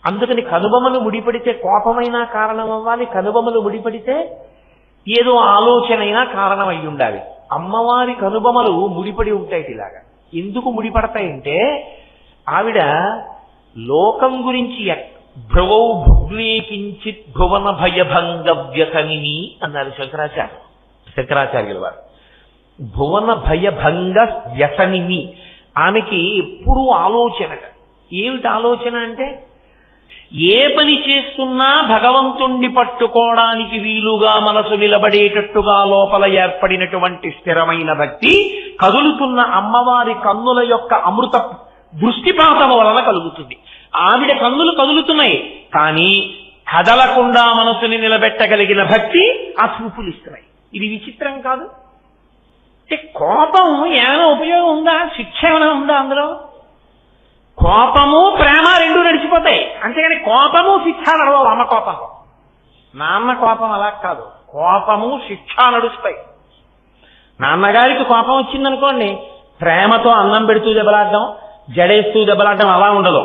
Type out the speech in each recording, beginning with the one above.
అందుకని కనుబొమలు ముడిపడితే కోపమైనా కారణం అవ్వాలి, కనుబొమలు ముడిపడితే ఏదో ఆలోచనైనా కారణం అయి ఉండాలి. అమ్మవారి కనుబొమలు ముడిపడి ఉంటాయి. ఇలాగా ఎందుకు ముడిపడతాయంటే ఆవిడ లోకం గురించి భ్రువౌ భుగ్నే కించిత్ భువన భయభంగ వ్యసనిని అన్నారు శంకరాచార్యుల వారు. భువన భయభంగ వ్యసనిని. ఆమెకి ఎప్పుడూ ఆలోచన. ఏమిటి ఆలోచన అంటే ఏ పని చేస్తున్నా భగవంతుణ్ణి పట్టుకోవడానికి వీలుగా మనసు నిలబడేటట్టుగా లోపల ఏర్పడినటువంటి స్థిరమైన భక్తి కదులుతున్న అమ్మవారి కన్నుల యొక్క అమృత దృష్టిపాతం వలన కలుగుతుంది. ఆవిడ కన్నులు కదులుతున్నాయి, కానీ కదలకుండా మనసుని నిలబెట్టగలిగిన భక్తి ఆ చూపులు ఇస్తున్నాయి. ఇది విచిత్రం కాదు? కోపం ఏమైనా ఉపయోగం ఉందా? శిక్ష ఏమైనా ఉందా అందులో? కోపము ప్రేమ రెండు నడిచిపోతాయి, అంతేగాని కోపము శిక్ష నడవవు. అమ్మ కోపం, నాన్న కోపం అలా కాదు. కోపము శిక్ష నడుస్తాయి. నాన్నగారికి కోపం వచ్చిందనుకోండి, ప్రేమతో అన్నం పెడుతూ దెబ్బలాడడం, జడేస్తూ దెబ్బలాడడం అలా ఉండదు.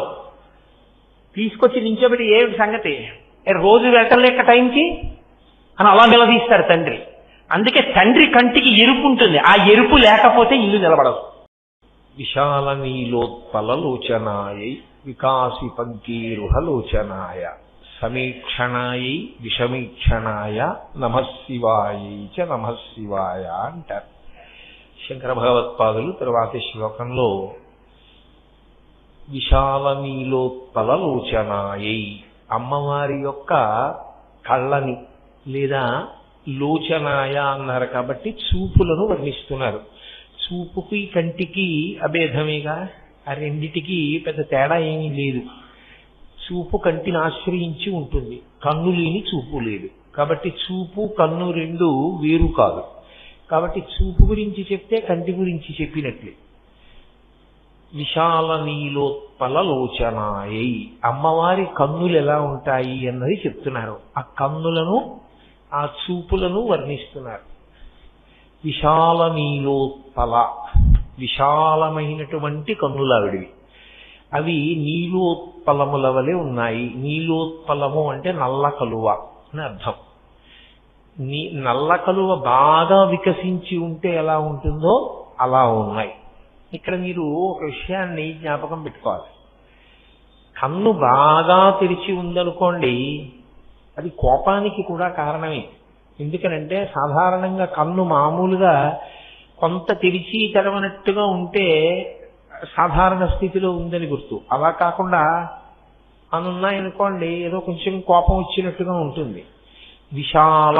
తీసుకొచ్చి నించోబెట్టి ఏమిటి సంగతి, రోజు వెళ్ళలేక టైంకి అని అలా నిలదీస్తాడు తండ్రి. అందుకే తండ్రి కంటికి ఎరుపు ఉంటుంది, ఆ ఎరుపు లేకపోతే ఇల్లు నిలబడదు. విశాల నీలోత్పలలోచనాయై వికాసి పంకీరుహలోచనాయ సమీక్షణాయై విషమీక్షణాయ నమశివాయై చ నమశివాయ అంటారు శంకర భగవత్పాదులు. తరువాతి శ్లోకంలో విశాల నీలోత్పలలోచనాయై అమ్మవారి యొక్క కళ్ళని లేదా లోచనాయ అన్నారు కాబట్టి చూపులను వర్ణిస్తున్నారు. చూపుకి కంటికి అభేదమేగా, ఆ రెండిటికి పెద్ద తేడా ఏమీ లేదు. చూపు కంటిని ఆశ్రయించి ఉంటుంది, కన్ను లేని చూపు లేదు. కాబట్టి చూపు కన్ను రెండు వేరు కాదు. కాబట్టి చూపు గురించి చెప్తే కంటి గురించి చెప్పినట్లే. విశాల నీలోత్పలలోచనాయై అమ్మవారి కన్నులు ఎలా ఉంటాయి అన్నది చెప్తున్నారు. ఆ కన్నులను ఆ చూపులను వర్ణిస్తున్నారు. విశాల నీలోత్పల, విశాలమైనటువంటి కన్నులావిడివి. అవి నీలోత్పలముల వలె ఉన్నాయి. నీలోత్పలము అంటే నల్ల కలువ అని అర్థం. నల్ల కలువ బాగా వికసించి ఉంటే ఎలా ఉంటుందో అలా ఉన్నాయి. ఇక్కడ మీరు ఒక విషయాన్ని జ్ఞాపకం పెట్టుకోవాలి. కన్ను బాగా తెరిచి ఉందనుకోండి, అది కోపానికి కూడా కారణమే. ఎందుకనంటే సాధారణంగా కన్ను మామూలుగా కొంత తెరిచి తెరవనట్టుగా ఉంటే సాధారణ స్థితిలో ఉందని గుర్తు. అలా కాకుండా అనున్నాయనుకోండి, ఏదో కొంచెం కోపం వచ్చినట్టుగా ఉంటుంది. విశాల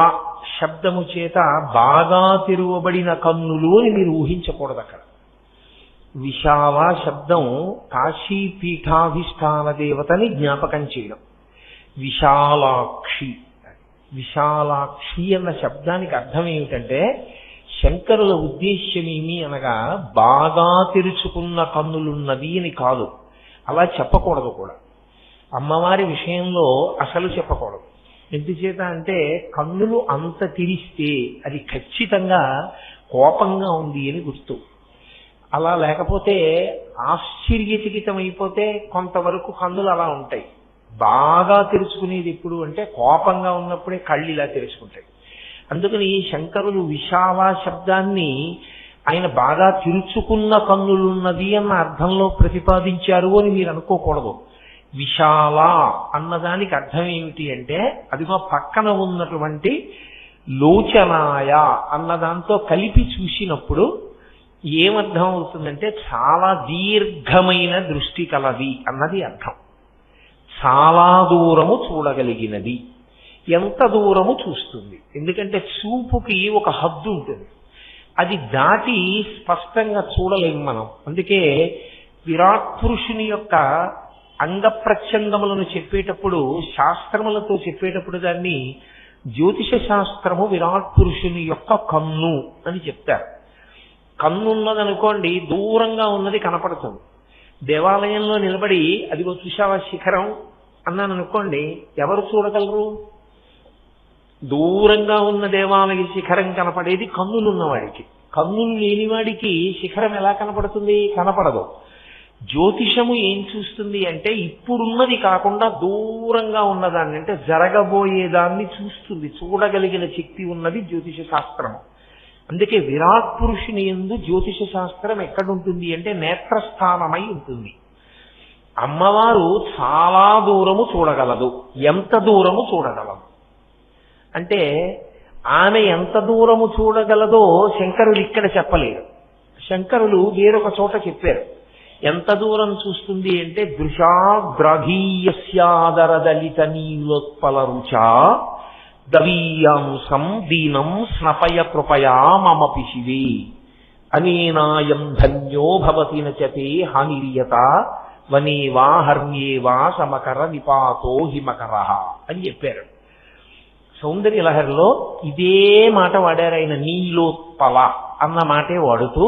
శబ్దము చేత బాగా తెరువబడిన కన్నులు అని మీరు ఊహించకూడదు. అక్కడ విశాల శబ్దం కాశీ పీఠాధిష్టాన దేవతని జ్ఞాపకం చేయడం. విశాలాక్షి, విశాలాక్షి అన్న శబ్దానికి అర్థం ఏమిటంటే శంకరుల ఉద్దేశ్యం ఏమి అనగా బాగా తెరుచుకున్న కన్నులున్నది అని కాదు. అలా చెప్పకూడదు కూడా. అమ్మవారి విషయంలో అసలు చెప్పకూడదు. ఎందుచేత అంటే కన్నులు అంత తెరిస్తే అది ఖచ్చితంగా కోపంగా ఉంది అని గుర్తు. అలా లేకపోతే ఆశ్చర్యచకితమైపోతే కొంతవరకు కన్నులు అలా ఉంటాయి. బాగా తెరుచుకునేది ఎప్పుడు అంటే కోపంగా ఉన్నప్పుడే కళ్ళు ఇలా తెరుచుకుంటాయి. అందుకని శంకరులు విశాల శబ్దాన్ని ఆయన బాగా తెరుచుకున్న కన్నులున్నది అన్న అర్థంలో ప్రతిపాదించారు అని మీరు అనుకోకూడదు. విశాల అన్నదానికి అర్థం ఏమిటి అంటే అదిగో పక్కన ఉన్నటువంటి లోచనాయ అన్నదాంతో కలిపి చూసినప్పుడు ఏమర్థం అవుతుందంటే చాలా దీర్ఘమైన దృష్టి కలది అన్నది అర్థం. చాలా దూరము చూడగలిగినది. ఎంత దూరము చూస్తుంది? ఎందుకంటే చూపుకి ఒక హద్దు ఉంటుంది, అది దాటి స్పష్టంగా చూడలేము మనం. అందుకే విరాట్ పురుషుని యొక్క అంగ ప్రత్యంగములను చెప్పేటప్పుడు, శాస్త్రములతో చెప్పేటప్పుడు దాన్ని జ్యోతిష శాస్త్రము విరాట్ పురుషుని యొక్క కన్ను అని చెప్తారు. కన్ను ఉన్నదనుకోండి, దూరంగా ఉన్నది కనపడుతుంది. దేవాలయంలో నిలబడి అదిగో చూశావా శిఖరం అన్నాను అనుకోండి, ఎవరు చూడగలరు? దూరంగా ఉన్న దేవాలయ శిఖరం కనపడేది కన్నులున్నవాడికి. కన్నులు లేనివాడికి శిఖరం ఎలా కనపడుతుంది? కనపడదు. జ్యోతిషము ఏం చూస్తుంది అంటే ఇప్పుడున్నది కాకుండా దూరంగా ఉన్నదాన్ని, అంటే జరగబోయేదాన్ని చూస్తుంది. చూడగలిగిన శక్తి ఉన్నది జ్యోతిష శాస్త్రము. అందుకే విరాట్ పురుషుని యందు జ్యోతిష శాస్త్రం ఎక్కడుంటుంది అంటే నేత్రస్థానమై ఉంటుంది. అమ్మవారు చాలా దూరము చూడగలదు. ఎంత దూరము చూడగలదు అంటే ఆమె ఎంత దూరము చూడగలదో శంకరులు ఇక్కడ చెప్పలేరు. శంకరులు వేరొక చోట చెప్పారు. ఎంత దూరం చూస్తుంది అంటే దృశాగ్రాఘీయస్యాదరదలిత నీలోత్పల రుచా దవీయాంసం దీనం స్నపయ కృపయా మమ పిశివే అనేనాయం ధన్యో భవతి నచతే హానిరియత వనేవా హర్మ్యేవా సమకర నిపాతో హిమకరః అని చెప్పారు. సౌందర్య లహరిలో ఇదే మాట వాడారు ఆయన. నీలోత్పల అన్న మాటే వాడుతూ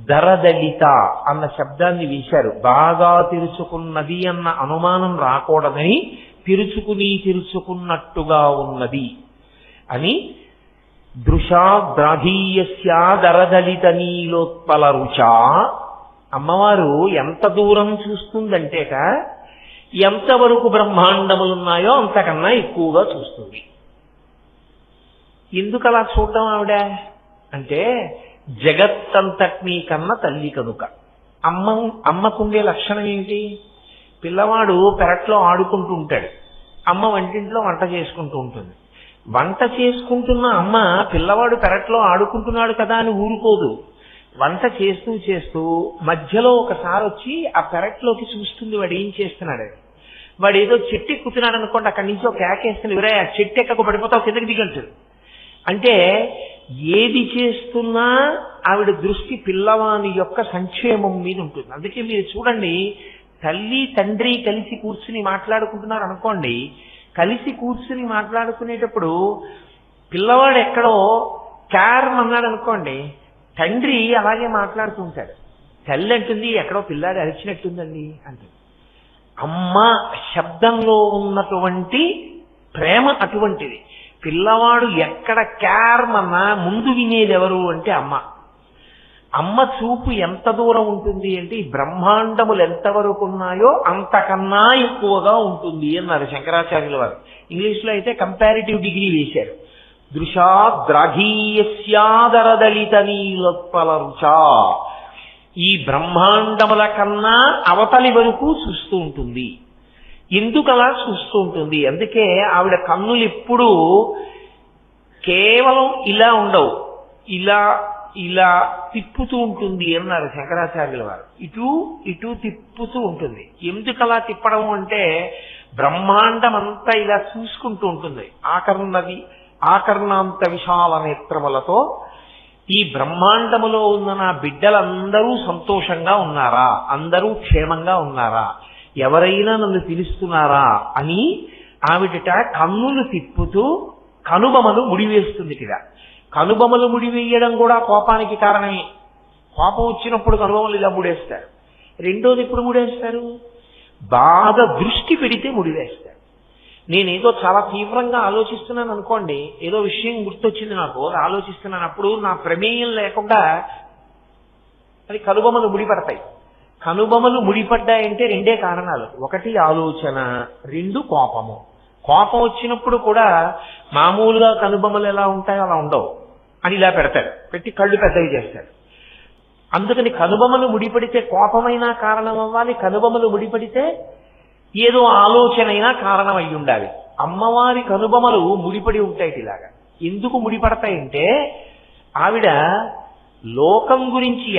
దరదలిత అన్న శబ్దాన్ని వేశారు. బాగా తెరుచుకున్నది అన్న అనుమానం రాకూడదని తెరుచుకున్నట్టుగా ఉన్నది అని దృశాగ్రాఘీయస్యాదరదలిత నీలోత్పల రుచా. అమ్మవారు ఎంత దూరం చూస్తుందంటేట ఎంతవరకు బ్రహ్మాండములున్నాయో అంతకన్నా ఎక్కువగా చూస్తుంది. ఎందుకు అలా చూడడం ఆవిడ అంటే జగత్తంతటినీ కన్నా తల్లి కనుక. అమ్మకుండే లక్షణం ఏంటి? పిల్లవాడు పెరట్లో ఆడుకుంటూ ఉంటాడు, అమ్మ వంటింట్లో వంట చేసుకుంటూ ఉంటుంది. వంట చేసుకుంటున్న అమ్మ పిల్లవాడు పెరట్లో ఆడుకుంటున్నాడు కదా అని ఊరుకోదు. వంట చేస్తూ చేస్తూ మధ్యలో ఒకసారి వచ్చి ఆ పెరట్లోకి చూస్తుంది వాడు ఏం చేస్తున్నాడు. వాడు ఏదో చెట్టు ఎక్కుతున్నాడు అనుకోండి, అక్కడి నుంచి ఒక కేకేస్తుంది, ఎవరే ఆ చెట్టు ఎక్కకు పడిపోతావు కిందకి దిగంటాడు. అంటే ఏది చేస్తున్నా ఆవిడ దృష్టి పిల్లవాని యొక్క సంక్షేమం మీద ఉంటుంది. అందుకే మీరు చూడండి, తల్లి తండ్రి కలిసి కూర్చుని మాట్లాడుకుంటున్నారు అనుకోండి, కలిసి కూర్చుని మాట్లాడుకునేటప్పుడు పిల్లవాడు ఎక్కడో క్యారం అన్నాడు అనుకోండి, తండ్రి అలాగే మాట్లాడుతూ ఉంటాడు. తల్లి అంటుంది ఎక్కడో పిల్లాడు అరిచినట్టుందండి అంటుంది. అమ్మ శబ్దంలో ఉన్నటువంటి ప్రేమ అటువంటిది. పిల్లవాడు ఎక్కడ క్యారమన్నా ముందు వినేది ఎవరు అంటే అమ్మ. అమ్మ చూపు ఎంత దూరం ఉంటుంది అంటే ఈ బ్రహ్మాండములు ఎంతవరకు ఉన్నాయో అంతకన్నా ఎక్కువగా ఉంటుంది అన్నారు శంకరాచార్యుల వారు. ఇంగ్లీష్లో అయితే కంపారిటివ్ డిగ్రీ వేశారు. దృశాగ్రాఘీయస్యాదరదలిత నీలోత్పల రుచా. ఈ బ్రహ్మాండముల కన్నా అవతలి వరకు చూస్తూ ఉంటుంది. ఎందుకు అలా చూస్తూ ఉంటుంది? అందుకే ఆవిడ కన్నులు ఎప్పుడూ కేవలం ఇలా ఉండవు, ఇలా ఇలా తిప్పుతూ ఉంటుంది అన్నారు శంకరాచార్యుల వారు. ఇటు ఇటు తిప్పుతూ ఉంటుంది. ఎందుకు అలా తిప్పడం అంటే బ్రహ్మాండం అంతా ఇలా చూసుకుంటూ ఉంటుంది. ఆకర్ణాంత విశాల నేత్రములతో ఈ బ్రహ్మాండములో ఉన్న నా బిడ్డలందరూ సంతోషంగా ఉన్నారా, అందరూ క్షేమంగా ఉన్నారా, ఎవరైనా నన్ను పిలుస్తున్నారా అని ఆవిడట కన్నులు తిప్పుతూ కనుబొమలు ముడివేస్తుంది. కనుబొమలు ముడివేయడం కూడా కోపానికి కారణమే. కోపం వచ్చినప్పుడు కనుబొమలు ఇలా ముడేస్తారు. రెండోది ఎప్పుడు ముడేస్తారు? బాగా దృష్టి పెడితే ముడివేస్తారు. నేనేదో చాలా తీవ్రంగా ఆలోచిస్తున్నాను అనుకోండి, ఏదో విషయం గుర్తొచ్చింది నాకు, ఆలోచిస్తున్నాను, అప్పుడు నా ప్రమేయం లేకుండా అది కనుబొమలు ముడిపడతాయి. కనుబొమలు ముడిపడ్డాయంటే రెండే కారణాలు. ఒకటి ఆలోచన, రెండు కోపము. కోపం వచ్చినప్పుడు కూడా మామూలుగా కనుబొమలు ఎలా ఉంటాయో అలా ఉండవు అని ఇలా పెడతాడు, పెట్టి కళ్ళు పెద్దవి చేస్తాడు. అందుకని కనుబొమలు ముడిపడితే కోపమైనా కారణం అవ్వాలి, కనుబొమలు ముడిపడితే ఏదో ఆలోచనైనా కారణం అయి ఉండాలి. అమ్మవారి కనుబొమలు ముడిపడి ఉంటాయి ఇలాగా. ఎందుకు ముడిపడతాయంటే ఆవిడ లోకం గురించి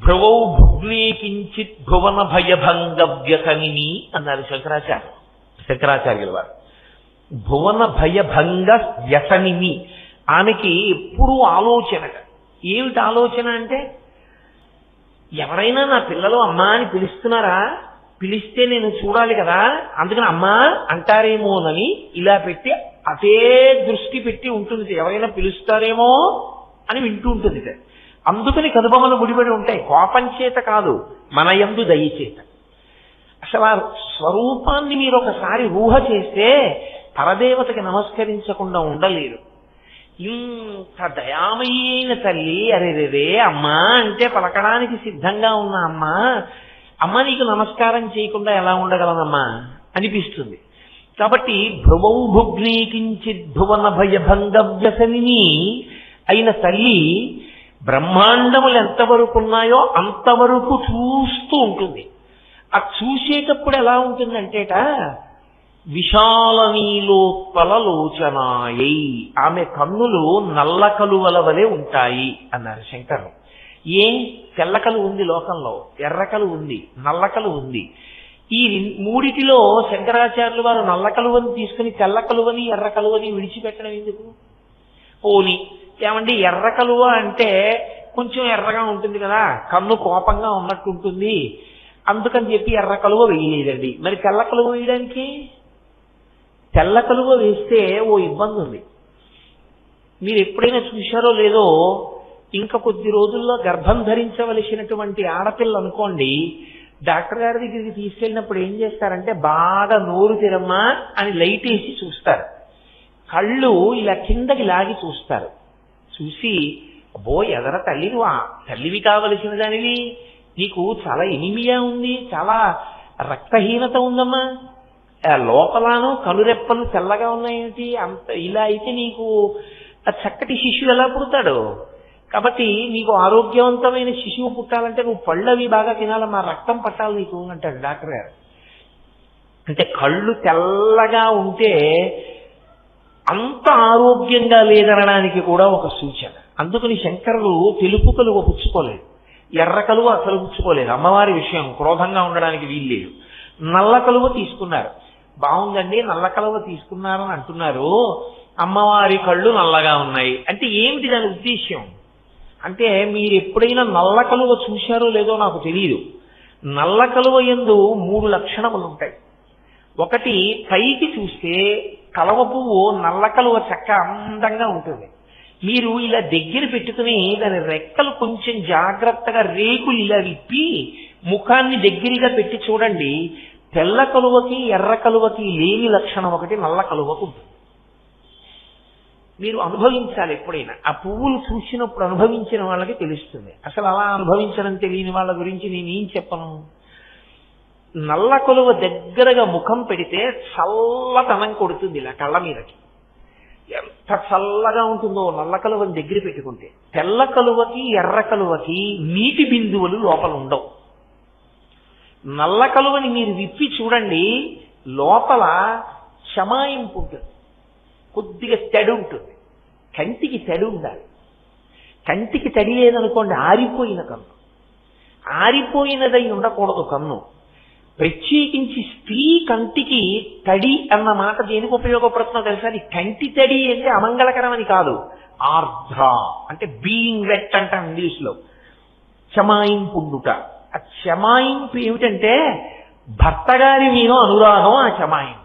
భ్రువౌ భుగ్నే కించిత్ భువన భయభంగ వ్యసనిని అన్నారు శంకరాచార్యుల వారు. భువన భయభంగ వ్యసనిని. ఆమెకి ఎప్పుడూ ఆలోచన. ఏమిటి ఆలోచన అంటే ఎవరైనా నా పిల్లలు అమ్మా అని పిలుస్తున్నారా, పిలిస్తే నేను చూడాలి కదా, అందుకని అమ్మా అంటారేమోనని ఇలా పెట్టి అదే దృష్టి పెట్టి ఉంటుంది. ఎవరైనా పిలుస్తారేమో అని వింటూ ఉంటుంది. అందుకని కనుబొమలు ముడిపడి ఉంటాయి. కోపం చేత కాదు, మన యందు దయ చేత. అసలు ఆ స్వరూపాన్ని మీరు ఒకసారి ఊహ చేస్తే పరదేవతకి నమస్కరించకుండా ఉండలేరు. ఇంత దయామయీ అయిన తల్లి, అరేరే అమ్మా అంటే పలకడానికి సిద్ధంగా ఉన్న అమ్మ అమ్మ నీకు నమస్కారం చేయకుండా ఎలా ఉండగలనమ్మా అనిపిస్తుంది. కాబట్టి భ్రువం భుగ్నీకించిత్ భువన భయభంగ వ్యసనిని అయిన తల్లి బ్రహ్మాండములు ఎంతవరకు ఉన్నాయో అంతవరకు చూస్తూ ఉంటుంది. ఆ చూసేటప్పుడు ఎలా ఉంటుందంటేట విశాల నీలోత్పల లోచనాయై, ఆమె కన్నులు నల్ల కలువల వలె ఉంటాయి అన్నారు శంకరులు. ఏ తెల్లకలు ఉంది లోకంలో, ఎర్రకలు ఉంది, నల్లకలు ఉంది. ఈ మూడిటిలో శంకరాచార్యులు వారు నల్ల కలువని తీసుకుని తెల్ల కలువని ఎర్ర కలువని విడిచిపెట్టడం ఎందుకు? పోని ఏమండి ఎర్ర కలువ అంటే కొంచెం ఎర్రగా ఉంటుంది కదా, కన్ను కోపంగా ఉన్నట్టు ఉంటుంది, అందుకని చెప్పి ఎర్ర కలువ వేయలేదండి. మరి తెల్ల కలువ వేయడానికి? తెల్ల కలువ వేస్తే ఓ ఇబ్బంది ఉంది. మీరు ఎప్పుడైనా చూశారో లేదో, ఇంకా కొద్ది రోజుల్లో గర్భం ధరించవలసినటువంటి ఆడపిల్ల అనుకోండి, డాక్టర్ గారి దగ్గరికి తీసుకెళ్ళినప్పుడు ఏం చేస్తారంటే బాగా నోరు తెరమ్మా అని లైట్ వేసి చూస్తారు, కళ్ళు ఇలా కిందకి లాగి చూస్తారు. చూసి అబ్బో ఎదర తల్లివి కావలసిన దానివి, నీకు చాలా ఎనిమియా ఉంది, చాలా రక్తహీనత ఉందమ్మా, లోపలను కనురెప్పలు తెల్లగా ఉన్నాయేంటి, అంత ఇలా అయితే నీకు చక్కటి శిశువు ఎలా పుడతాడు? కాబట్టి నీకు ఆరోగ్యవంతమైన శిశువు పుట్టాలంటే నువ్వు పళ్ళవి బాగా తినాలమ్మా, రక్తం పట్టాలి నీకు అంటాడు డాక్టర్ గారు. అంటే కళ్ళు తెల్లగా ఉంటే అంత ఆరోగ్యంగా లేదనడానికి కూడా ఒక సూచన. అందుకని శంకరులు తెలుపు కలువ పుచ్చుకోలేదు, ఎర్ర కలువ అసలు పుచ్చుకోలేదు. అమ్మవారి విషయం క్రోధంగా ఉండడానికి వీల్లేదు. నల్ల కలువ తీసుకున్నారు. బాగుందండి, నల్ల కలువ తీసుకున్నారని అంటున్నారు, అమ్మవారి కళ్ళు నల్లగా ఉన్నాయి అంటే ఏమిటి దాని ఉద్దేశ్యం? అంటే మీరు ఎప్పుడైనా నల్ల కలువ చూశారో లేదో నాకు తెలియదు. నల్ల కలువ యందు 3 లక్షణములు ఉంటాయి. ఒకటి, పైకి చూస్తే కలువ పువ్వు నల్ల కలువ చక్క అందంగా ఉంటుంది. మీరు ఇలా దగ్గర పెట్టుకుని దాని రెక్కలు కొంచెం జాగ్రత్తగా రేకులు ఇలా విప్పి ముఖాన్ని దగ్గరగా పెట్టి చూడండి, తెల్ల కలువకి ఎర్ర కలువకి లేని లక్షణం ఒకటి నల్ల కలువకు ఉంటుంది. మీరు అనుభవించాలి ఎప్పుడైనా. ఆ పువ్వులు చూసినప్పుడు అనుభవించిన వాళ్ళకి తెలుస్తుంది. అసలు అలా అనుభవించడం తెలియని వాళ్ళ గురించి నేనేం చెప్పను. నల్ల కలువ దగ్గరగా ముఖం పెడితే చల్లదనం కొడుతుంది ఇలా కళ్ళ మీదకి, ఎంత చల్లగా ఉంటుందో నల్ల కలువని దగ్గర పెట్టుకుంటే. తెల్ల కలువకి ఎర్ర కలువకి నీటి బిందువులు లోపల ఉండవు. నల్ల కలువని మీరు విప్పి చూడండి, లోపల శమాయింపు ఉంటుంది, కొద్దిగా తడి ఉంటుంది. కంటికి తడి ఉండాలి. కంటికి తడి లేదనుకోండి ఆరిపోయిన కన్ను, ఆరిపోయినదై ఉండకూడదు కన్ను. ప్రత్యేకించి స్త్రీ కంటికి తడి అన్న మాట దేనికి ఉపయోగపడుతుందో తెలుసా? అది కంటి తడి అంటే అమంగళకరమని కాదు, ఆర్ద్ర అంటే బీయింగ్ వెట్ అంటాం ఇంగ్లీష్లో. శమాయింపు ఉండుట. ఆ శమాయింపు ఏమిటంటే భర్త గారి మీద అనురాగం ఆ శమాయింపు.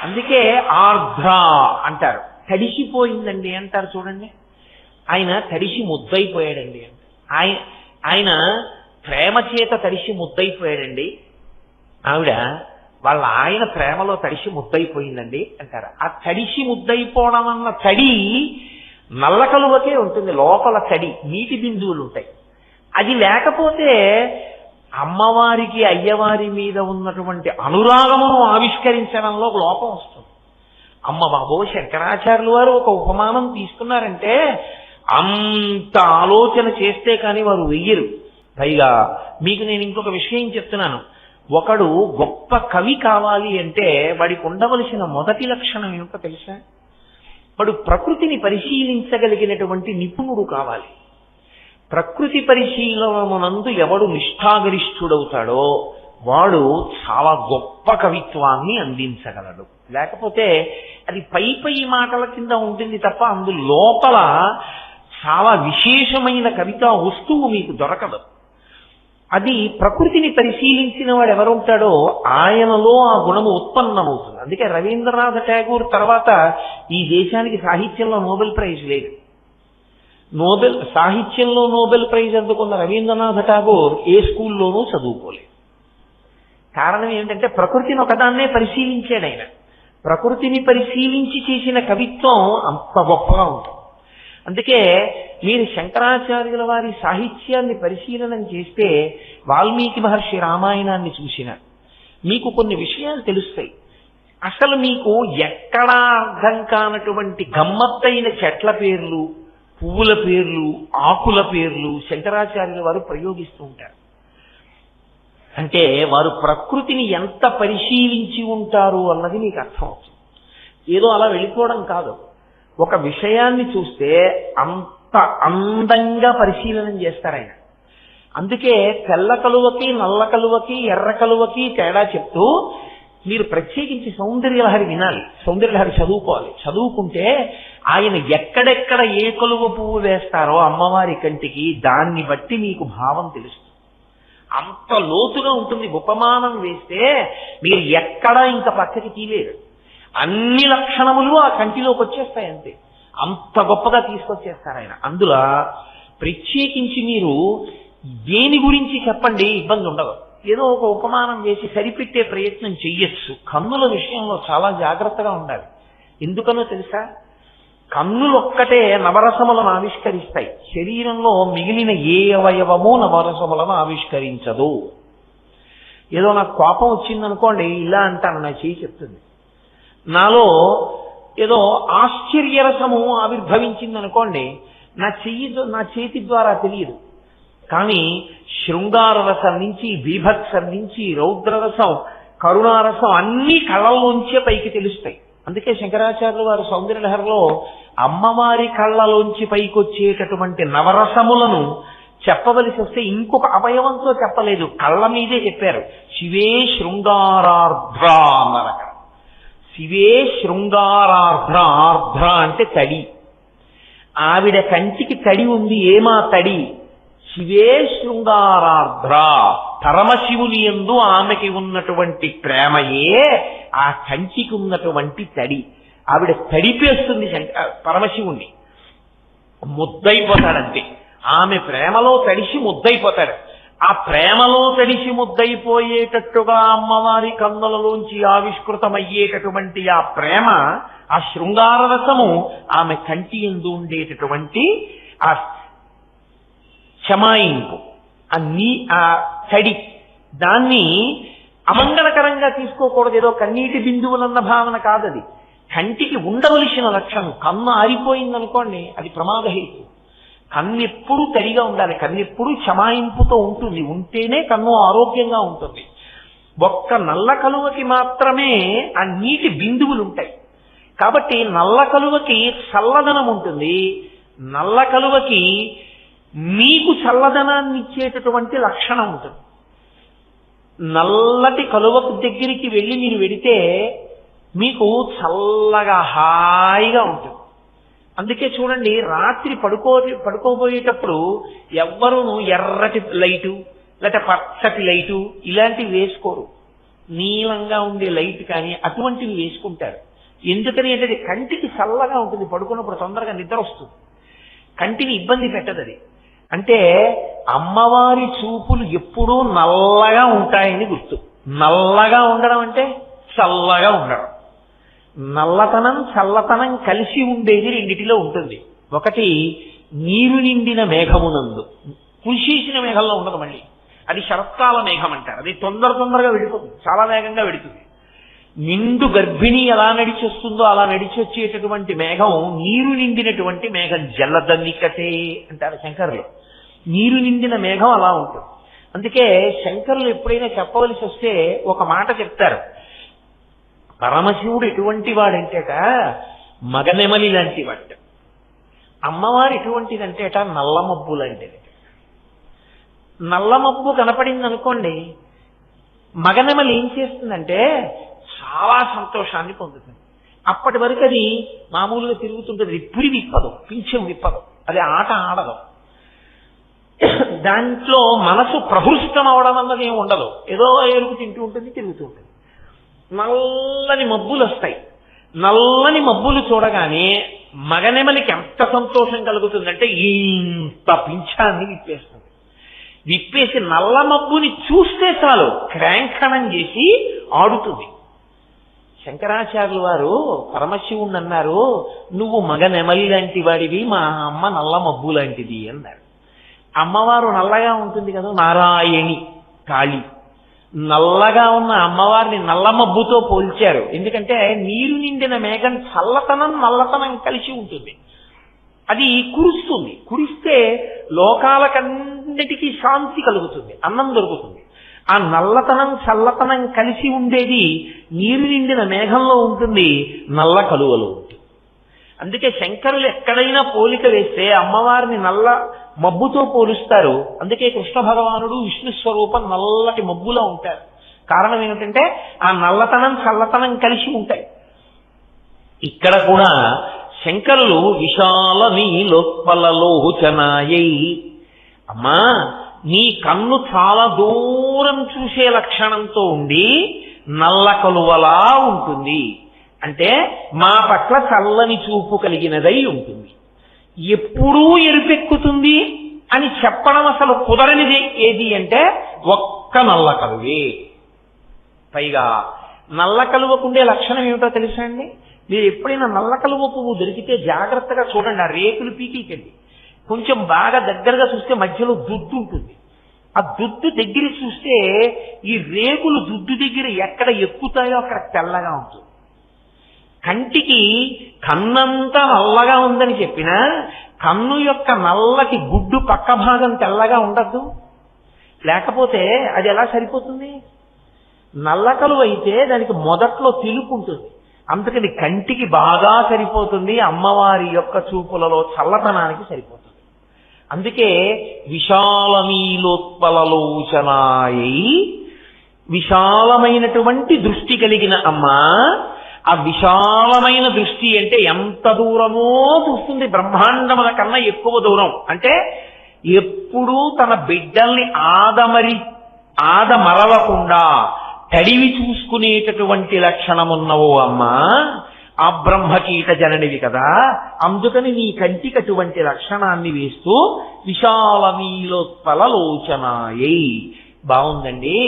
అందుకే ఆర్ద్ర అంటారు. తడిసిపోయిందండి అంటారు చూడండి, ఆయన తడిసి ముద్దయిపోయాడండి అంటే ఆయన ప్రేమ చేత తడిసి ముద్దయిపోయాడండి, ఆవిడ వాళ్ళ ఆయన ప్రేమలో తడిసి ముద్దయిపోయిందండి అంటారు. ఆ తడిసి ముద్దయిపోవడం అన్న తడి నల్ల కలువకే ఉంటుంది. లోపల తడి నీటి బిందువులు ఉంటాయి. అది లేకపోతే అమ్మవారికి అయ్యవారి మీద ఉన్నటువంటి అనురాగమును ఆవిష్కరించడంలో లోపం వస్తుంది. అమ్మ బాబో శంకరాచార్యులు వారు ఒక ఉపమానం తీసుకున్నారంటే అంత ఆలోచన చేస్తే కానీ వారు వెయ్యరు. పైగా మీకు నేను ఇంకొక విషయం చెప్తున్నాను. ఒకడు గొప్ప కవి కావాలి అంటే వాడికి ఉండవలసిన మొదటి లక్షణం ఏమిటో తెలుసా? వాడు ప్రకృతిని పరిశీలించగలిగినటువంటి నిపుణుడు కావాలి. ప్రకృతి పరిశీలనమునందు ఎవడు నిష్ఠాగరిష్ఠుడవుతాడో వాడు చాలా గొప్ప కవిత్వాన్ని అందించగలడు. లేకపోతే అది పై పై మాటల కింద ఉంటుంది తప్ప అందు లోపల చాలా విశేషమైన కవితా వస్తువు మీకు దొరకదు. అది ప్రకృతిని పరిశీలించిన వాడు ఎవరుంటాడో ఆయనలో ఆ గుణము ఉత్పన్నమవుతుంది. అందుకే రవీంద్రనాథ్ ఠాగూర్ తర్వాత ఈ దేశానికి సాహిత్యంలో నోబెల్ ప్రైజ్ లేదు. సాహిత్యంలో నోబెల్ ప్రైజ్ అందుకున్న రవీంద్రనాథ్ ఠాగూర్ ఏ స్కూల్లోనూ చదువుకోలేదు. కారణం ఏంటంటే ప్రకృతిని ఒకదాన్నే పరిశీలించాడు ఆయన. ప్రకృతిని పరిశీలించి చేసిన కవిత్వం అంత గొప్పగా ఉంటుంది. అందుకే మీరు శంకరాచార్యుల వారి సాహిత్యాన్ని పరిశీలనం చేస్తే వాల్మీకి మహర్షి రామాయణాన్ని చూసిన మీకు కొన్ని విషయాలు తెలుస్తాయి. అసలు మీకు ఎక్కడా అర్థం కానటువంటి గమ్మత్తైన చెట్ల పేర్లు, పువ్వుల పేర్లు, ఆకుల పేర్లు శంకరాచార్యుల వారు ప్రయోగిస్తూ ఉంటారు. అంటే వారు ప్రకృతిని ఎంత పరిశీలించి ఉంటారు అన్నది మీకు అర్థం అవుతుంది. ఏదో అలా వెళ్ళిపోవడం కాదు. ఒక విషయాన్ని చూస్తే అంత అందంగా పరిశీలనం చేస్తారు ఆయన. అందుకే తెల్ల కలువకి, నల్ల కలువకి, ఎర్ర కలువకి తేడా చెప్తూ మీరు ప్రత్యేకించి సౌందర్యలహరి వినాలి, సౌందర్యలహరి చదువుకోవాలి. చదువుకుంటే ఆయన ఎక్కడెక్కడ ఏ కలువ పువ్వు వేస్తారో అమ్మవారి కంటికి దాన్ని బట్టి మీకు భావం తెలుస్తుంది. అంత లోతుగా ఉంటుంది. ఉపమానం వేస్తే మీరు ఎక్కడా ఇంకా పక్కకి తీయలేరు. అన్ని లక్షణములు ఆ కంటిలోకి వచ్చేస్తాయి అంతే. అంత గొప్పగా తీసుకొచ్చేస్తారు ఆయన. అందులో ప్రత్యేకించి మీరు దేని గురించి చెప్పండి, ఇబ్బంది ఉండదు. ఏదో ఒక ఉపమానం వేసి సరిపెట్టే ప్రయత్నం చెయ్యొచ్చు. కన్నుల విషయంలో చాలా జాగ్రత్తగా ఉండాలి. ఎందుకనో తెలుసా? కన్నులు ఒక్కటే నవరసములను ఆవిష్కరిస్తాయి. శరీరంలో మిగిలిన ఏ అవయవము నవరసములను ఆవిష్కరించదు. ఏదో నాకు కోపం వచ్చిందనుకోండి, ఇలా అంటాను, నా చెయ్యి చెప్తుంది. నాలో ఏదో ఆశ్చర్యరసము ఆవిర్భవించిందనుకోండి, నా చేతి ద్వారా తెలియదు. కానీ శృంగార రసం నుంచి, బీభత్సం నుంచి, రౌద్రరసం, కరుణారసం అన్ని కళ్ళలోంచే పైకి తెలుస్తాయి. అందుకే శంకరాచార్యులు వారు సౌందర్యలహరిలో అమ్మవారి కళ్ళలోంచి పైకి వచ్చేటటువంటి నవరసములను చెప్పవలసి వస్తే ఇంకొక అవయవంతో చెప్పలేదు, కళ్ళ మీదే చెప్పారు. శివే శృంగారార్ధ్ర అన్నారు అక్కడ. శివే శృంగారార్ధ్ర, ఆర్ధ్ర అంటే తడి. ఆవిడ కంటికి తడి ఉంది. ఏమా తడి? శివే శృంగారార్ధ్ర, పరమశివుని యందు ఆమెకి ఉన్నటువంటి ప్రేమయే ఆ కంటికి ఉన్నటువంటి తడి. ఆవిడ తడిపేస్తుంది పరమశివుణ్ణి, ముద్దయిపోతాడంతే. ఆమె ప్రేమలో తడిసి ముద్దయిపోతాడు. ఆ ప్రేమలో తడిసి ముద్దయిపోయేటట్టుగా అమ్మవారి కన్నులలోంచి ఆవిష్కృతమయ్యేటటువంటి ఆ ప్రేమ, ఆ శృంగార రసము ఆమె కంటి యందు ఉండేటటువంటి ఆ చమాయింపు, ఆ తడి, దాన్ని అమంగళకరంగా తీసుకోకూడదు. ఏదో కన్నీటి బిందువులన్న భావన కాదది. కంటికి ఉండవలసిన లక్షణం. కన్ను ఆరిపోయిందనుకోండి, అది ప్రమాదహేతు. కన్నెప్పుడు తడిగా ఉండాలి. కన్నెప్పుడు చమాయింపుతో ఉంటుంది. ఉంటేనే కన్ను ఆరోగ్యంగా ఉంటుంది. ఒక్క నల్ల కలువకి మాత్రమే ఆ నీటి బిందువులు ఉంటాయి. కాబట్టి నల్ల కలువకి చల్లదనం ఉంటుంది. నల్ల కలువకి మీకు చల్లదనాన్ని ఇచ్చేటటువంటి లక్షణం ఉంటుంది. నల్లటి కలువకు దగ్గరికి వెళ్ళి మీరు వెడితే మీకు చల్లగా హాయిగా ఉంటుంది. అందుకే చూడండి, రాత్రి పడుకోబోయేటప్పుడు ఎవ్వరూ ఎర్రటి లైటు లేక పచ్చటి లైటు ఇలాంటివి వేసుకోరు. నీలంగా ఉండే లైట్ కానీ అటువంటివి వేసుకుంటారు. ఎందుకని అంటే కంటికి చల్లగా ఉంటుంది. పడుకున్నప్పుడు తొందరగా నిద్ర వస్తుంది. కంటిని ఇబ్బంది పెట్టదు అది. అంటే అమ్మవారి చూపులు ఎప్పుడూ నల్లగా ఉంటాయని గుర్తు. నల్లగా ఉండడం అంటే చల్లగా ఉండడం. నల్లతనం చల్లతనం కలిసి ఉండేది రెండిటిలో ఉంటుంది. ఒకటి నీరు నిండిన మేఘమునందు, కురిసేసిన మేఘంలో ఉండదు. మళ్ళీ అది శరత్కాల మేఘం అంటారు. అది తొందరగా వెడిపోతుంది, చాలా వేగంగా వెడుతుంది. నిండు గర్భిణి ఎలా నడిచి వస్తుందో అలా నడిచి వచ్చేటటువంటి మేఘం నీరు నిండినటువంటి మేఘం. జలదన్నికటే అంటారు శంకరులు. నీరు నిండిన మేఘం అలా ఉంటుంది. అందుకే శంకరులు ఎప్పుడైనా చెప్పవలసి వస్తే ఒక మాట చెప్తారు. పరమశివుడు ఎటువంటి వాడంటేట మగనెమలి లాంటి వాడు. అమ్మవారు ఎటువంటిదంటేట నల్ల మబ్బు లాంటిది. నల్ల మబ్బు కనపడింది అనుకోండి, మగనెమలి ఏం చేస్తుందంటే చాలా సంతోషాన్ని పొందుతుంది. అప్పటి వరకు అది మామూలుగా తిరుగుతుంటుంది. ఇప్పుడు విప్పదు, పింఛం విప్పదు, అది ఆట ఆడదు. దాంట్లో మనసు ప్రహృష్టం అవడం అన్నది ఏమి ఉండదు. ఏదో ఎరుపు తింటూ ఉంటుంది, తిరుగుతూ ఉంటుంది. నల్లని మబ్బులు వస్తాయి. నల్లని మబ్బులు చూడగానే మగనెమలికి ఎంత సంతోషం కలుగుతుందంటే ఇంత పింఛాన్ని విప్పేస్తుంది. విప్పేసి నల్ల మబ్బుని చూస్తే చాలు క్రాంఖణం చేసి ఆడుతుంది. శంకరాచార్యులు వారు పరమశివుణ్ణి అన్నారు, నువ్వు మగ నెమలి లాంటి వాడివి, మా అమ్మ నల్ల మబ్బు లాంటిది అన్నారు. అమ్మవారు నల్లగా ఉంటుంది కదా, నారాయణి కాళి. నల్లగా ఉన్న అమ్మవారిని నల్ల మబ్బుతో పోల్చారు. ఎందుకంటే నీరు నిండిన మేఘం చల్లతనం నల్లతనం కలిసి ఉంటుంది. అది కురుస్తుంది. కురిస్తే లోకాలకన్నిటికీ శాంతి కలుగుతుంది, అన్నం దొరుకుతుంది. ఆ నల్లతనం చల్లతనం కలిసి ఉండేది నీరు నిండిన మేఘంలో ఉంటుంది, నల్ల కలువలో ఉంటుంది. అందుకే శంకరులు ఎక్కడైనా పోలిక వేస్తే అమ్మవారిని నల్ల మబ్బుతో పోలుస్తారు. అందుకే కృష్ణ భగవానుడు విష్ణు స్వరూపం నల్లటి మబ్బులో ఉంటారు. కారణం ఏమిటంటే ఆ నల్లతనం చల్లతనం కలిసి ఉంటాయి. ఇక్కడ కూడా శంకరులు విశాల నీలోత్పలలోచనాయై, అమ్మా నీ కన్ను చాలా దూరం చూసే లక్షణంతో ఉండి నల్ల కలువలా ఉంటుంది. అంటే మా పట్ల చల్లని చూపు కలిగినదై ఉంటుంది. ఎప్పుడూ ఎరుపెక్కుతుంది అని చెప్పడం అసలు కుదరనిది ఏది అంటే ఒక్క నల్ల కలువే. పైగా నల్ల కలువకుండే లక్షణం ఏమిటో తెలుసా అండి? మీరు ఎప్పుడైనా నల్ల కలువ పువ్వు దొరికితే జాగ్రత్తగా చూడండి. ఆ రేకులు పీకికండి. కొంచెం బాగా దగ్గరగా చూస్తే మధ్యలో దుద్దు ఉంటుంది. ఆ దుద్దు దగ్గర చూస్తే ఈ రేకులు దుద్దు దగ్గర ఎక్కడ ఎక్కుతాయో అక్కడ తెల్లగా ఉంటుంది. కంటికి కన్నంతా నల్లగా ఉందని చెప్పినా కన్ను యొక్క నల్లటి గుడ్డు పక్క భాగం తెల్లగా ఉండద్దు. లేకపోతే అది ఎలా సరిపోతుంది? నల్ల కలువ అయితే దానికి మొదట్లో తెలుపు ఉంటుంది. అందుకని కంటికి బాగా సరిపోతుంది, అమ్మవారి యొక్క చూపులలో చల్లతనానికి సరిపోతుంది. అందుకే విశాలమీలోత్పలలోచనాయై, విశాలమైనటువంటి దృష్టి కలిగిన అమ్మ. ఆ విశాలమైన దృష్టి అంటే ఎంత దూరమో చూస్తుంది, బ్రహ్మాండముల కన్నా ఎక్కువ దూరం. అంటే ఎప్పుడూ తన బిడ్డల్ని ఆదమరవకుండా తడివి చూసుకునేటటువంటి లక్షణమున్నవో అమ్మా, ఆ బ్రహ్మకీట జననివి కదా. అందుకని నీ కంటికి అటువంటి లక్షణాన్ని వేస్తూ విశాలమీలోత్పలలోచనాయై. బాగుందండి.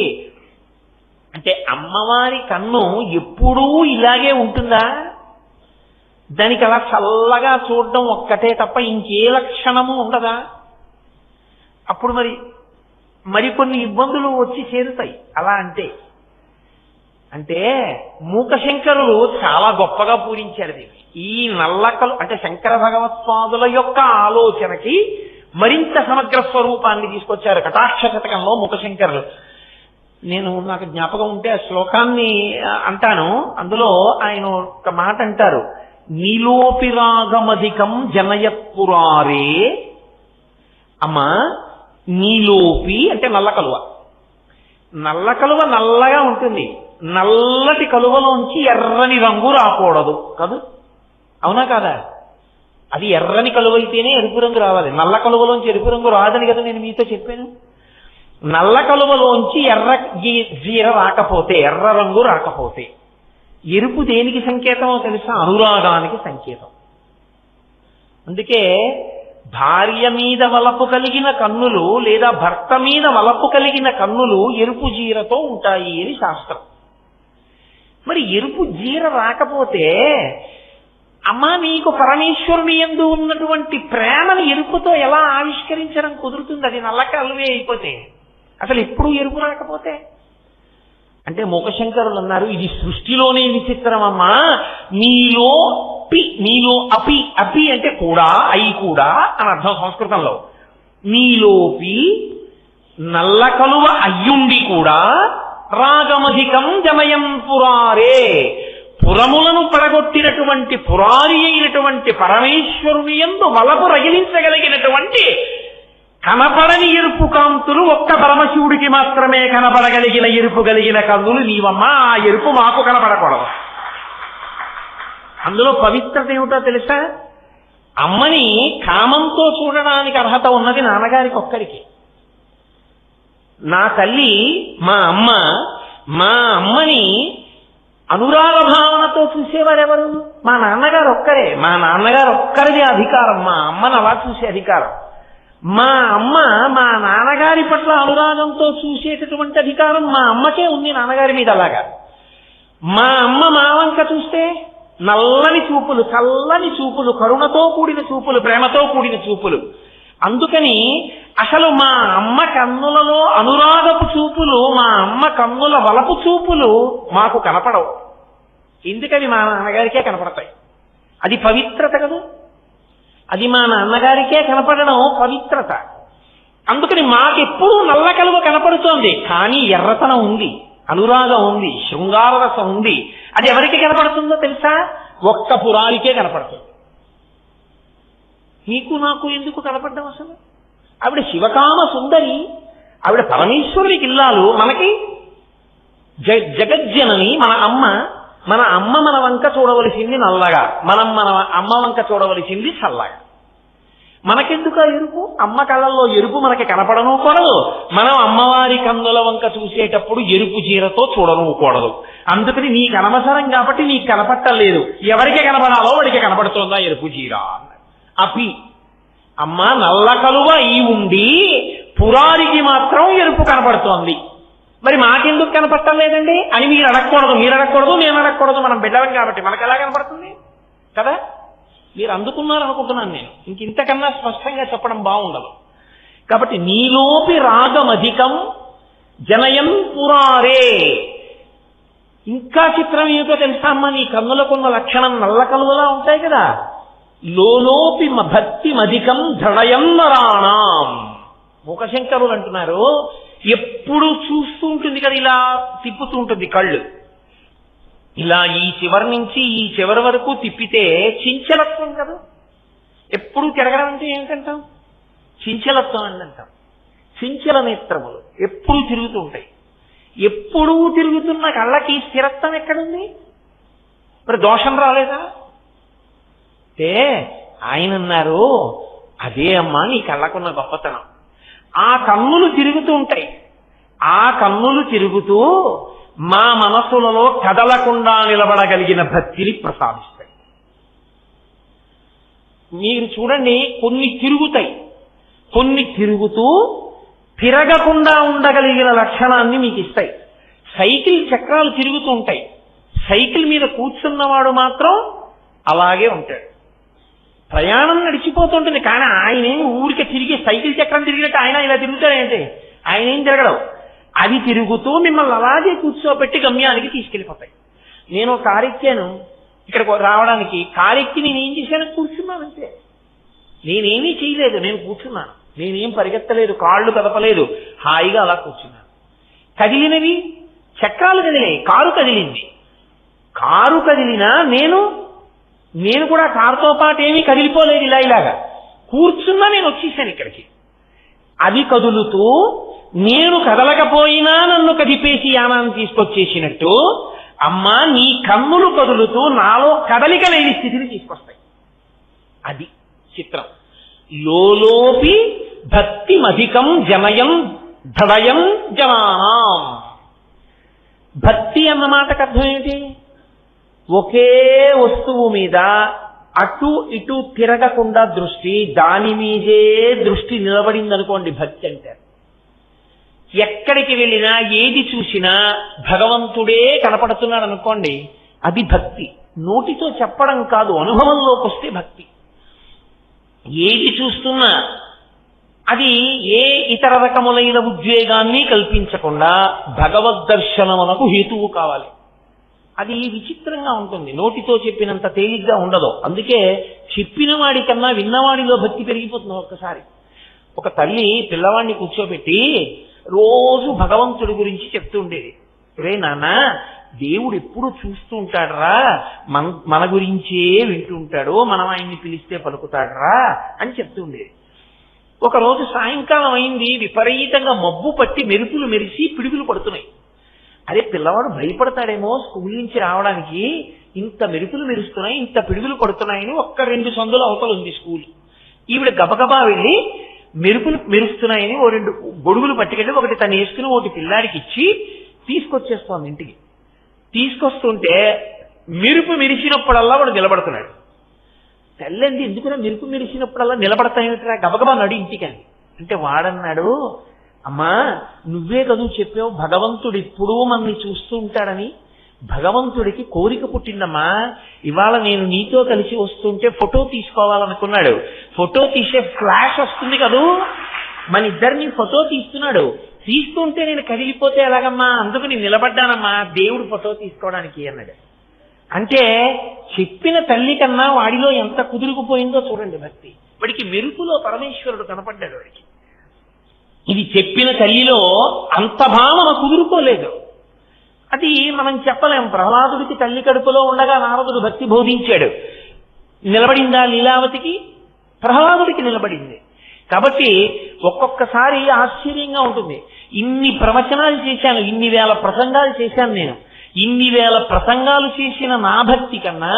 అంటే అమ్మవారి కన్ను ఎప్పుడూ ఇలాగే ఉంటుందా? దానికి అలా చల్లగా చూడడం ఒక్కటే తప్ప ఇంకే లక్షణము ఉండదా? అప్పుడు మరికొన్ని ఇబ్బందులు వచ్చి చేరుతాయి. అలా అంటే మూకశంకరులు చాలా గొప్పగా పూరించారు దీన్ని. ఈ నల్లకలు అంటే శంకర భగవత్పాదుల యొక్క ఆలోచనకి మరింత సమగ్ర స్వరూపాన్ని తీసుకొచ్చారు కటాక్ష శతకంలో మూకశంకరులు. నాకు జ్ఞాపకం ఉంటే ఆ శ్లోకాన్ని అంటాను. అందులో ఆయన ఒక మాట అంటారు, నీలోపిరాగమధికం జనయత్పురారే. అమ్మా నీలోపి అంటే నల్ల కలువ. నల్ల కలువ నల్లగా ఉంటుంది. నల్లటి కలువలోంచి ఎర్రని రంగు రాకూడదు కదూ, అవునా కాదా? అది ఎర్రని కలువ అయితేనే ఎరుపు రంగు రావాలి. నల్ల కలువలోంచి ఎరుపు రంగు రాదని కదా నేను మీతో చెప్పాను. నల్ల కలువలోంచి ఎర్ర జీర రాకపోతే, ఎర్ర రంగు రాకపోతే, ఎరుపు దేనికి సంకేతమో తెలుసా? అనురాగానికి సంకేతం. అందుకే భార్య మీద వలపు కలిగిన కన్నులు లేదా భర్త మీద వలపు కలిగిన కన్నులు ఎరుపు జీరతో ఉంటాయి అని శాస్త్రం. మరి ఎరుపు జీర రాకపోతే అమ్మా నీకు పరమేశ్వరుని యందు ఉన్నటువంటి ప్రేమను ఎరుపుతో ఎలా ఆవిష్కరించడం కుదురుతుంది? అది నల్ల కలువే అయిపోతే, అసలు ఎప్పుడు ఎరుపు రాకపోతే. అంటే మూకశంకరులు అన్నారు, ఇది సృష్టిలోనే విచిత్రం అమ్మా. నీలో అపి అంటే కూడా, అయి కూడా అని అర్థం సంస్కృతంలో. నీలోపి నల్ల కలువ అయ్యుండి కూడా రాగమధికం జమయం పురారే, పురములను పడగొట్టినటువంటి పురారి అయినటువంటి పరమేశ్వరుని యందు వలపు రగిలించగలిగినటువంటి కనపడని ఎరుపు కాంతులు ఒక్క పరమశివుడికి మాత్రమే కనపడగలిగిన ఎరుపు కలిగిన కన్నులు నీవమ్మా. ఆ ఎరుపు మాకు కనపడకూడదు. అందులో పవిత్రత ఏమిటో తెలుసా? అమ్మని కామంతో చూడడానికి అర్హత ఉన్నది నాన్నగారికి ఒక్కరికి. నా తల్లి మా అమ్మని అనురాగ భావనతో చూసేవారెవరు? మా నాన్నగారు ఒక్కరే. మా నాన్నగారు ఒక్కరిది అధికారం, మా అమ్మను అలా చూసే అధికారం. మా అమ్మ మా నాన్నగారి పట్ల అనురాగంతో చూసేటటువంటి అధికారం మా అమ్మకే ఉంది నాన్నగారి మీద. అలాగా మా అమ్మ మా వంక చూస్తే నల్లని చూపులు, చల్లని చూపులు, కరుణతో కూడిన చూపులు, ప్రేమతో కూడిన చూపులు. అందుకని అసలు మా అమ్మ కన్నులలో అనురాగపు చూపులు, మా అమ్మ కన్నుల వలపు చూపులు మాకు కనపడవు. ఎందుకని మా నాన్నగారికే కనపడతాయి. అది పవిత్రత కదా, అది మా నాన్నగారికే కనపడడం పవిత్రత. అందుకని మాకెప్పుడూ నల్ల కలువ కనపడుతోంది, కానీ ఎర్రతనం ఉంది, అనురాగం ఉంది, శృంగారరసం ఉంది. అది ఎవరికి కనపడుతుందో తెలుసా? ఒక్క పురారికే కనపడుతుంది. నీకు నాకు ఎందుకు కనపడ్డం? అసలు ఆవిడ శివకామ సుందరి, ఆవిడ పరమేశ్వరునికి ఇల్లాలు, మనకి జగజ్జనని మన అమ్మ. మన అమ్మ మన వంక చూడవలసింది నల్లగా, మనం మన అమ్మ వంక చూడవలసింది చల్లగా. మనకెందుకు ఆ ఎరుపు? అమ్మ కళ్ళల్లో ఎరుపు మనకి కనపడనుకూడదు. మనం అమ్మవారి కన్నుల వంక చూసేటప్పుడు ఎరుపు చీరతో చూడనుకూడదు. అందుకని నీకు అనవసరం కాబట్టి నీకు కనపట్టలేదు. ఎవరికి కనపడాలో వాడికి కనపడుతుందా ఎరుపు చీర? అపి అమ్మ నల్ల కలువ ఈ ఉండి పురారికి మాత్రం ఎరుపు కనపడుతోంది. మరి మాకెందుకు కనపడటం లేదండి అని మీరు అడగకూడదు, నేను అడగకూడదు. మనం బిడ్డలం కాబట్టి మనకు ఎలా కనపడుతుంది కదా? మీరు అందుకున్నారనుకుంటున్నాను నేను. ఇంతకన్నా స్పష్టంగా చెప్పడం బాగుండదు. కాబట్టి నీలోపి రాగమధికం జనయం పురారే. ఇంకా చిత్రం ఏమిటో తెలుసా అమ్మ? నీ కన్నులకున్న లక్షణం నల్ల కలువలా ఉంటాయి కదా. లోలోపి భక్తి మధికం దృఢయం నరాణం. మూకశంకరులు అంటున్నారు, ఎప్పుడు చూస్తూ ఉంటుంది కదా, ఇలా తిప్పుతూ ఉంటుంది కళ్ళు. ఇలా ఈ చివరి నుంచి ఈ చివరి వరకు తిప్పితే చించలత్వం కదా. ఎప్పుడు తిరగడం అంటే ఏమిటంటాం? చించలత్వం అని అంటాం. చించల నేత్రములు ఎప్పుడు తిరుగుతూ ఉంటాయి. ఎప్పుడూ తిరుగుతున్న కళ్ళకి స్థిరత్వం ఎక్కడుంది? మరి దోషం రాలేదా? అంటే ఆయన అన్నారు, అదే అమ్మా నీ కళ్ళకున్న గొప్పతనం. ఆ కన్నులు తిరుగుతూ ఉంటాయి. ఆ కన్నులు తిరుగుతూ మా మనసులలో కదలకుండా నిలబడగలిగిన భక్తిని ప్రసాదిస్తాయి. మీరు చూడండి, కొన్ని తిరుగుతాయి, కొన్ని తిరుగుతూ తిరగకుండా ఉండగలిగిన లక్షణాన్ని మీకు ఇస్తాయి. సైకిల్ చక్రాలు తిరుగుతూ ఉంటాయి. సైకిల్ మీద కూర్చున్నవాడు మాత్రం అలాగే ఉంటాడు. ప్రయాణం నడిచిపోతుంటుంది, కానీ ఆయనేం ఊరికే తిరిగి సైకిల్ చక్రం తిరిగినట్టు ఆయన ఇలా తిరుగుతాడంటే ఆయన ఏం తిరగడం. అది తిరుగుతూ మిమ్మల్ని అలాగే కూర్చోబెట్టి గమ్యానికి తీసుకెళ్ళిపోతాయి. నేను కారెక్కాను, ఇక్కడికి రావడానికి కారెక్కి నేనేం చేశాను? కూర్చున్నానంతే. నేనేమీ చేయలేదు, నేను కూర్చున్నాను. నేనేం పరిగెత్తలేదు, కాళ్ళు కదపలేదు, హాయిగా అలా కూర్చున్నాను. కదిలినవి చక్రాలు కదిలాయి, కారు కదిలింది. కారు కదిలినా నేను కూడా కారుతో పాటు ఏమీ కదిలిపోలేదు. ఇలాగా కూర్చున్నా నేను వచ్చేసాను ఇక్కడికి. అది కదులుతూ నేను కదలకపోయినా నన్ను కదిపేసి యానాన్ని తీసుకొచ్చేసినట్టు అమ్మా నీ కన్నులు కదులుతూ నాలో కదలిక లేని స్థితిని తీసుకొస్తాయి. అది చిత్రం. లోలోపి భక్తి మధికం జనయం దృఢయం జనానాం. భక్తి అన్న మాటకు అర్థం ఏంటి? ఒకే వస్తువు మీద అటు ఇటు తిరగకుండా దృష్టి, దాని మీదే దృష్టి నిలబడిందనుకోండి భక్తి అంటారు. ఎక్కడికి వెళ్ళినా ఏది చూసినా భగవంతుడే కనపడుతున్నాడు అనుకోండి, అది భక్తి. నోటితో చెప్పడం కాదు, అనుభవంలోకి వస్తే భక్తి. ఏది చూస్తున్నా అది ఏ ఇతర రకములైన ఉద్వేగాన్ని కల్పించకుండా భగవద్దర్శనమునకు హేతువు కావాలి. అది విచిత్రంగా ఉంటుంది, నోటితో చెప్పినంత తేలిగ్గా ఉండదు. అందుకే చెప్పిన వాడి కన్నా విన్నవాడిలో భక్తి పెరిగిపోతుంది. ఒక్కసారి ఒక తల్లి పిల్లవాడిని కూర్చోబెట్టి రోజు భగవంతుడి గురించి చెప్తూ ఉండేది. రే నాన్న, దేవుడు ఎప్పుడు చూస్తూ ఉంటాడరా, మన గురించే వింటూ ఉంటాడు, మనం ఆయన్ని పిలిస్తే పలుకుతాడరా అని చెప్తూ ఉండేది. ఒకరోజు సాయంకాలం అయింది, విపరీతంగా మబ్బు పట్టి మెరుపులు మెరిసి పిడుగులు పడుతున్నాయి. అదే పిల్లవాడు భయపడతాడేమో స్కూల్ నుంచి రావడానికి, ఇంత మెరుపులు మెరుస్తున్నాయి, ఇంత పిడుగులు పడుతున్నాయని 1-2 సందుల అవతల ఉంది స్కూల్. ఈవిడ గబగబా వెళ్ళి మెరుపులు మెరుస్తున్నాయని 2 గొడుగులు పట్టుకెళ్ళి ఒకటి తను వేసుకుని ఒకటి పిల్లాడికి ఇచ్చి తీసుకొచ్చేస్తోంది ఇంటికి. తీసుకొస్తుంటే మెరుపు మెరిసినప్పుడల్లా వాడు నిలబడుతున్నాడు. తెల్లంది, ఎందుకురా మెరుపు మెరిసినప్పుడల్లా నిలబడతాయినట్టురా, గబగబా నడి ఇంటికని అంటే వాడన్నాడు, అమ్మా నువ్వే కదూ చెప్పావు భగవంతుడు ఎప్పుడూ మనల్ని చూస్తూ ఉంటాడని, భగవంతుడికి కోరిక పుట్టిందమ్మా, ఇవాళ నేను నీతో కలిసి వస్తుంటే ఫోటో తీసుకోవాలనుకున్నాడు. ఫోటో తీసే ఫ్లాష్ వస్తుంది కదూ, మన ఇద్దరిని ఫోటో తీస్తున్నాడు. తీస్తుంటే నేను కదిలిపోతే ఎలాగమ్మా, అందుకు నేను నిలబడ్డానమ్మా దేవుడు ఫోటో తీసుకోవడానికి అన్నాడు. అంటే చెప్పిన తల్లి కన్నా వాడిలో ఎంత కుదురుకుపోయిందో చూడండి భక్తి. వాడికి మెరుపులో పరమేశ్వరుడు కనపడ్డాడు వాడికి. ఇది చెప్పిన తల్లిలో అంత భావన కుదురుకోలేదు. అది మనం చెప్పలేం. ప్రహ్లాదుడికి తల్లి కడుపులో ఉండగా నారదుడు భక్తి బోధించాడు. నిలబడిందా లీలావతికి? ప్రహ్లాదుడికి నిలబడింది. కాబట్టి ఒక్కొక్కసారి ఆశ్చర్యంగా ఉంటుంది. ఇన్ని ప్రవచనాలు చేశాను, ఇన్ని వేల ప్రసంగాలు చేశాను నేను. ఇన్ని వేల ప్రసంగాలు చేసిన నా భక్తి కన్నా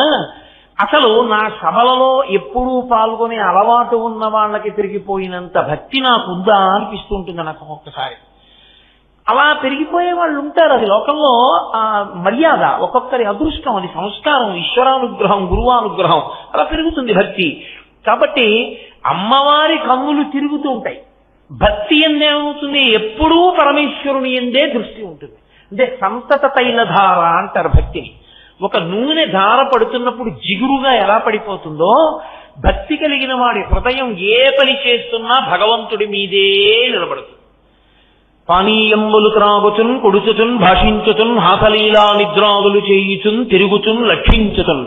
అసలు నా సభలలో ఎప్పుడూ పాల్గొనే అలవాటు ఉన్న వాళ్ళకి పెరిగిపోయినంత భక్తి నాకుందా అనిపిస్తుంటుంది నాకు ఒక్కొక్కసారి. అలా పెరిగిపోయే వాళ్ళు ఉంటారు. అది లోకంలో మర్యాద, ఒక్కొక్కరి అదృష్టం, అది సంస్కారం, ఈశ్వరానుగ్రహం, గురువానుగ్రహం, అలా పెరుగుతుంది భక్తి. కాబట్టి అమ్మవారి కన్నులు తిరుగుతూ ఉంటాయి. భక్తి ఎందేమవుతుంది? ఎప్పుడూ పరమేశ్వరుని ఎందే దృష్టి ఉంటుంది. అంటే సంతత తైలధార అంటారు భక్తిని. ఒక నూనె ధార పడుతున్నప్పుడు జిగురుగా ఎలా పడిపోతుందో, భక్తి కలిగిన వాడి హృదయం ఏ పని చేస్తున్నా భగవంతుడి మీదే నిలబడుతుంది. పానీయంబులు త్రాగుచున్, కొడుచుచున్, భాషించుచున్, హాసలీలా నిద్రాదులు చేయుచున్, తిరుగుచున్, లక్షించుచున్,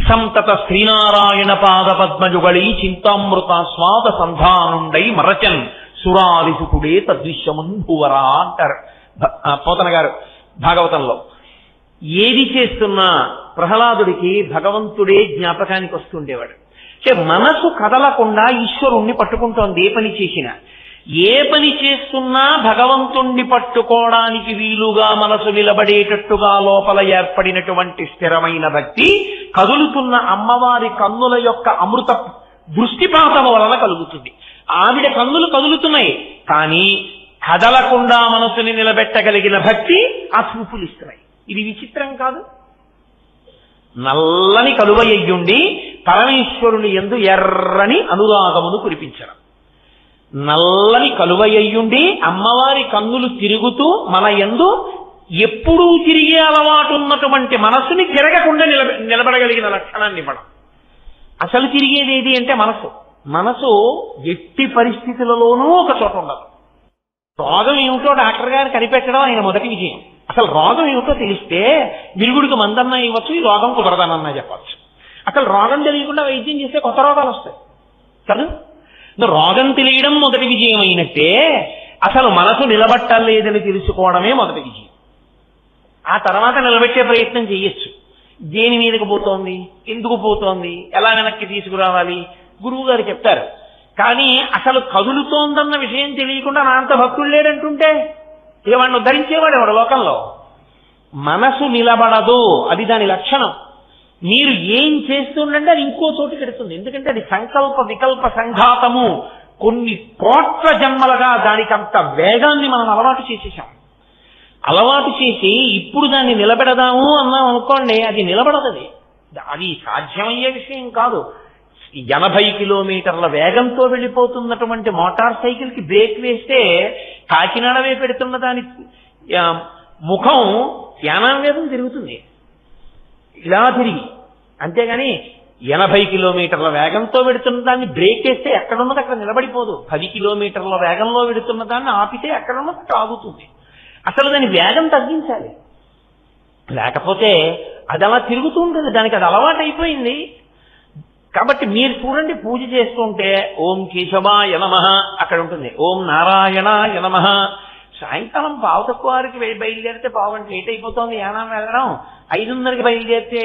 సంతత శ్రీనారాయణ పాద పద్మజుగళి చింతామృత స్వాద సంధానుండై మరచన్ సురారిసుకుడే తద్విశ్వమున్ భువరా అంటారు పోతన గారు భాగవతంలో. ఏది చేస్తున్నా ప్రహ్లాదుడికి భగవంతుడే జ్ఞాపకానికి వస్తుండేవాడు. మనసు కదలకుండా ఈశ్వరుణ్ణి పట్టుకుంటోంది. ఏ పని చేసినా, ఏ పని చేస్తున్నా భగవంతుణ్ణి పట్టుకోవడానికి వీలుగా మనసు నిలబడేటట్టుగా లోపల ఏర్పడినటువంటి స్థిరమైన భక్తి కదులుతున్న అమ్మవారి కన్నుల యొక్క అమృత దృష్టిపాతము వలన కలుగుతుంది. ఆవిడ కన్నులు కదులుతున్నాయి, కానీ కదలకుండా మనసుని నిలబెట్టగలిగిన భక్తి ఆ చూపులు ఇస్తున్నాయి. ఇది విచిత్రం కాదు? నల్లని కలువయ్యుండి పరమేశ్వరుని యందు ఎర్రని అనురాగమును కురిపించడం. నల్లని కలువయ్యుండి అమ్మవారి కన్నులు తిరుగుతూ మన యందు ఎప్పుడూ తిరిగే అలవాటు ఉన్నటువంటి మనస్సుని తిరగకుండా నిలబడగలిగిన లక్షణాన్ని ఇవ్వడం. అసలు తిరిగేది ఏది అంటే మనసు. మనసు ఎట్టి పరిస్థితులలోనూ ఒక చోట ఉండదు. రోగం ఏమిటో డాక్టర్ గారు కనిపెట్టడం ఆయన మొదటి విజయం. అసలు రోగం ఏమిటో తెలిస్తే విరుగుడికి మందన్నా ఇవ్వచ్చు, ఈ రోగం కుదరదనన్నా చెప్పచ్చు. అసలు రోగం తెలియకుండా వైద్యం చేస్తే కొత్త రోగాలు వస్తాయి కదా. రోగం తెలియడం మొదటి విజయం అయినట్టే అసలు మనసు నిలబట్టలేదని తెలుసుకోవడమే మొదటి విజయం. ఆ తర్వాత నిలబెట్టే ప్రయత్నం చేయొచ్చు. దేని మీదకి పోతోంది, ఎందుకు పోతోంది, ఎలా వెనక్కి తీసుకురావాలి గురువు గారు చెప్తారు. కానీ అసలు కదులుతోందన్న విషయం తెలియకుండా నా అంత భక్తుడు లేడంటుంటే ఇక వాడిని ఉద్ధరించేవాడు ఎవడు లోకంలో? మనసు నిలబడదు, అది దాని లక్షణం. మీరు ఏం చేస్తుండంటే అది ఇంకో చోటుకి ఎడుతుంది. ఎందుకంటే అది సంకల్ప వికల్ప సంఘాతము. కొన్ని కోట్ల జన్మలుగా దానికి అంత వేగాన్ని మనం అలవాటు చేసేసాం. అలవాటు చేసి ఇప్పుడు దాన్ని నిలబెడదాము అన్నాం అనుకోండి, అది నిలబడదు. అది సాధ్యమయ్యే విషయం కాదు. 80 కిలోమీటర్ల వేగంతో వెళ్ళిపోతున్నటువంటి మోటార్ సైకిల్ కి బ్రేక్ వేస్తే కాకినాడ వైపు పెడుతున్న దాని ముఖం యానం వేదం తిరుగుతుంది ఇలా తిరిగి. అంతేగాని 80 కిలోమీటర్ల వేగంతో వెడుతున్న దాన్ని బ్రేక్ వేస్తే ఎక్కడున్నది అక్కడ నిలబడిపోదు. 10 కిలోమీటర్ల వేగంలో వెడుతున్న దాన్ని ఆపితే ఎక్కడున్నది అక్కడ ఆగుతుంది. అసలు దాని వేగం తగ్గించాలి, లేకపోతే అది అలా తిరుగుతూ ఉంటుంది. దానికి అది అలవాటు అయిపోయింది. కాబట్టి మీరు చూడండి, పూజ చేస్తుంటే ఓం కేశవాయ నమః అక్కడ ఉంటుంది, ఓం నారాయణాయ నమః. సాయంకాలం 5:15కి బయలుదేరితే 1 గంట లేట్ అయిపోతుంది యానం వెళ్ళడం. 5:30కి బయలుదేరితే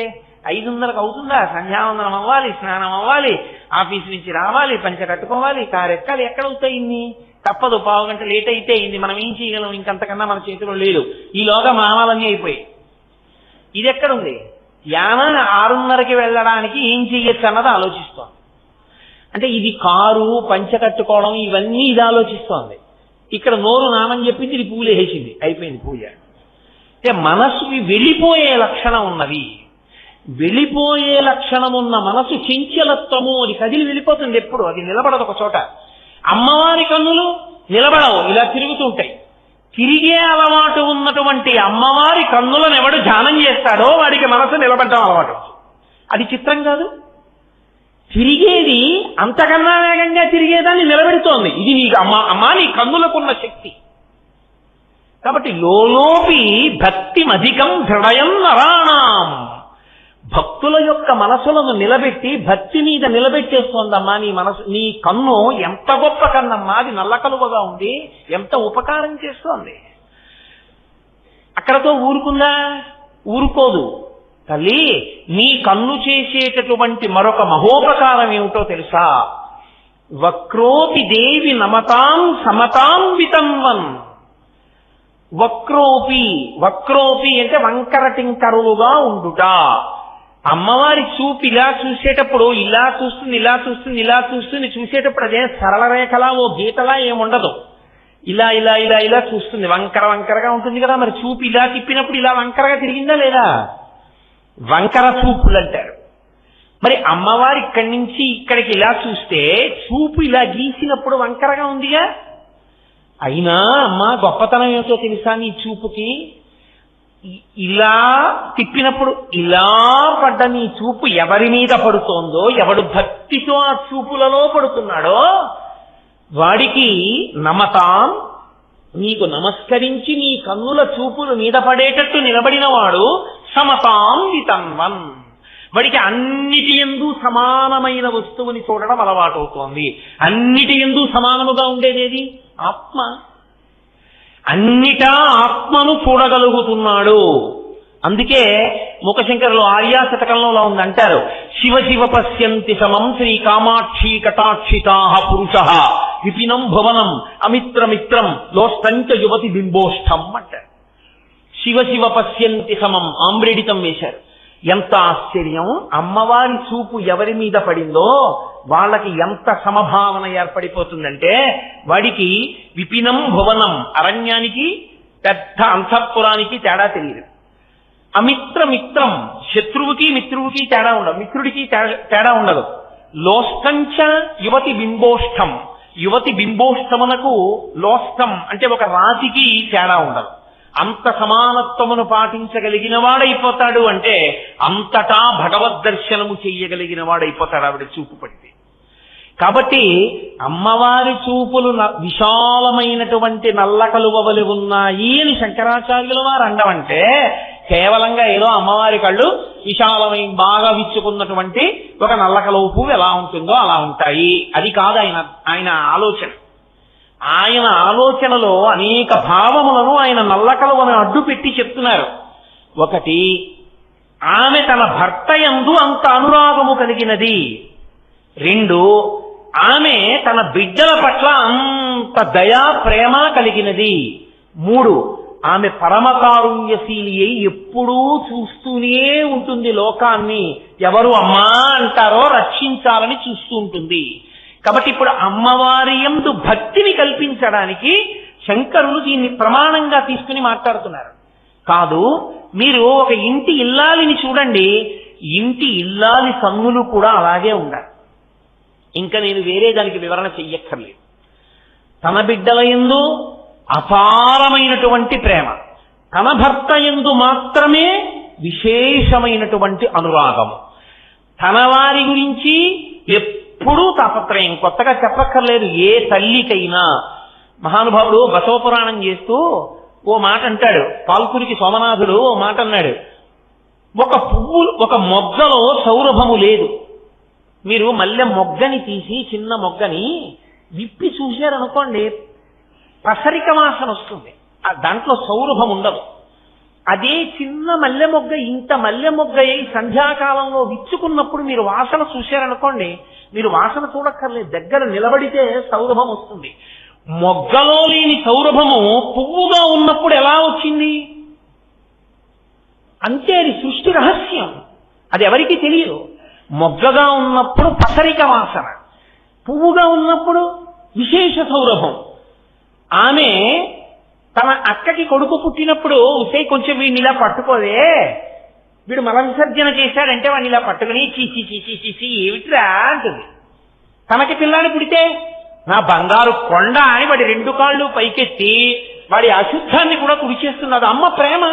5:30కి అవుతుందా? సంధ్యావందనం అవ్వాలి, స్నానం అవ్వాలి, ఆఫీస్ నుంచి రావాలి, పంచ కట్టుకోవాలి, కారు ఎక్కాలి. ఎక్కడవుతాయి ఇన్ని? తప్పదు. 1/2 గంట లేట్ అయితే అయింది. మనం ఏం చేయగలం? ఇంకంతకన్నా మన చేతిలో లేదు. ఈలోగా మానాలన్నీ అయిపోయాయి. ఇది ఎక్కడుంది? యానం 6:30కి వెళ్ళడానికి ఏం చెయ్యొచ్చు అన్నది ఆలోచిస్తోంది. అంటే ఇది కారు, పంచ కట్టుకోవడం, ఇవన్నీ ఇది ఆలోచిస్తోంది. ఇక్కడ నోరు నామని చెప్పింది, ఇది పూలు వేసింది, అయిపోయింది పూజ. అంటే మనసుకి వెళ్ళిపోయే లక్షణం ఉన్నది. వెళ్ళిపోయే లక్షణం ఉన్న మనసు చంచలత్వము, అది కదిలి వెళ్ళిపోతుంది. ఎప్పుడు అది నిలబడదు ఒక చోట. అమ్మవారి కన్నులు నిలబడవు, ఇలా తిరుగుతూ ఉంటాయి. తిరిగే అలవాటు ఉన్నటువంటి అమ్మవారి కన్నులను ఎవడు ధ్యానం చేస్తాడో వాడికి మనసు నిలబడ్డం అలవాటు. అది చిత్రం కాదు. తిరిగేది అంతకన్నా వేగంగా తిరిగేదాన్ని నిలబెడుతోంది. ఇది నీకు అమ్మా నీ కన్నులకున్న శక్తి. కాబట్టి లోలోపి భక్తిమధికం హృదయం నరాణం. భక్తుల యొక్క మనసులను నిలబెట్టి భక్తి మీద నిలబెట్టేస్తోందమ్మా నీ మనసు. నీ కన్ను ఎంత గొప్ప కన్నమ్మా, అది నల్ల కలువగా ఉంది, ఎంత ఉపకారం చేస్తోంది. అక్కడతో ఊరుకుందా? ఊరుకోదు. తల్లి, నీ కన్ను చేసేటటువంటి మరొక మహోపకారం ఏమిటో తెలుసా? వక్రోపి దేవి నమతాం సమతాం వితంవన్. వక్రోపి, వక్రోపి అంటే వంకర టింకరులుగా ఉండుట. అమ్మవారి చూపు ఇలా చూసేటప్పుడు ఇలా చూస్తుంది, ఇలా చూస్తుంది, ఇలా చూస్తుంది. చూసేటప్పుడు అదే సరళ రేఖలా ఓ గీతలా ఏముండదు. ఇలా ఇలా ఇలా ఇలా చూస్తుంది, వంకర వంకరగా ఉంటుంది కదా. మరి చూపు ఇలా తిప్పినప్పుడు ఇలా వంకరగా తిరిగిందా లేదా? వంకర చూపులు అంటారు. మరి అమ్మవారి ఇక్కడి నుంచి ఇక్కడికి ఇలా చూస్తే చూపు ఇలా గీసినప్పుడు వంకరగా ఉందిగా. అయినా అమ్మ గొప్పతనం ఏమిటో తెలుసా నీ చూపుకి? ఇలా తిప్పినప్పుడు ఇలా పడ్డ నీ చూపు ఎవరి మీద పడుతోందో, ఎవడు భక్తితో ఆ చూపులలో పడుతున్నాడో వాడికి నమతాం, నీకు నమస్కరించి నీ కన్నుల చూపులు మీద పడేటట్టు నిలబడిన వాడు సమతాం వితన్వన్. వాడికి అన్నిటి యందు సమానమైన వస్తువుని చూడడం అలవాటవుతోంది. అన్నిటి యందు సమానముగా ఉండేదేది? ఆత్మ. అన్నిటా ఆత్మను చూడగలుగుతున్నాడు. అందుకే ముఖశంకరులు ఆర్యాశతకంలో ఉందంటారు, శివ శివ పశ్యంతి సమం శ్రీ కామాక్షి కటాక్షితా పురుష విపినం భువనం అమిత్రమిత్రం లోష్టంచ యువతి బింబోష్టం అంటారు. శివ శివ పశ్యంతి సమం ఆమ్రేడితం వేశారు. ఎంత ఆశ్చర్యం! అమ్మవారి చూపు ఎవరి మీద పడిందో వాళ్ళకి ఎంత సమభావన ఏర్పడిపోతుందంటే, వాడికి విపినం భువనం, అరణ్యానికి పెద్ద అంతఃపురానికి తేడా తెలియదు. అమిత్రమిత్రం, శత్రువుకి మిత్రువుకి తేడా ఉండదు, మిత్రుడికి తేడా ఉండదు. లోష్టంచ యువతి బింబోష్టం, యువతి బింబోష్టమునకు లోష్టం అంటే ఒక రాతికి తేడా ఉండదు. అంత సమానత్వమును పాటించగలిగిన వాడైపోతాడు. అంటే అంతటా భగవద్ దర్శనము చెయ్యగలిగిన వాడైపోతాడు ఆవిడ చూపు పడితే. కాబట్టి అమ్మవారి చూపులు విశాలమైనటువంటి నల్ల కలువవలి ఉన్నాయి అని శంకరాచార్యుల వారు అండమంటే, కేవలంగా ఏదో అమ్మవారి కళ్ళు విశాలమైన బాగా విచ్చుకున్నటువంటి ఒక నల్ల కలువ పువ్వు ఎలా ఉంటుందో అలా ఉంటాయి, అది కాదు ఆయన ఆలోచన. ఆయన ఆలోచనలో అనేక భావములను ఆయన నల్ల కలువను అడ్డు పెట్టి చెప్తున్నారు. ఒకటి, ఆమె తన భర్త యందు అంత అనురాగము కలిగినది. రెండు, ఆమె తన బిడ్డల పట్ల అంత దయా ప్రేమ కలిగినది. మూడు, ఆమె పరమకారుణ్యశీలి అయి ఎప్పుడూ చూస్తూనే ఉంటుంది లోకాన్ని. ఎవరు అమ్మా అంటారో రక్షించాలని చూస్తూ ఉంటుంది. కాబట్టి ఇప్పుడు అమ్మవారి యందు భక్తిని కల్పించడానికి శంకరులు దీన్ని ప్రమాణంగా తీసుకుని మాట్లాడుతున్నారు. కాదు, మీరు ఒక ఇంటి ఇల్లాలిని చూడండి, ఇంటి ఇల్లాలి కన్నులు కూడా అలాగే ఉండాలి. ఇంకా నేను వేరే దానికి వివరణ చెయ్యక్కర్లేదు. తన బిడ్డల యందు అపారమైనటువంటి ప్రేమ, తన భర్త యందు మాత్రమే విశేషమైనటువంటి అనురాగము, తన వారి గురించి ఎప్పుడూ తాపత్రయం. కొత్తగా చెప్పక్కర్లేదు ఏ తల్లికైనా. మహానుభావుడు బసవపురాణం చేస్తూ ఓ మాట అంటాడు. పాల్కురికి సోమనాథుడు ఓ మాట అన్నాడు, ఒక పువ్వు ఒక మొగ్గలో సౌరభము లేదు. మీరు మల్లె మొగ్గని తీసి, చిన్న మొగ్గని విప్పి చూశారనుకోండి, పసరిక వాసన వస్తుంది, దాంట్లో సౌరభం ఉండదు. అదే చిన్న మల్లె మొగ్గ ఇంత మల్లె మొగ్గ అయి సంధ్యాకాలంలో విచ్చుకున్నప్పుడు మీరు వాసన చూశారనుకోండి, మీరు వాసన చూడక్కర్లేదు, దగ్గర నిలబడితే సౌరభం వస్తుంది. మొగ్గలో లేని సౌరభము పువ్వుగా ఉన్నప్పుడు ఎలా వచ్చింది? అంతే, అది సృష్టి రహస్యం, అది ఎవరికి తెలియదు. మొగ్గగా ఉన్నప్పుడు పసరిక వాసన, పువ్వుగా ఉన్నప్పుడు విశేష సౌరభం. ఆమె తన అక్కకి కొడుకు పుట్టినప్పుడు ఉసే కొంచెం వీడిని ఇలా పట్టుకోదే, వీడు మల విసర్జన చేశాడంటే వాడిని ఇలా పట్టుకుని చీచి చీచి చీచి ఏమిట్రా అంటుంది. తనకి పిల్లాన్ని పుడితే నా బంగారు కొండ అని వాడి రెండు కాళ్ళు పైకెత్తి వాడి అశుద్ధాన్ని కూడా తుడిచేస్తున్నది. అమ్మ ప్రేమ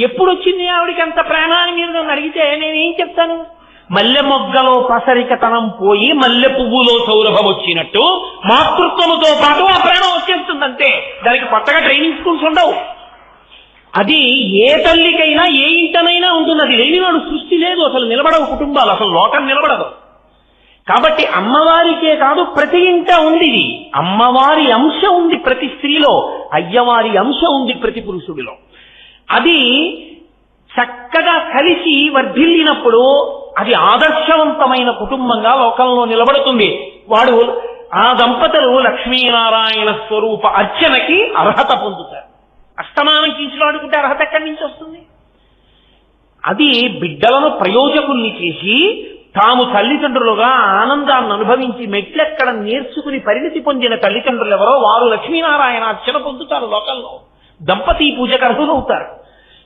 ఎప్పుడు వచ్చింది ఆవిడికి అంత ప్రేమ అని మీరు నన్ను అడిగితే నేనేం చెప్తాను? మల్లె మొగ్గలో పసరికతనం పోయి మల్లె పువ్వులో సౌరభం వచ్చినట్టు మాతృత్వముతో పాటు ఆ ప్రేమ వచ్చేస్తుంది అంతే. దానికి కొత్తగా ట్రైనింగ్ స్కూల్స్ ఉండవు. అది ఏ తల్లికైనా ఏ ఇంటనైనా ఉంటుంది. అది లేనివాడు సృష్టి లేదు. అసలు నిలబడవు కుటుంబాలు, అసలు లోకం నిలబడదు. కాబట్టి అమ్మవారికే కాదు ప్రతి ఇంట ఉంది ఇది. అమ్మవారి అంశ ఉంది ప్రతి స్త్రీలో, అయ్యవారి అంశ ఉంది ప్రతి పురుషుడిలో. అది చక్కగా కలిసి వర్ధిల్లినప్పుడు అది ఆదర్శవంతమైన కుటుంబంగా లోకంలో నిలబడుతుంది. వాడు ఆ దంపతులు లక్ష్మీనారాయణ స్వరూప అర్చనకి అర్హత పొందుతారు. అష్టమానం కీచులాడుకుంటే అర్హత ఎక్కడి నుంచి వస్తుంది? అది బిడ్డలను ప్రయోజకుల్ని చేసి తాము తల్లిదండ్రులుగా ఆనందాన్ని అనుభవించి మెట్లెక్కడం నేర్చుకుని పరిణితి పొందిన తల్లిదండ్రులు ఎవరో వారు లక్ష్మీనారాయణ అర్చన పొందుతారు. లోకంలో దంపతి పూజకు అర్హులవుతారు.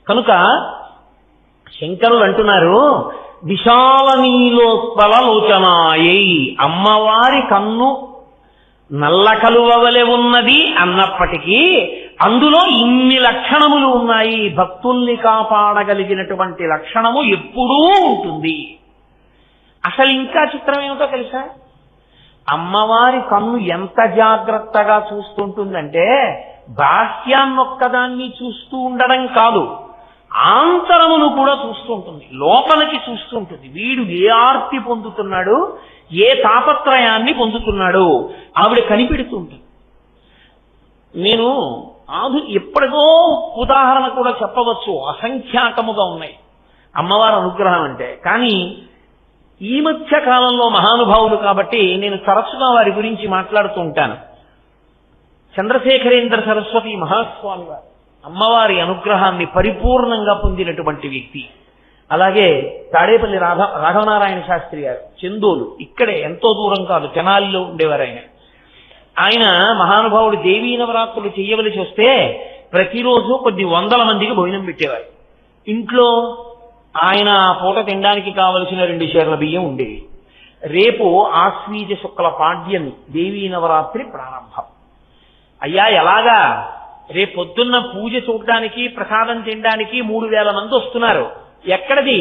కనుక శంకరులు అంటున్నారు, విశాల నీలోత్పలలోచనాయై, అమ్మవారి కన్ను నల్ల కలువవలె ఉన్నది అన్నప్పటికీ అందులో ఇన్ని లక్షణములు ఉన్నాయి. భక్తుల్ని కాపాడగలిగినటువంటి లక్షణము ఎప్పుడూ ఉంటుంది. అసలు ఇంకా చిత్రం ఏమిటో తెలుసా? అమ్మవారి కన్ను ఎంత జాగ్రత్తగా చూస్తుంటుందంటే బాహ్యాన్నొక్కదాన్ని చూస్తూ ఉండడం కాదు, ఆంతరమును కూడా చూస్తూ ఉంటుంది, లోపలికి చూస్తూ ఉంటుంది. వీడు ఏ ఆర్తి పొందుతున్నాడు, ఏ తాపత్రయాన్ని పొందుతున్నాడు ఆవిడ కనిపెడుతూ ఉంటుంది. నేను ఎప్పటికో ఉదాహరణ కూడా చెప్పవచ్చు, అసంఖ్యాకముగా ఉన్నాయి అమ్మవారి అనుగ్రహం అంటే. కానీ ఈ మధ్య కాలంలో మహానుభావులు కాబట్టి నేను తరచుగా వారి గురించి మాట్లాడుతూ ఉంటాను. చంద్రశేఖరేంద్ర సరస్వతి మహాస్వామి వారు అమ్మవారి అనుగ్రహాన్ని పరిపూర్ణంగా పొందినటువంటి వ్యక్తి. అలాగే తాడేపల్లి రాఘవనారాయణ శాస్త్రి గారు చెందోలు, ఇక్కడే ఎంతో దూరం కాదు, తెనాలిలో ఉండేవారు ఆయన. ఆయన మహానుభావుడు దేవీ నవరాత్రులు చెయ్యవలసి వస్తే ప్రతిరోజు కొన్ని వందల మందికి భోజనం పెట్టేవారు. ఇంట్లో ఆయన పూట తినడానికి కావలసిన 2 షేర్ల బియ్యం ఉండేవి. రేపు ఆశ్వీజ శుక్ల పాడ్యమి దేవీ నవరాత్రి ప్రారంభం. అయ్యా ఎలాగా? రేపు పొద్దున్న పూజ చూడడానికి ప్రసాదం తినడానికి 3000 మంది వస్తున్నారు. ఎక్కడది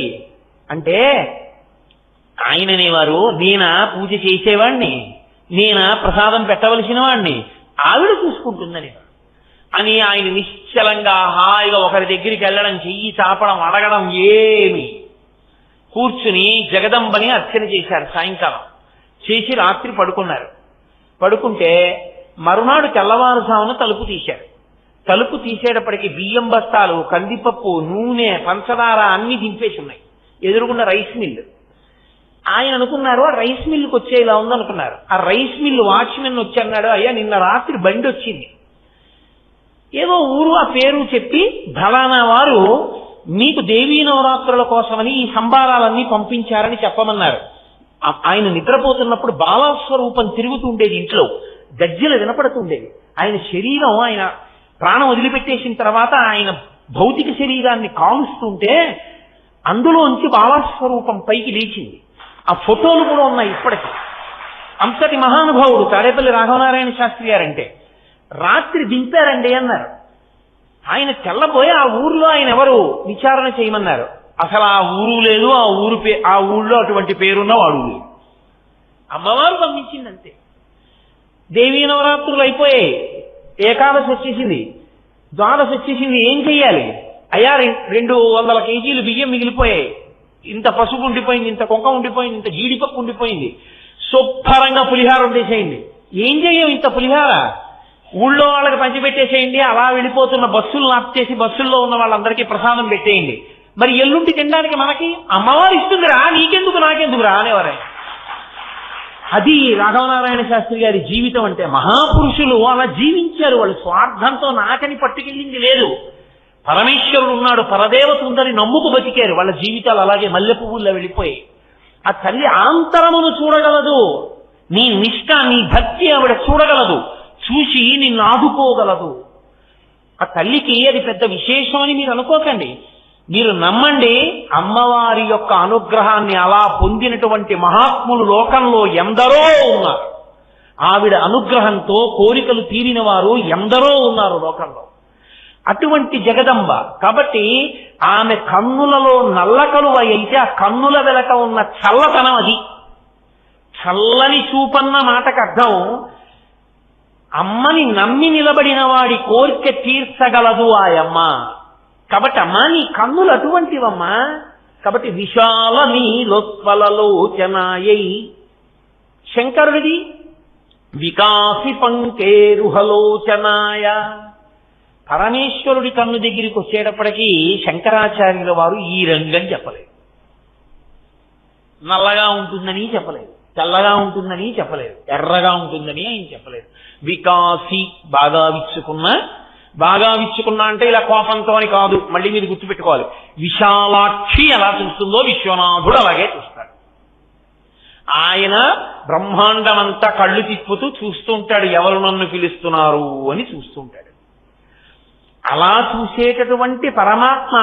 అంటే ఆయననేవారు, నేనా పూజ చేసేవాణ్ణి, నేనా ప్రసాదం పెట్టవలసిన వాణ్ణి, ఆవిడ చూసుకుంటుందని అని ఆయన నిశ్చలంగా హాయిగా ఒకరి దగ్గరికి వెళ్ళడం, చెయ్యి చాపడం, అడగడం ఏమి, కూర్చుని జగదంబని అర్చన చేశారు. సాయంకాలం చేసి రాత్రి పడుకున్నారు. పడుకుంటే మరునాడు తెల్లవారుజామున తలుపు తీశారు. తలుపు తీసేటప్పటికి బియ్యం బస్తాలు, కందిపప్పు, నూనె, పంచదార అన్ని దింపేసి ఉన్నాయి. ఎదురుగున్న రైస్ మిల్లు. ఆయన అనుకున్నారు ఆ రైస్ మిల్లుకి వచ్చే ఇలా ఉందనుకున్నారు. ఆ రైస్ మిల్లు వాచ్మెన్ వచ్చి అన్నాడు, అయ్యా నిన్న రాత్రి బండి వచ్చింది, ఏదో ఊరు ఆ పేరు చెప్పి ఫలానా వారు మీకు దేవీ నవరాత్రుల కోసమని ఈ సంబారాలన్నీ పంపించారని చెప్పమన్నారు. ఆయన నిద్రపోతున్నప్పుడు బాలస్వరూపం తిరుగుతుండేది, ఇంట్లో గజ్జెలు వినపడుతుండేది. ఆయన శరీరం, ఆయన ప్రాణం వదిలిపెట్టేసిన తర్వాత ఆయన భౌతిక శరీరాన్ని కాలుస్తుంటే అందులోంచి బాలస్వరూపం పైకి లేచింది. ఆ ఫోటోలు కూడా ఉన్నాయి ఇప్పటికీ. అంతటి మహానుభావుడు తాడేపల్లి రాఘవనారాయణ శాస్త్రి గారంటే. రాత్రి దింపారండి అన్నారు. ఆయన తెల్లబోయి ఆ ఊర్లో ఆయన ఎవరు విచారణ చేయమన్నారు. అసలు ఆ ఊరు లేదు, ఆ ఊళ్ళో అటువంటి పేరున్న వాడు లేదు. అమ్మవారు పంపించిందంతే. దేవీ నవరాత్రులు అయిపోయాయి, ఏకాదశి వచ్చేసింది, ద్వాదశి వచ్చేసింది. ఏం చెయ్యాలి? అయ్యా 200 కేజీలు బియ్యం మిగిలిపోయాయి, ఇంత పసుపు ఉండిపోయింది, ఇంత కుంకం ఉండిపోయింది, ఇంత జీడిపప్పు ఉండిపోయింది, శుభ్రంగా పులిహార వండేసేయండి. ఏం చెయ్యం ఇంత పులిహార? ఊళ్ళో వాళ్ళకి పంచిపెట్టేసేయండి. అలా వెళ్ళిపోతున్న బస్సులు ఆప్ చేసి బస్సుల్లో ఉన్న వాళ్ళందరికీ ప్రసాదం పెట్టేయండి. మరి ఎల్లుండి తినడానికి మనకి అమ్మవారు ఇస్తుందిరా, నీకెందుకు నాకెందుకురా అనేవారే. అది రాఘవనారాయణ శాస్త్రి గారి జీవితం అంటే. మహాపురుషులు అలా జీవించారు. వాళ్ళు స్వార్థంతో నాకని పట్టుకెళ్ళింది లేదు. పరమేశ్వరుడు ఉన్నాడు, పరదేవత ఉందని నమ్ముకు బతికారు. వాళ్ళ జీవితాలు అలాగే మల్లె పువ్వుల్లో వెళ్ళిపోయాయి. ఆ తల్లి ఆంతరమును చూడగలదు, నీ నిష్ఠ, నీ భక్తి ఆవిడ చూడగలదు, చూసి నిన్ను ఆదుకోగలదు. ఆ తల్లికి అది పెద్ద విశేషం అని మీరు అనుకోకండి. మీరు నమ్మండి, అమ్మవారి యొక్క అనుగ్రహాన్ని అలా పొందినటువంటి మహాత్ములు లోకంలో ఎందరో ఉన్నారు. ఆవిడ అనుగ్రహంతో కోరికలు తీరిన వారు ఎందరో ఉన్నారు లోకంలో. అటువంటి జగదంబ. కాబట్టి ఆమె కన్నులలో నల్ల కలువ అయితే ఆ కన్నుల వెనక ఉన్న చల్లతనం అది. చల్లని చూపన్న మాటకు అర్థం అమ్మని నమ్మి నిలబడిన వాడి కోరిక తీర్చగలదు ఆయమ్మ. కాబట్టి అమ్మా నీ కన్నులు అటువంటివమ్మా. కాబట్టి విశాల నీలోత్పలలోచనాయై శంకరుడిది వికాసి పంకేరుహలోచనాయ. పరమేశ్వరుడి కన్ను దగ్గరికి వచ్చేటప్పటికీ శంకరాచార్యుల వారు ఈ రంగని చెప్పలేదు, నల్లగా ఉంటుందని చెప్పలేదు, తెల్లగా ఉంటుందని చెప్పలేదు, ఎర్రగా ఉంటుందని ఆయన చెప్పలేదు. వికాసి బాగా విచ్చుకున్నా అంటే ఇలా కోపంతో అని కాదు, మళ్ళీ మీరు గుర్తుపెట్టుకోవాలి. విశాలాక్షి ఎలా చూస్తుందో విశ్వనాథుడు అలాగే చూస్తాడు. ఆయన బ్రహ్మాండమంతా కళ్ళు తిప్పుతూ చూస్తుంటాడు, ఎవరు నన్ను పిలుస్తున్నారు అని చూస్తుంటాడు. అలా చూసేటటువంటి పరమాత్మ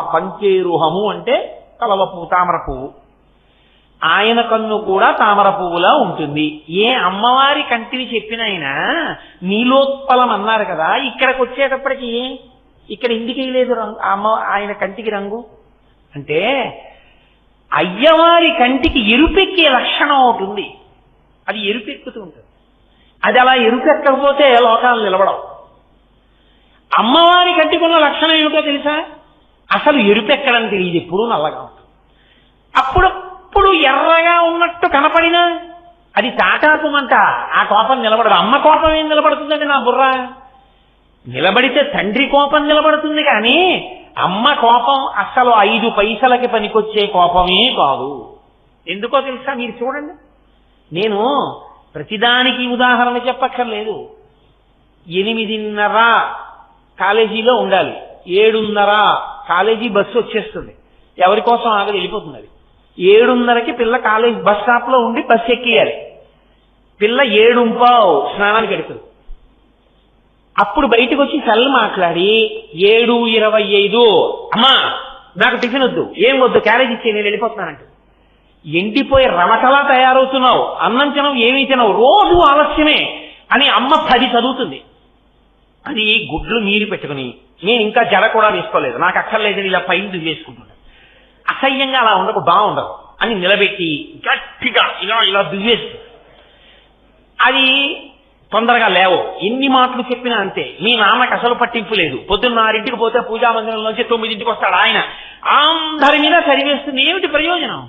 పంకేరుహము అంటే కలవ పువ్వు, తామర పువ్వు. ఆయన కన్ను కూడా తామర పువ్వులా ఉంటుంది. ఏ అమ్మవారి కంటిని చెప్పిన ఆయన నీలోత్పలం అన్నారు కదా, ఇక్కడికి వచ్చేటప్పటికి ఇక్కడ ఎందుకు లేదు రంగు ఆయన కంటికి రంగు అంటే అయ్యవారి కంటికి ఎరుపెక్కే లక్షణం ఒకటి ఉంది. అది ఎరుపెక్కుతూ ఉంటుంది. అది అలా ఎరుపెక్కకపోతే లోకాలు నిలబడవు. అమ్మవారి కంటికి ఉన్న లక్షణం ఏమిటో తెలుసా? అసలు ఎరుపెక్కడం తెలియదు, ఎప్పుడూ నల్లగా ఉంటుంది. అప్పుడప్పుడు ఎర్రగా ఉన్నట్టు కనపడినా అది తాటాకుమంట, ఆ కోపం నిలబడదు. అమ్మ కోపం ఏం నిలబడుతుందండి నా బుర్ర? నిలబడితే తండ్రి కోపం నిలబడుతుంది, కానీ అమ్మ కోపం అసలు 5 పైసలకి పనికొచ్చే కోపమే కాదు. ఎందుకో తెలుసా? మీరు చూడండి, నేను ప్రతిదానికి ఉదాహరణ చెప్పక్కర్లేదు. 8:30 కాలేజీలో ఉండాలి, 7:30 కాలేజీ బస్సు వచ్చేస్తుంది. ఎవరి కోసం ఆగదు, వెళ్ళిపోతుంది. అది 7:30కి పిల్ల కాలేజీ బస్ స్టాప్ లో ఉండి బస్సు ఎక్కియాలి. పిల్ల 7:15 స్నానానికి వెళుతుంది. అప్పుడు బయటకు వచ్చి సెల్ మాట్లాడి 7:25 అమ్మా నాకు టిఫిన్ వద్దు, ఏం వద్దు, క్యారేజ్ ఇచ్చే, నేను వెళ్ళిపోతున్నానంటే ఎండిపోయి రమటలా తయారవుతున్నావు, అన్నం తినవు, ఏమీ తినవు, రోజు ఆలస్యమే అని అమ్మ 10 చదువుతుంది. అది గుడ్లు మీరు పెట్టుకుని నేను ఇంకా జడ కూడా వేసుకోలేదు, నాకు అక్కర్లేదని ఇలా పైన వేసుకుంటున్నాను. అసహ్యంగా అలా ఉండకు, బాగుండదు అని నిలబెట్టి గట్టిగా ఇలా దువ్వేస్తుంది. అది తొందరగా లేవు. ఎన్ని మాటలు చెప్పినా అంతే. మీ నాన్నకు అసలు పట్టింపు లేదు. పొద్దున్న 6ంటికి పోతే పూజా మందిరంలోంచి 9ంటికి వస్తాడు ఆయన. అందరి మీద సరివేస్తుంది. ఏమిటి ప్రయోజనం?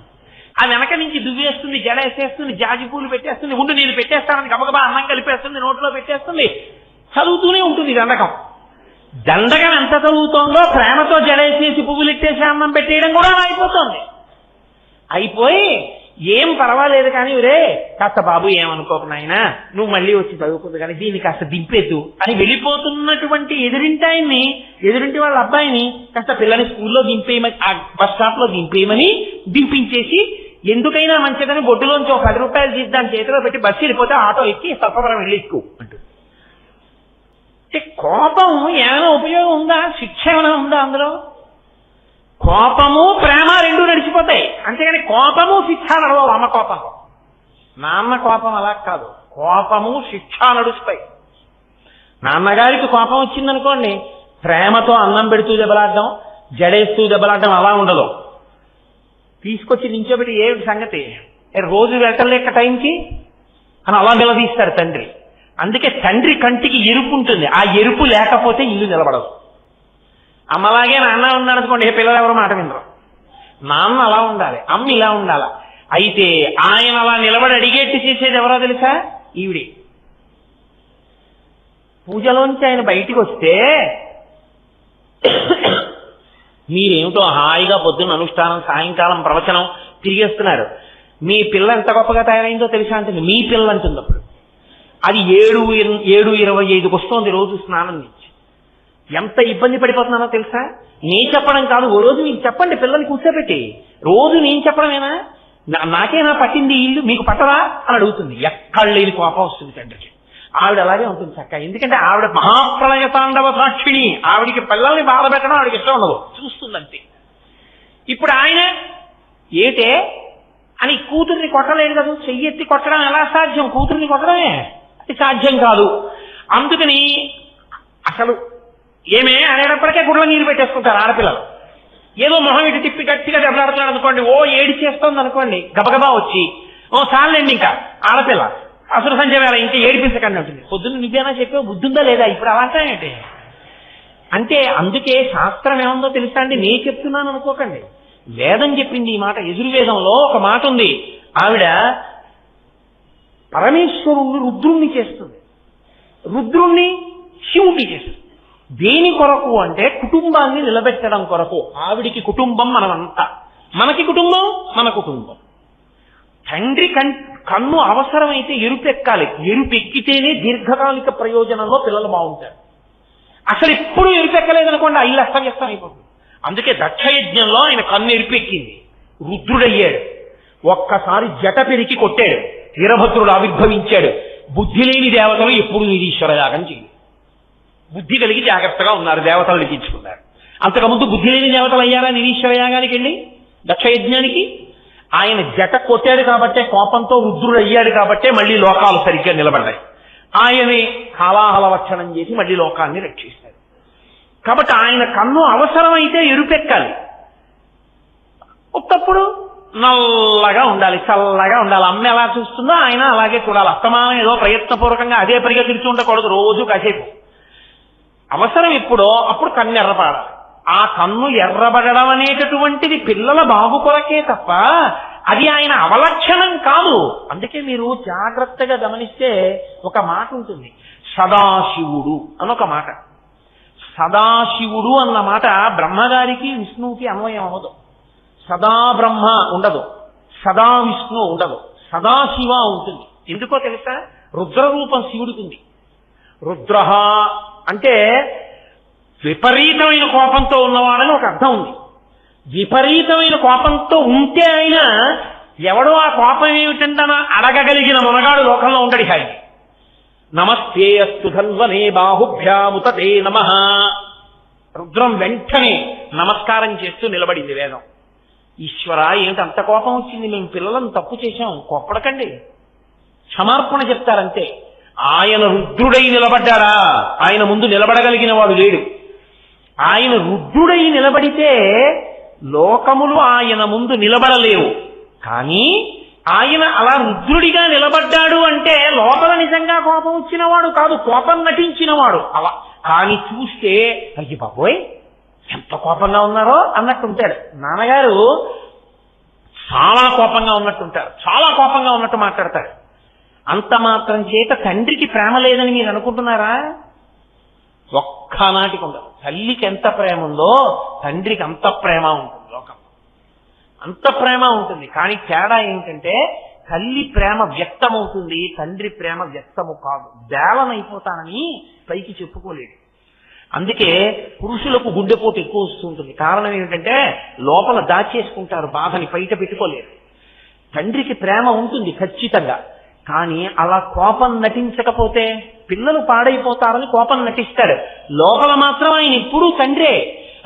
ఆ వెనక నుంచి దువ్వేస్తుంది, జడ వేసేస్తుంది, జాజి పూలు పెట్టేస్తుంది, ఉండు నేను పెట్టేస్తానని గబగబా అన్నం కలిపేస్తుంది, నోట్లో పెట్టేస్తుంది, చదువుతూనే ఉంటుంది దండకం. దండకం ఎంత చదువుతోందో ప్రేమతో జడేసేసి పువ్వులు ఇట్టేసి అన్నం పెట్టేయడం కూడా అయిపోతుంది. అయిపోయి ఏం పర్వాలేదు కానీ రే కాస్త బాబు ఏమనుకోకు నాయనా, నువ్వు మళ్ళీ వచ్చి చదువుకుంది కానీ దీన్ని కాస్త దింపేద్దు అని వెళ్ళిపోతున్నటువంటి ఎదురింటి వాళ్ళ అబ్బాయిని కాస్త పిల్లని స్కూల్లో దింపేయమని, ఆ బస్ స్టాప్ లో దింపించేసి ఎందుకైనా మంచిదని బొడ్డులోంచి ఒక 10 రూపాయలు తీసి దాని చేతిలో పెట్టి బస్సు వెళ్ళిపోతే ఆటో ఎక్కి సర్పవరం వెళ్ళిక్కు అంటూ. కోపం ఏమైనా ఉపయోగం ఉందా? శిక్ష ఏమైనా ఉందా అందులో? కోపము ప్రేమ 2 నడిచిపోతాయి. అంతేగాని కోపము శిక్ష నడవవు. అమ్మ కోపం, నాన్న కోపం అలా కాదు. కోపము శిక్ష నడుస్తాయి. నాన్నగారికి కోపం వచ్చిందనుకోండి, ప్రేమతో అన్నం పెడుతూ దెబ్బలాడడం, జడేస్తూ దెబ్బలాడడం అలా ఉండదు. తీసుకొచ్చి నించోబెట్టి ఏమిటి సంగతి, రోజు వెళ్ళలేక టైంకి అని అలా నిలదీస్తాడు తండ్రి. అందుకే తండ్రి కంటికి ఎరుపు ఉంటుంది. ఆ ఎరుపు లేకపోతే ఇల్లు నిలబడదు. అమ్మలాగే నాన్న ఉన్నాడు అనుకోండి, పిల్లలు ఎవరు మాట వినరు. నాన్న అలా ఉండాలి, అమ్మ ఇలా ఉండాలి. అయితే ఆయన అలా నిలబడి అడిగేట్టు చేసేది ఎవరో తెలుసా? ఈవిడే. పూజలోంచి ఆయన బయటికి వస్తే మీరేమిటో హాయిగా పొద్దున్న అనుష్ఠానం, సాయంకాలం ప్రవచనం తిరిగేస్తున్నారు, మీ పిల్ల ఎంత గొప్పగా తయారైందో తెలుసా అంటే మీ పిల్ల అంటుంది. అప్పుడు అది 7:25కి వస్తోంది రోజు స్నానం నుంచి. ఎంత ఇబ్బంది పడిపోతున్నానో తెలుసా? నేను చెప్పడం కాదు, ఓ రోజు మీకు చెప్పండి, పిల్లల్ని కూర్చోబెట్టి రోజు నేను చెప్పడమేనా? నాకేనా పట్టింది ఇల్లు, మీకు పట్టదా అని అడుగుతుంది. ఎక్కడ లేని కోపం వస్తుంది తండ్రికి. ఆవిడ అలాగే ఉంటుంది చక్క. ఎందుకంటే ఆవిడ మహాప్రళయ తాండవ సాక్షిణి. ఆవిడికి పిల్లల్ని బాధ పెట్టడం ఆవిడకి ఇష్టం ఉండదు, చూస్తుందంతే. ఇప్పుడు ఆయన ఏటే అని కూతుర్ని కొట్టలేదు కదా, చెయ్యెత్తి కొట్టడం ఎలా సాధ్యం? కూతుర్ని కొట్టడమే అది సాధ్యం కాదు. అందుకని అసలు ఏమే అనేటప్పటికే గుడ్ల నీరు పెట్టేసుకుంటారు ఆడపిల్లలు. ఏదో మొహం ఇటు తిప్పి గట్టిగా దెబ్బలాడుతున్నాడు అనుకోండి, ఓ ఏడి చేస్తోంది అనుకోండి, గబగబా వచ్చి ఓ చాలండి ఇంకా ఆడపిల్ల అసలు సంజయ్ వేళ ఇంకా ఏడిపించకండి ఉంటుంది. పొద్దున్న నువ్వేనా చెప్పావు, బుద్ధి ఉందా లేదా, ఇప్పుడు అలా అంటానంటే అంటే అందుకే శాస్త్రం ఏముందో తెలుసా అండి, నేను చెప్తున్నాను అనుకోకండి, వేదం చెప్పింది ఈ మాట. యజుర్వేదంలో ఒక మాట ఉంది, ఆవిడ పరమేశ్వరుణ్ణి రుద్రుణ్ణి చేస్తుంది, రుద్రుణ్ణి శివుడికి చేస్తుంది. దేని కొరకు అంటే కుటుంబాన్ని నిలబెట్టడం కొరకు. ఆవిడికి కుటుంబం మనమంతా, మనకి కుటుంబం మన కుటుంబం. తండ్రి కన్ను అవసరమైతే ఎరుపెక్కాలి, ఎరుపెక్కితేనే దీర్ఘకాలిక ప్రయోజనంలో పిల్లలు బాగుంటారు. అసలు ఎప్పుడు ఎరుపెక్కలేదనుకోండి ఆ ఇల్లు అస్తవ్యస్తం అయిపోతుంది. అందుకే దక్షయజ్ఞంలో ఆయన కన్ను ఎరుపెక్కింది, రుద్రుడయ్యాడు. ఒక్కసారి జట పెరికి కొట్టాడు, వీరభద్రుడు ఆవిర్భవించాడు. బుద్ధి లేని దేవతలు ఎప్పుడు నిరీశ్వర యాగం చేయలేదు, బుద్ధి కలిగి జాగ్రత్తగా ఉన్నారు, దేవతలు లిఖించుకున్నారు. అంతకుముందు బుద్ధి లేని దేవతలు అయ్యారా నిరీశ్వర యాగానికి వెళ్ళి దక్షయజ్ఞానికి? ఆయన జట కొట్టాడు కాబట్టే, కోపంతో రుద్రుడు అయ్యాడు కాబట్టే మళ్ళీ లోకాలు సరిగ్గా నిలబడ్డాయి. ఆయనే హలాహలవక్షణం చేసి మళ్ళీ లోకాన్ని రక్షిస్తాడు. కాబట్టి ఆయన కన్ను అవసరమైతే ఎరుపెక్కాలి, ఒకప్పుడు నల్లగా ఉండాలి, చల్లగా ఉండాలి. అమ్మ ఎలా చూస్తుందో ఆయన అలాగే చూడాలి. అస్తమానం ఏదో ప్రయత్నపూర్వకంగా అదే పనిగా తిరుగుతూ ఉండకూడదు, రోజు కాసేపు. అవసరం ఎప్పుడో అప్పుడు కన్ను ఎర్రపడాలి. ఆ కన్ను ఎర్రబడడం అనేటటువంటిది పిల్లల బాగు కొరకే తప్ప అది ఆయన అవలక్షణం కాదు. అందుకే మీరు జాగ్రత్తగా గమనిస్తే ఒక మాట ఉంటుంది, సదాశివుడు అనొక మాట. సదాశివుడు అన్న మాట బ్రహ్మగారికి విష్ణువుకి అన్వయం అవ్వదు. సదా బ్రహ్మ ఉండదు, సదా విష్ణు ఉండదు, సదాశివ ఉంటుంది. ఎందుకో తెలుసా? రుద్రరూపం శివుడికి ఉంది. రుద్ర అంటే విపరీతమైన కోపంతో ఉన్నవాడని ఒక అర్థం ఉంది. విపరీతమైన కోపంతో ఉంటే ఆయన ఎవడో ఆ కోపం ఏమిటంటనా అడగగలిగిన మనగాడు లోకంలో ఉండడు. హాయి నమస్తే అస్తు ధన్వనే బాహుభ్యాముతే నమః. రుద్రం వెంటనే నమస్కారం చేస్తూ నిలబడింది వేదం. ఈశ్వర ఏమిటి అంత కోపం వచ్చింది, మేము పిల్లలను తప్పు చేశాం, కోప్పడకండి, క్షమార్పణ చెప్తారంతే. ఆయన రుద్రుడై నిలబడ్డారా? ఆయన ముందు నిలబడగలిగిన వాడు లేడు. ఆయన రుద్రుడై నిలబడితే లోకములు ఆయన ముందు నిలబడలేవు. కానీ ఆయన అలా రుద్రుడిగా నిలబడ్డాడు అంటే లోపల నిజంగా కోపం వచ్చినవాడు కాదు, కోపం నటించినవాడు. అలా కానీ చూస్తే అయ్యి బాబోయ్ ఎంత కోపంగా ఉన్నారో అన్నట్టుంటాడు. నాన్నగారు చాలా కోపంగా ఉన్నట్టుంటారు, చాలా కోపంగా ఉన్నట్టు మాట్లాడతారు. అంత మాత్రం చేత తండ్రికి ప్రేమ లేదని మీరు అనుకుంటున్నారా? ఒక్కనాటికి ఉండదు. తల్లికి ఎంత ప్రేమ ఉందో తండ్రికి అంత ప్రేమ ఉంటుంది, లోకం అంత ప్రేమ ఉంటుంది. కానీ తేడా ఏమిటంటే తల్లి ప్రేమ వ్యక్తమవుతుంది, తండ్రి ప్రేమ వ్యక్తము కాదు. బేలనైపోతానని పైకి చెప్పుకోలేడు. అందుకే పురుషులకు గుండెపోటు ఎక్కువ వస్తుంటుంది. కారణం ఏమిటంటే లోపల దాచేసుకుంటారు, బాధని బయట పెట్టుకోలేరు. తండ్రికి ప్రేమ ఉంటుంది ఖచ్చితంగా, కానీ అలా కోపం నటించకపోతే పిల్లలు పాడైపోతారని కోపం నటిస్తాడు. లోపల మాత్రం ఆయన ఎప్పుడూ తండ్రే.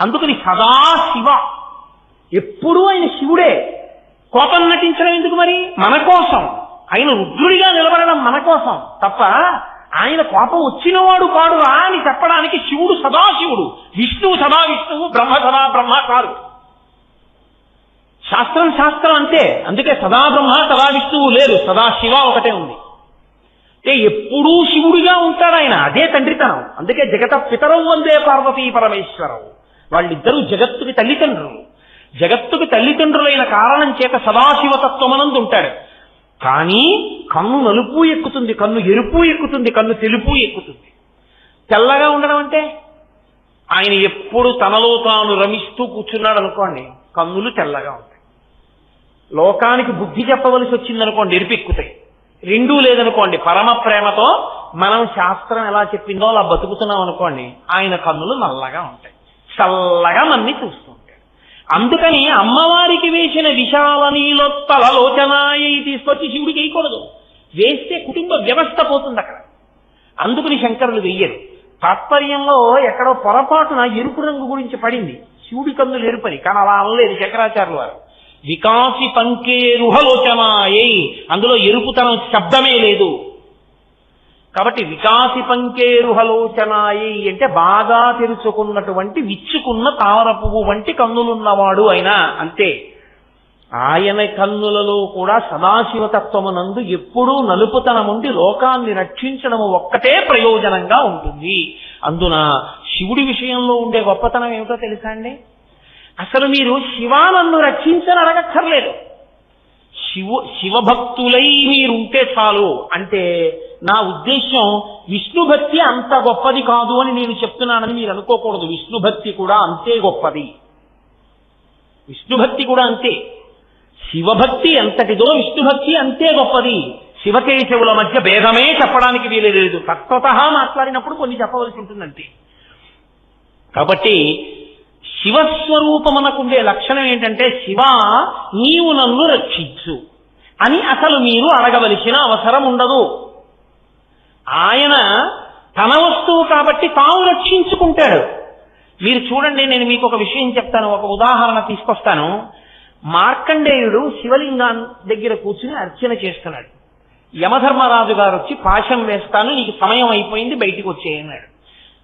అందుకని సదాశివ, ఎప్పుడూ ఆయన శివుడే. కోపం నటించడం ఎందుకు మరి? మన కోసం. ఆయన రుద్రుడిగా నిలబడడం మన కోసం తప్ప ఆయన కోపం వచ్చినవాడు కాడురా అని చెప్పడానికి శివుడు సదాశివుడు, విష్ణువు సదా విష్ణువు, బ్రహ్మ సదా బ్రహ్మ కాదు. శాస్త్రం శాస్త్రం అంతే. అందుకే సదా బ్రహ్మ సదా విష్ణువు లేరు, సదా శివ ఒకటే ఉంది. అంటే ఎప్పుడూ శివుడిగా ఉంటాడు ఆయన, అదే తండ్రితనం. అందుకే జగత పితరం వందే పార్వతీ పరమేశ్వరం. వాళ్ళిద్దరూ జగత్తుకి తల్లిదండ్రులు. జగత్తుకి తల్లిదండ్రులైన కారణం చేత సదాశివతత్వమనందు ఉంటాడు. కానీ కన్ను నలుపు ఎక్కుతుంది, కన్ను ఎరుపు ఎక్కుతుంది, కన్ను తెలుపు ఎక్కుతుంది. తెల్లగా ఉండడం అంటే ఆయన ఎప్పుడు తనలో తాను రమిస్తూ కూర్చున్నాడు అనుకోండి, కన్నులు తెల్లగా ఉంటాయి. లోకానికి బుద్ధి చెప్పవలసి వచ్చిందనుకోండి ఎరుపెక్కుతాయి. రెండూ లేదనుకోండి పరమ ప్రేమతో మనం శాస్త్రం ఎలా చెప్పిందో అలా బతుకుతున్నాం అనుకోండి, ఆయన కన్నులు నల్లగా ఉంటాయి, చల్లగా మన్ని చూస్తూ ఉంటాడు. అందుకని అమ్మవారికి వేసిన విశాల నీలోత్తల లోచనాయి తీసుకొచ్చి శివుడికి వేయకూడదు. వేస్తే కుటుంబ వ్యవస్థ పోతుంది అక్కడ. అందుకని శంకరులు వెయ్యరు. తాత్పర్యంలో ఎక్కడో పొరపాటున ఎరుపు రంగు గురించి పడింది, శివుడి కన్నులు ఎరుపని. కానీ అలా అనలేదు శంకరాచార్యులు వారు. వికాసి పంకే రుహలోచనాయై, అందులో ఎరుపుతనం శబ్దమే లేదు. కాబట్టి వికాసి పంకేరుహలోచనాయి అంటే బాగా తెరుచుకున్నటువంటి విచ్చుకున్న తామర పువ్వు వంటి కన్నులున్నవాడు అయినా అంతే. ఆయన కన్నులలో కూడా సదాశివతత్వమునందు ఎప్పుడూ నలుపుతనముండి లోకాన్ని రక్షించడము ఒక్కటే ప్రయోజనంగా ఉంటుంది. అందున శివుడి విషయంలో ఉండే గొప్పతనం ఏమిటో తెలుసా అండి? అసలు మీరు శివా నన్ను రక్షించని అడగక్కర్లేదు. శివభక్తులై మీరుంటే చాలు. అంటే నా ఉద్దేశం విష్ణు భక్తి అంత గొప్పది కాదు అని నేను చెప్తున్నానని మీరు అనుకోకూడదు. విష్ణు భక్తి కూడా అంతే గొప్పది. విష్ణు భక్తి కూడా అంతే. శివభక్తి ఎంతటిదో విష్ణు భక్తి అంతే గొప్పది. శివకేశవుల మధ్య భేదమే చెప్పడానికి వీలేదు. తత్వతః మాట్లాడినప్పుడు కొన్ని చెప్పవలసి ఉంటుందంతే. కాబట్టి శివస్వరూపమునకుండే లక్షణం ఏంటంటే శివ నీవు నన్ను రక్షించు అని అసలు మీరు అడగవలసిన అవసరం ఉండదు. ఆయన తన వస్తువు కాబట్టి తాను రక్షించుకుంటాడు. మీరు చూడండి, నేను మీకు ఒక విషయం చెప్తాను, ఒక ఉదాహరణ తీసుకొస్తాను. మార్కండేయుడు శివలింగాన్ని దగ్గర కూర్చుని అర్చన చేస్తున్నాడు. యమధర్మరాజు గారు వచ్చి పాశం వేస్తాను, నీకు సమయం అయిపోయింది, బయటికి వచ్చేయన్నాడు.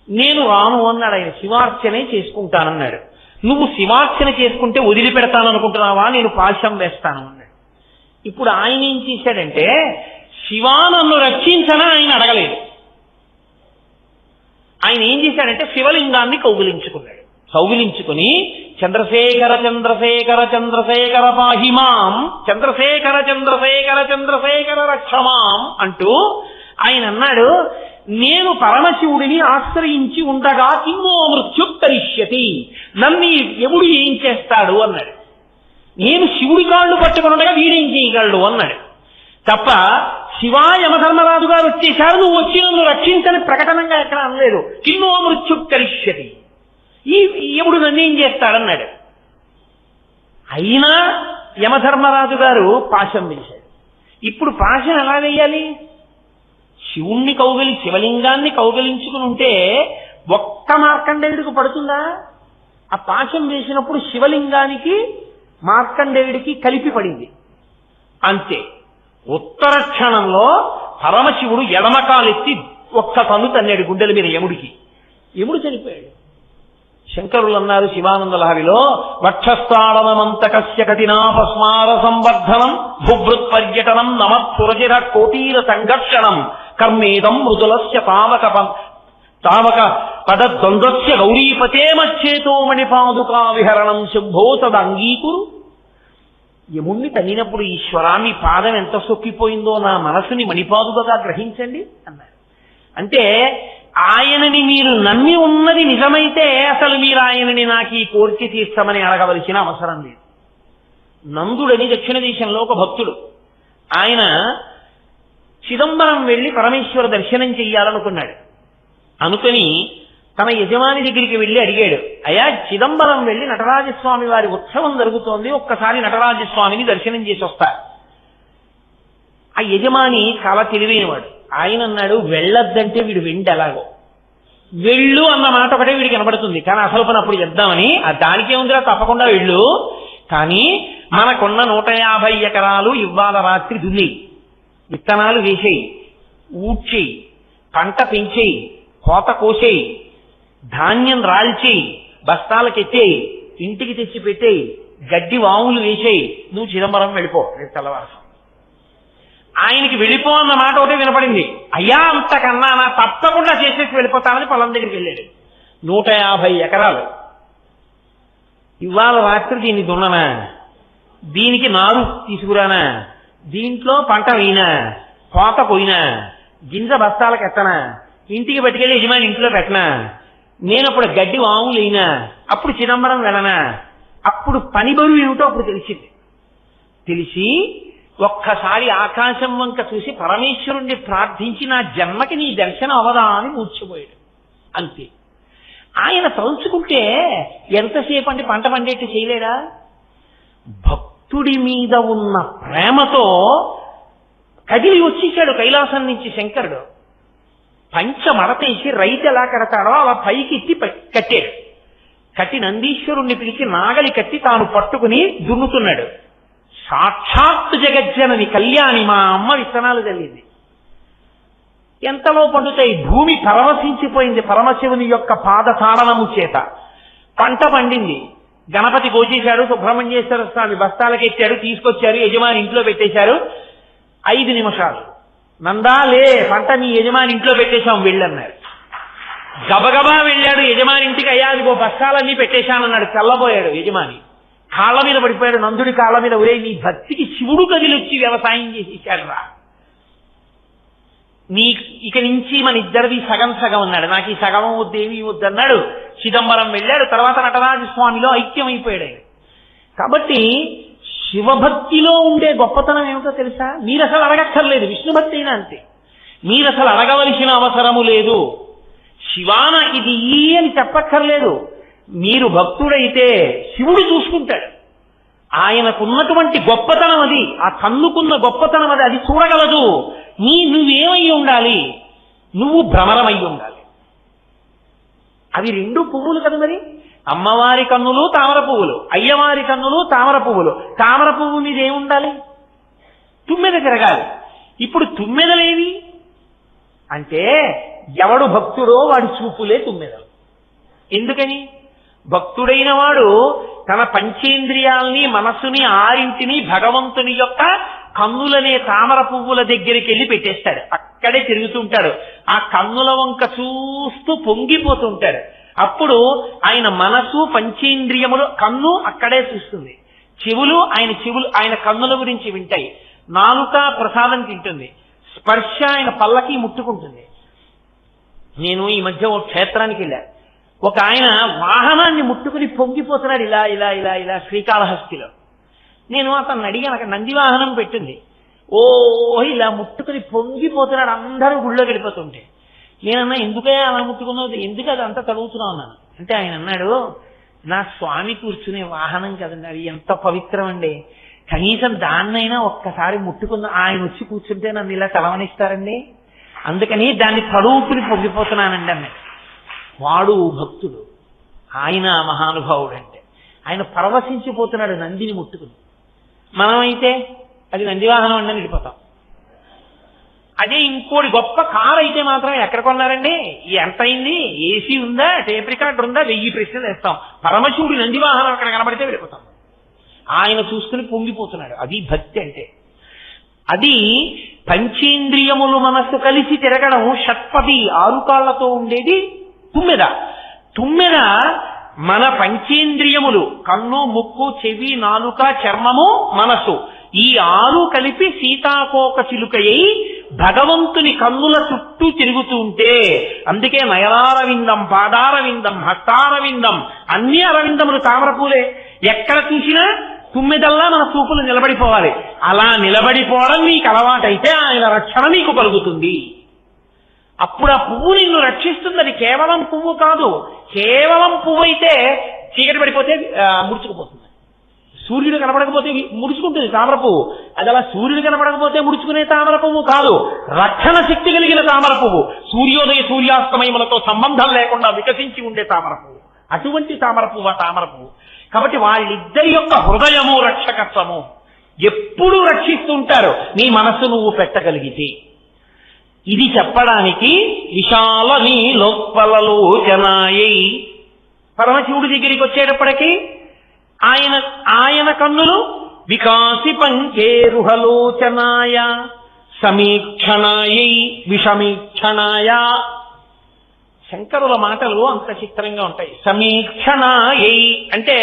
నేను రాను అన్నాడు. ఆయన శివార్చనే చేసుకుంటానన్నాడు. నువ్వు శివార్చన చేసుకుంటే వదిలిపెడతాననుకుంటున్నావా? నేను పాశం వేస్తాను అన్నాడు. ఇప్పుడు ఆయన ఏం చేశాడంటే శివా నన్ను రక్షించనా ఆయన అడగలేదు. ఆయన ఏం చేశాడంటే శివలింగాన్ని కౌగిలించుకున్నాడు. కౌగిలించుకుని చంద్రశేఖర చంద్రశేఖర చంద్రశేఖర పాహిమాం, చంద్రశేఖర చంద్రశేఖర చంద్రశేఖర రక్షమాం అంటూ ఆయన అన్నాడు, నేను పరమశివుడిని ఆశ్రయించి ఉండగా కిన్నో మృత్యు కరిష్యతి, నన్ను ఎవడు ఏం చేస్తాడు అన్నాడు. నేను శివుడి కాళ్ళు పట్టుకుని ఉండగా వీడేం చేయగలడు అన్నాడు. తప్ప శివా యమధర్మరాజు గారు వచ్చేశారు, నువ్వు వచ్చి నన్ను రక్షించని ప్రకటనంగా ఎక్కడ అనలేదు. కిన్నో మృత్యు కరిష్యతి, ఈ యముడు నన్ను ఏం చేస్తాడన్నాడు. అయినా యమధర్మరాజు గారు పాశం వేశాడు. ఇప్పుడు పాశం ఎలా వేయాలి? శివుణ్ణి శివలింగాన్ని కౌగిలించుకుని ఉంటే ఒక్క మార్కండేయుడికి పడుతుందా? ఆ పాశం వేసినప్పుడు శివలింగానికి మార్కండేయుడికి కలిపి పడింది అంతే. ఉత్తర క్షణంలో పరమశివుడు ఎడమకాలెత్తి ఒక్క తన్ను తన్నాడు గుండెల మీద యముడికి. యముడు చనిపోయాడు. శంకరులు అన్నారు శివానంద లహరిలో, వక్షస్థాళనమంతకస్య కఠినాపస్మార సంవర్ధనం భుభృత్ పర్యటనం నమత్సురచిర కోటీర సంఘర్షణం కర్మేదం మృదులస్య తావక పదద్వంద్వస్య గౌరీపతే మచ్చేతో మణిపాదుకా విహరణం శంభో తదంగీకురు. యముణ్ణి తగినప్పుడు ఈశ్వరా మీ పాదం ఎంత సొక్కిపోయిందో నా మనసుని మణిపాదుకగా గ్రహించండి అన్నారు. అంటే ఆయనని మీరు నమ్మి ఉన్నది నిజమైతే అసలు మీరు ఆయనని నాకు ఈ కోరిక తీర్చమని అడగవలసిన అవసరం లేదు. నందుడని దక్షిణ దేశంలో ఒక భక్తుడు, ఆయన చిదంబరం వెళ్లి పరమేశ్వర దర్శనం చెయ్యాలనుకున్నాడు. అనుకుని తన యజమాని దగ్గరికి వెళ్లి అడిగాడు, అయ్యా చిదంబరం వెళ్లి నటరాజస్వామి వారి ఉత్సవం జరుగుతోంది, ఒక్కసారి నటరాజస్వామిని దర్శనం చేసి వస్తా. ఆ యజమాని చాలా తెలివైనవాడు. ఆయన అన్నాడు, వెళ్ళొద్దంటే వీడు వెండి ఎలాగో, వెళ్ళు అన్న మాట ఒకటే వీడికి కనబడుతుంది, కానీ అసలు పని అప్పుడు చెప్దామని దానికే ఉందిరా తప్పకుండా వెళ్ళు, కానీ మనకున్న 150 ఎకరాలు ఇవాళ రాత్రి దున్ని విత్తనాలు వేసేయి, ఊడ్చేయి, పంట పెంచేయి, కోత కోసేయి, ధాన్యం రాల్చేయి, బస్తాలకెత్తేయి, ఇంటికి తెచ్చి పెట్టేయి, గడ్డి వాములు వేసేయి, నువ్వు చిదంబరం వెళ్ళిపో రేపు తెల్లవారు. ఆయనకి వెళ్ళిపో అన్న మాట ఒకటే వినపడింది. అయ్యా అంతకన్నా నా తప్పకుండా చేసేసి వెళ్ళిపోతానని పొలం దగ్గరికి వెళ్ళాడు. 150 ఎకరాలు. ఇవాళ రాత్రి దీన్ని దున్ననా, దీనికి నారు తీసుకురానా, దీంట్లో పంట వేయినా, కోత పోయినా, గింజ బస్తాలకు ఎత్తనా, ఇంటికి పట్టుకెళ్ళి యజమాని ఇంట్లో పెట్టనా, నేను అప్పుడు గడ్డి వాములు అయినా, అప్పుడు చిదంబరం వెళ్ళనా, అప్పుడు పని బరువు ఏమిటో అప్పుడు తెలిసింది. తెలిసి ఒక్కసారి ఆకాశం వంక చూసి పరమేశ్వరుణ్ణి ప్రార్థించి నా జన్మకి నీ దర్శనం అవదా అని మూర్చిపోయాడు. అంతే. ఆయన తలుచుకుంటే ఎంతసేపు అంటే పంట పండేట్టు చేయలేడా? భక్తుడి మీద ఉన్న ప్రేమతో కదిలి వచ్చేసాడు కైలాసం నుంచి శంకరుడు. పంచ మడతేసి రైతు ఎలా కడతాడో అలా పైకి ఎత్తి కట్టాడు. కట్టి నందీశ్వరుణ్ణి పిలిచి నాగలి కట్టి తాను పట్టుకుని దున్నుతున్నాడు. సాక్షాత్ జగజ్జనని కళ్యాణి మా అమ్మ విత్తనాలు చల్లింది. ఎంతలో పండుతాయి? భూమి పరవశించిపోయింది పరమశివుని యొక్క పాదతాడనము చేత. పంట పండింది, గణపతి కోచేశాడు, సుబ్రహ్మణ్యేశ్వర స్వామి బస్తాలకు ఎత్తాడు, తీసుకొచ్చారు, యజమాని ఇంట్లో పెట్టేశారు. 5 నిమిషాలు, నందా లే, పంట మీ యజమాని ఇంట్లో పెట్టేశాం వెళ్ళన్నారు. గబగబా వెళ్ళాడు యజమాని ఇంటికి. అయ్యా అదిగో బస్తాలన్నీ పెట్టేశానన్నాడు. తెల్లబోయాడు యజమాని, కాళ్ళ మీద పడిపోయాడు. నందుడి కాళ్ళ మీద, ఒరే నీ భక్తికి శివుడు కదిలొచ్చి వ్యవసాయం చేసేసాడు రా, నీ ఇక నుంచి మన ఇద్దరిది సగం సగం అన్నాడు. నాకు ఈ సగం వద్దు, ఏమీ వద్దు అన్నాడు. చిదంబరం వెళ్ళాడు. తర్వాత నటరాజస్వామిలో ఐక్యమైపోయాడు ఆయన. కాబట్టి శివభక్తిలో ఉండే గొప్పతనం ఏమిటో తెలుసా? మీరు అసలు అడగక్కర్లేదు, విష్ణుభక్తి అయినా అంతే. మీరు అసలు అడగవలసిన అవసరము లేదు. శివా నాకు ఇది అని చెప్పక్కర్లేదు. మీరు భక్తుడైతే శివుడు చూసుకుంటాడు. ఆయనకున్నటువంటి గొప్పతనం అది, ఆ కన్నుకున్న గొప్పతనం అది, అది చూడగలదు. నువ్వేమై ఉండాలి? నువ్వు భ్రమరమై ఉండాలి. అవి 2 పువ్వులు కదా మరి. అమ్మవారి కన్నులు తామర పువ్వులు, అయ్యవారి కన్నులు తామర పువ్వులు. తామర పువ్వు మీద ఏముండాలి? తుమ్మెద తిరగాలి. ఇప్పుడు తుమ్మెదలేవి అంటే ఎవడు భక్తుడో వాడి చూపులే తుమ్మెదలు. ఎందుకని? భక్తుడైన వాడు తన పంచేంద్రియాల్ని, మనస్సుని, 6 భగవంతుని యొక్క కన్నులనే తామర పువ్వుల దగ్గరికి వెళ్ళి పెట్టేస్తాడు. అక్కడే తిరుగుతుంటాడు. ఆ కన్నుల వంక చూస్తూ పొంగిపోతుంటాడు. అప్పుడు ఆయన మనసు, పంచేంద్రియములు, కన్ను అక్కడే చూస్తుంది. చెవులు ఆయన కన్నుల గురించి వింటాయి. నాలుక ప్రసాదం తింటుంది. స్పర్శ ఆయన పల్లకి ముట్టుకుంటుంది. నేను ఈ మధ్య ఓ క్షేత్రానికి వెళ్ళా. ఒక ఆయన వాహనాన్ని ముట్టుకుని పొంగిపోతున్నాడు ఇలా ఇలా ఇలా ఇలా శ్రీకాళహస్తిలో. నేను అతన్ని అడిగాను, అక్కడ నంది వాహనం పెట్టింది. ఓ ఇలా ముట్టుకుని పొంగిపోతున్నాడు, అందరూ గుళ్ళోకి వెళ్ళిపోతుంటే. నేనన్నా ఎందుకే అలా ముట్టుకున్నావు, ఎందుకు అది అంతా తడుగుతున్నావు అన్నాను. అంటే ఆయన అన్నాడు, నా స్వామి కూర్చునే వాహనం కదండి, అది ఎంత పవిత్రం అండి, కనీసం దాన్నైనా ఒక్కసారి ముట్టుకున్న ఆయన వచ్చి కూర్చుంటే నన్ను ఇలా తలవనిస్తారండి, అందుకని దాన్ని తడువుకుని పొంగిపోతున్నానండి అన్నాడు. వాడు భక్తుడు, ఆయన మహానుభావుడు. అంటే ఆయన పరవశించిపోతున్నాడు నందిని ముట్టుకుని. మనమైతే అది నందివాహనం అండి వెళ్ళిపోతాం. అదే ఇంకోటి గొప్ప కారు అయితే మాత్రం ఎక్కడ కొన్నారండి, ఎంత అయింది, ఏసీ ఉందా, టేప్ రికార్డర్ ఉందా, 1000 ప్రశ్నలు వేస్తాం. పరమశివుడి నందివాహనం అక్కడ కనబడితే వెళ్ళిపోతాం. ఆయన చూసుకుని పొంగిపోతున్నాడు. అది భక్తి అంటే. అది పంచేంద్రియములు మనస్సు కలిసి తిరగడం. షట్పది 6 కాళ్లతో ఉండేది తుమ్మెద. తుమ్మెద మన పంచేంద్రియములు, కన్ను, ముక్కు, చెవి, నాలుక, చర్మము, మనసు, ఈ 6 కలిపి సీతాకోక చిలుకయ్యి భగవంతుని కన్నుల చుట్టూ తిరుగుతూ ఉంటే, అందుకే నయనారవిందం, పాదారవిందం, హస్తారవిందం, అన్ని అరవిందములు తామరపూలే. ఎక్కడ చూసినా తుమ్మెదల్లా మన చూపులు నిలబడిపోవాలి. అలా నిలబడిపోవడం నీకు అలవాటైతే ఆయన రక్షణ నీకు కలుగుతుంది. అప్పుడు ఆ పువ్వు నిన్ను రక్షిస్తుంది. అది కేవలం పువ్వు కాదు. కేవలం పువ్వు అయితే చీకటి పడిపోతే ముడుచుకుపోతుంది. సూర్యుడు కనపడకపోతే ముడుచుకుంటుంది తామర పువ్వు. అది అలా సూర్యుడు కనపడకపోతే ముడుచుకునే తామర పువ్వు కాదు, రక్షణ శక్తి కలిగిన తామర పువ్వు. సూర్యోదయ సూర్యాస్తమయములతో సంబంధం లేకుండా వికసించి ఉండే తామర పువ్వు. అటువంటి తామర పువ్వు ఆ తామర పువ్వు. కాబట్టి వాళ్ళిద్దరి యొక్క హృదయము రక్షకత్వము ఎప్పుడూ రక్షిస్తుంటారు, నీ మనస్సు నువ్వు పెట్టగలిగితే. ఇది చెప్పడానికి విశాల నీ లోపలలోచనాయై పరమశివుడి దగ్గరికి వచ్చేటప్పటికీ ఆయన కన్నులు వికాసి పంచేరుహలోచనాయ సమీక్షణాయై విషమీక్షణాయ. శంకరుల మాటలు అంత చిత్రంగా ఉంటాయి. సమీక్షణాయై అంటే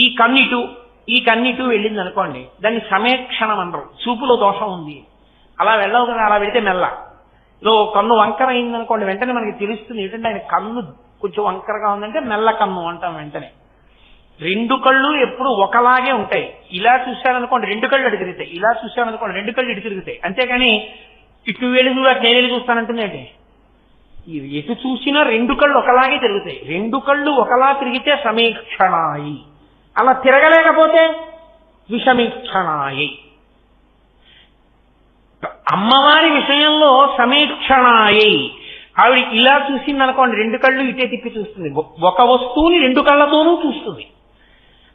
ఈ కన్నిటు వెళ్ళింది అనుకోండి, దాన్ని సమీక్షణం అనరు. చూపులో దోషం ఉంది, అలా వెళ్ళవు కదా, అలా వెళితే మెల్ల. కన్ను వంకర అయింది అనుకోండి, వెంటనే మనకి తెలుస్తుంది ఏంటంటే ఆయన కన్ను కొంచెం వంకరగా ఉందంటే మెల్ల కన్ను అంటాం వెంటనే. 2 కళ్ళు ఎప్పుడు ఒకలాగే ఉంటాయి. ఇలా చూశారనుకోండి 2 కళ్ళు అటు తిరుగుతాయి, ఇలా చూశారనుకోండి 2 కళ్ళు ఇటు తిరుగుతాయి. అంతేకాని ఇటు వెళ్ళి చూడ నేను చూస్తానంటుందండి. ఎటు చూసినా 2 కళ్ళు ఒకలాగే తిరుగుతాయి. 2 కళ్ళు ఒకలా తిరిగితే సమీక్షణాయి, అలా తిరగలేకపోతే విషమీక్షణాయి. అమ్మవారి విషయంలో సమీక్షణాయి, ఆవిడ ఇలా చూసింది అనుకోండి 2 కళ్ళు ఇటే తిప్పి చూస్తుంది. ఒక వస్తువుని 2 కళ్ళతోనూ చూస్తుంది.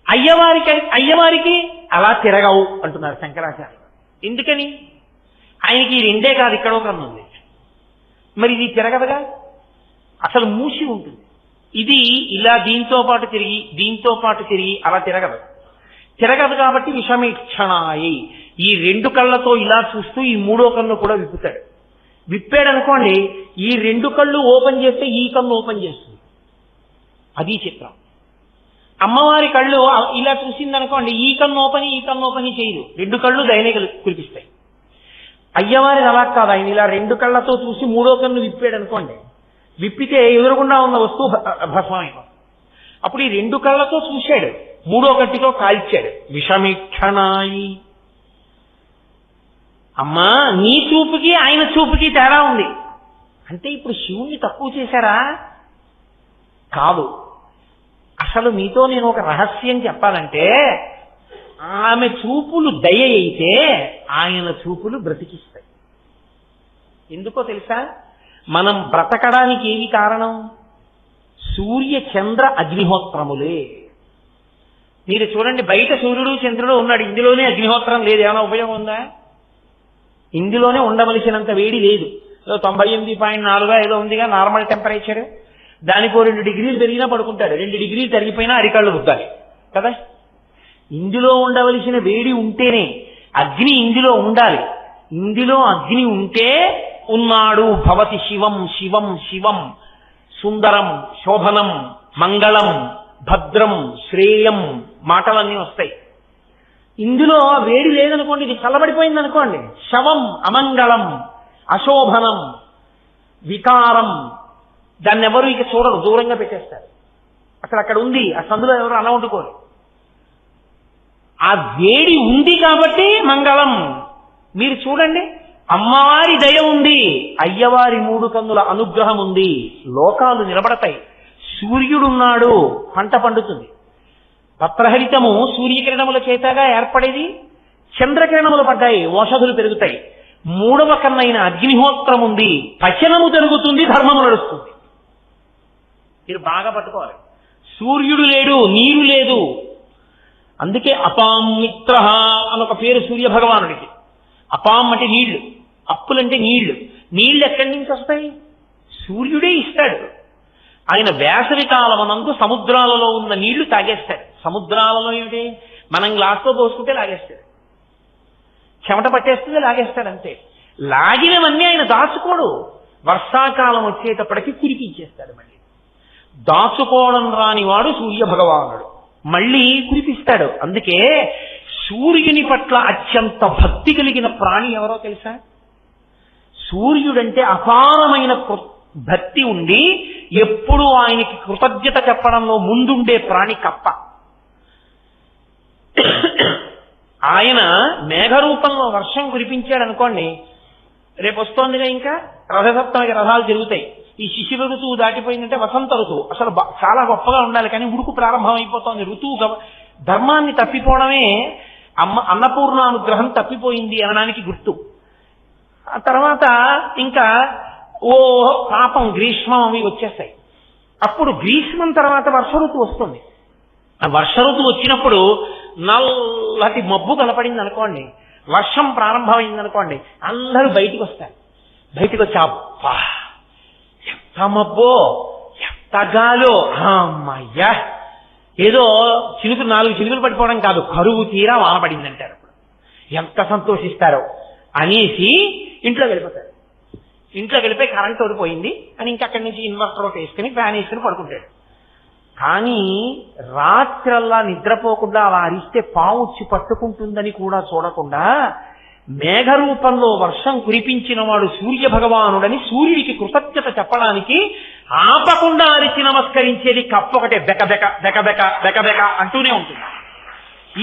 అయ్యవారికి అలా తిరగవు అంటున్నారు శంకరాచార్య. ఎందుకని? ఆయనకి ఈ 2 కాదు, ఇక్కడ ఒక కన్ను ఉంది. మరి ఇది తిరగదుగా, అసలు మూసి ఉంటుంది. ఇది ఇలా దీంతో పాటు తిరిగి అలా తిరగదు కాబట్టి విషమీక్షణాయి. ఈ రెండు కళ్ళతో ఇలా చూస్తూ ఈ మూడో కన్ను కూడా విప్పాడు అనుకోండి, ఈ రెండు కళ్ళు ఓపెన్ చేస్తే ఈ కన్ను ఓపెన్ చేస్తుంది. అది చిత్రం. అమ్మవారి కళ్ళు ఇలా చూసిందనుకోండి, ఈ కన్ను ఓపెన్ చేయదు, రెండు కళ్ళు దయనే కురిపిస్తాయి. అయ్యవారి అలా కాదు, ఆయన ఇలా రెండు కళ్ళతో చూసి మూడో కన్ను విప్పాడు అనుకోండి, విప్పితే ఎదురుగుండా ఉన్న వస్తువు భస్మమైపోతుంది. అప్పుడు ఈ రెండు కళ్ళతో చూశాడు, మూడో కంటితో కాల్చాడు. విషమీక్షణాయి. అమ్మా, నీ చూపుకి ఆయన చూపుకి తేడా ఉంది అంటే ఇప్పుడు శివుణ్ణి తక్కువ చేశారా? కాదు. అసలు మీతో నేను ఒక రహస్యం చెప్పాలంటే, ఆమె చూపులు దయ అయితే ఆయన చూపులు బ్రతికిస్తాయి. ఎందుకో తెలుసా? మనం బ్రతకడానికి ఏమి కారణం? సూర్య చంద్ర అగ్నిహోత్రములే. మీరు చూడండి, బయట సూర్యుడు చంద్రుడు ఉన్నాడు, ఇందులోనే అగ్నిహోత్రం లేదు, ఏమైనా ఉపయోగం ఉందా? ఇందులోనే ఉండవలసినంత వేడి లేదు. 98.4 ఏదో ఉందిగా నార్మల్ టెంపరేచర్, దానికో 2 డిగ్రీలు పెరిగినా పడుకుంటాడు, 2 డిగ్రీలు తరిగిపోయినా అరికాళ్ళు రుద్దాలి కదా. ఇందులో ఉండవలసిన వేడి ఉంటేనే అగ్ని ఇందులో ఉండాలి. ఇందులో అగ్ని ఉంటే ఉన్నాడు భవతి శివం శివం శివం, సుందరం శోభనం మంగళం భద్రం శ్రేయం మాటలన్నీ వస్తాయి. ఇందులో వేడి లేదనుకోండి, ఇది చల్లబడిపోయింది అనుకోండి, శవం అమంగళం అశోభనం వికారం, దాన్ని ఎవరు ఇక చూడరు, దూరంగా పెట్టేస్తారు. అక్కడ ఉంది, ఆ సందులో ఎవరు అలా వండుకోరు. ఆ వేడి ఉంది కాబట్టి మంగళం. మీరు చూడండి, అమ్మవారి దయ ఉంది, అయ్యవారి 3 కన్నుల అనుగ్రహం ఉంది, లోకాలు నిలబడతాయి. సూర్యుడున్నాడు, పంట పండుతుంది. పత్రహరితము సూర్యకిరణముల చేతగా ఏర్పడేది, చంద్రకిరణములు పడ్డాయి, ఓషధులు పెరుగుతాయి. 3వ కన్నైన అగ్నిహోత్రం ఉంది, పచనము జరుగుతుంది, ధర్మము నడుస్తుంది. మీరు బాగా పట్టుకోవాలి. సూర్యుడు లేడు, నీరు లేదు. అందుకే అపాం మిత్ర అని ఒక పేరు సూర్య భగవానుడికి. అపాం అంటే నీళ్లు, అప్పులంటే నీళ్లు. నీళ్లు ఎక్కడి నుంచి వస్తాయి? సూర్యుడే ఇస్తాడు. ఆయన వేసవి కాలమనందు సముద్రాలలో ఉన్న నీళ్లు తాగేస్తాడు. సముద్రాలలో ఏమిటి? మనం గ్లాస్తో పోసుకుంటే లాగేస్తాడు, చెమట పట్టేస్తుంది, లాగేస్తాడు అంతే. లాగినవన్నీ ఆయన దాచుకోడు, వర్షాకాలం వచ్చేటప్పటికి కురిపించేస్తాడు. మళ్ళీ దాచుకోవడం రానివాడు సూర్య భగవానుడు, మళ్ళీ కురిపిస్తాడు. అందుకే సూర్యుని పట్ల అత్యంత భక్తి కలిగిన ప్రాణి ఎవరో తెలుసా? సూర్యుడంటే అపారమైన భక్తి ఉండి ఎప్పుడు ఆయనకి కృతజ్ఞత చెప్పడంలో ముందుండే ప్రాణి కప్ప. ఆయన మేఘరూపంలో వర్షం కురిపించాడు అనుకోండి, రేపు వస్తోందిగా ఇంకా రథసప్తమికి రథాలు తిరుగుతాయి. ఈ శిశిర ఋతువు దాటిపోయిందంటే వసంత ఋతువు అసలు చాలా గొప్పగా ఉండాలి, కానీ ఉడుకు ప్రారంభం అయిపోతుంది. ఋతువు ధర్మాన్ని తప్పిపోవడమే అన్నపూర్ణానుగ్రహం తప్పిపోయింది అనడానికి గుర్తు. ఆ తర్వాత ఇంకా పాపం గ్రీష్మం అవి వచ్చేస్తాయి. అప్పుడు గ్రీష్మం తర్వాత వర్ష ఋతువు వస్తుంది. ఆ వర్ష ఋతువు వచ్చినప్పుడు నల్లటి మబ్బు కనపడింది అనుకోండి, వర్షం ప్రారంభమైంది అనుకోండి, అందరూ బయటికి వస్తారు. బయటికి వచ్చి అబ్బా ఎంత మబ్బో, ఎంత గాలో, అమ్మయ్యా, ఏదో చినుకు 4 చినుకులు పడిపోవడం కాదు, కరువు తీరా వానపడింది అంటారు. ఎంత సంతోషిస్తారో అనేసి ఇంట్లో వెళ్ళిపోతారు. ఇంట్లో వెళ్ళిపోయి కరెంట్ ఓడిపోయింది అని ఇంకక్కడి నుంచి ఇన్వర్టర్ ఒకటి వేసుకుని ఫ్యాన్ వేసుకుని పడుకుంటాడు. కానీ రాత్రల్లా నిద్రపోకుండా అలా అరిస్తే పాము వచ్చి పట్టుకుంటుందని కూడా చూడకుండా మేఘరూపంలో వర్షం కురిపించిన వాడు సూర్య భగవానుడని సూర్యుడికి కృతజ్ఞత చెప్పడానికి ఆపకుండా అరిచి నమస్కరించేది కప్ప ఒకటే. బెక బెక బెక బెక బెక బెక అంటూనే ఉంటుంది,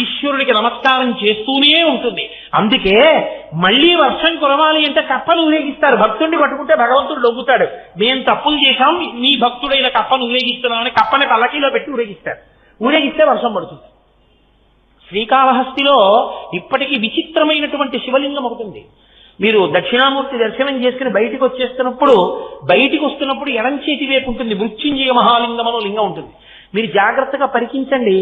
ఈశ్వరుడికి నమస్కారం చేస్తూనే ఉంటుంది. అందుకే మళ్లీ వర్షం కురవాలి అంటే కప్పను ఊరేగిస్తారు. భక్తుడిని పట్టుకుంటే భగవంతుడు లొంగుతాడు, మేము తప్పులు చేశాం, నీ భక్తుడైన కప్పను ఊరేగిస్తున్నామని కప్పని పల్లకీలో పెట్టి ఊరేగిస్తారు. ఊరేగిస్తే వర్షం పడుతుంది. శ్రీకాళహస్తిలో ఇప్పటికీ విచిత్రమైనటువంటి శివలింగం ఒకటి ఉంది. మీరు దక్షిణామూర్తి దర్శనం చేసుకుని బయటికి వస్తున్నప్పుడు ఎడం చేతి వైపు ఉంటుంది మృత్యుంజయ మహాలింగం అనే లింగం ఉంటుంది. మీరు జాగ్రత్తగా పరికించండి,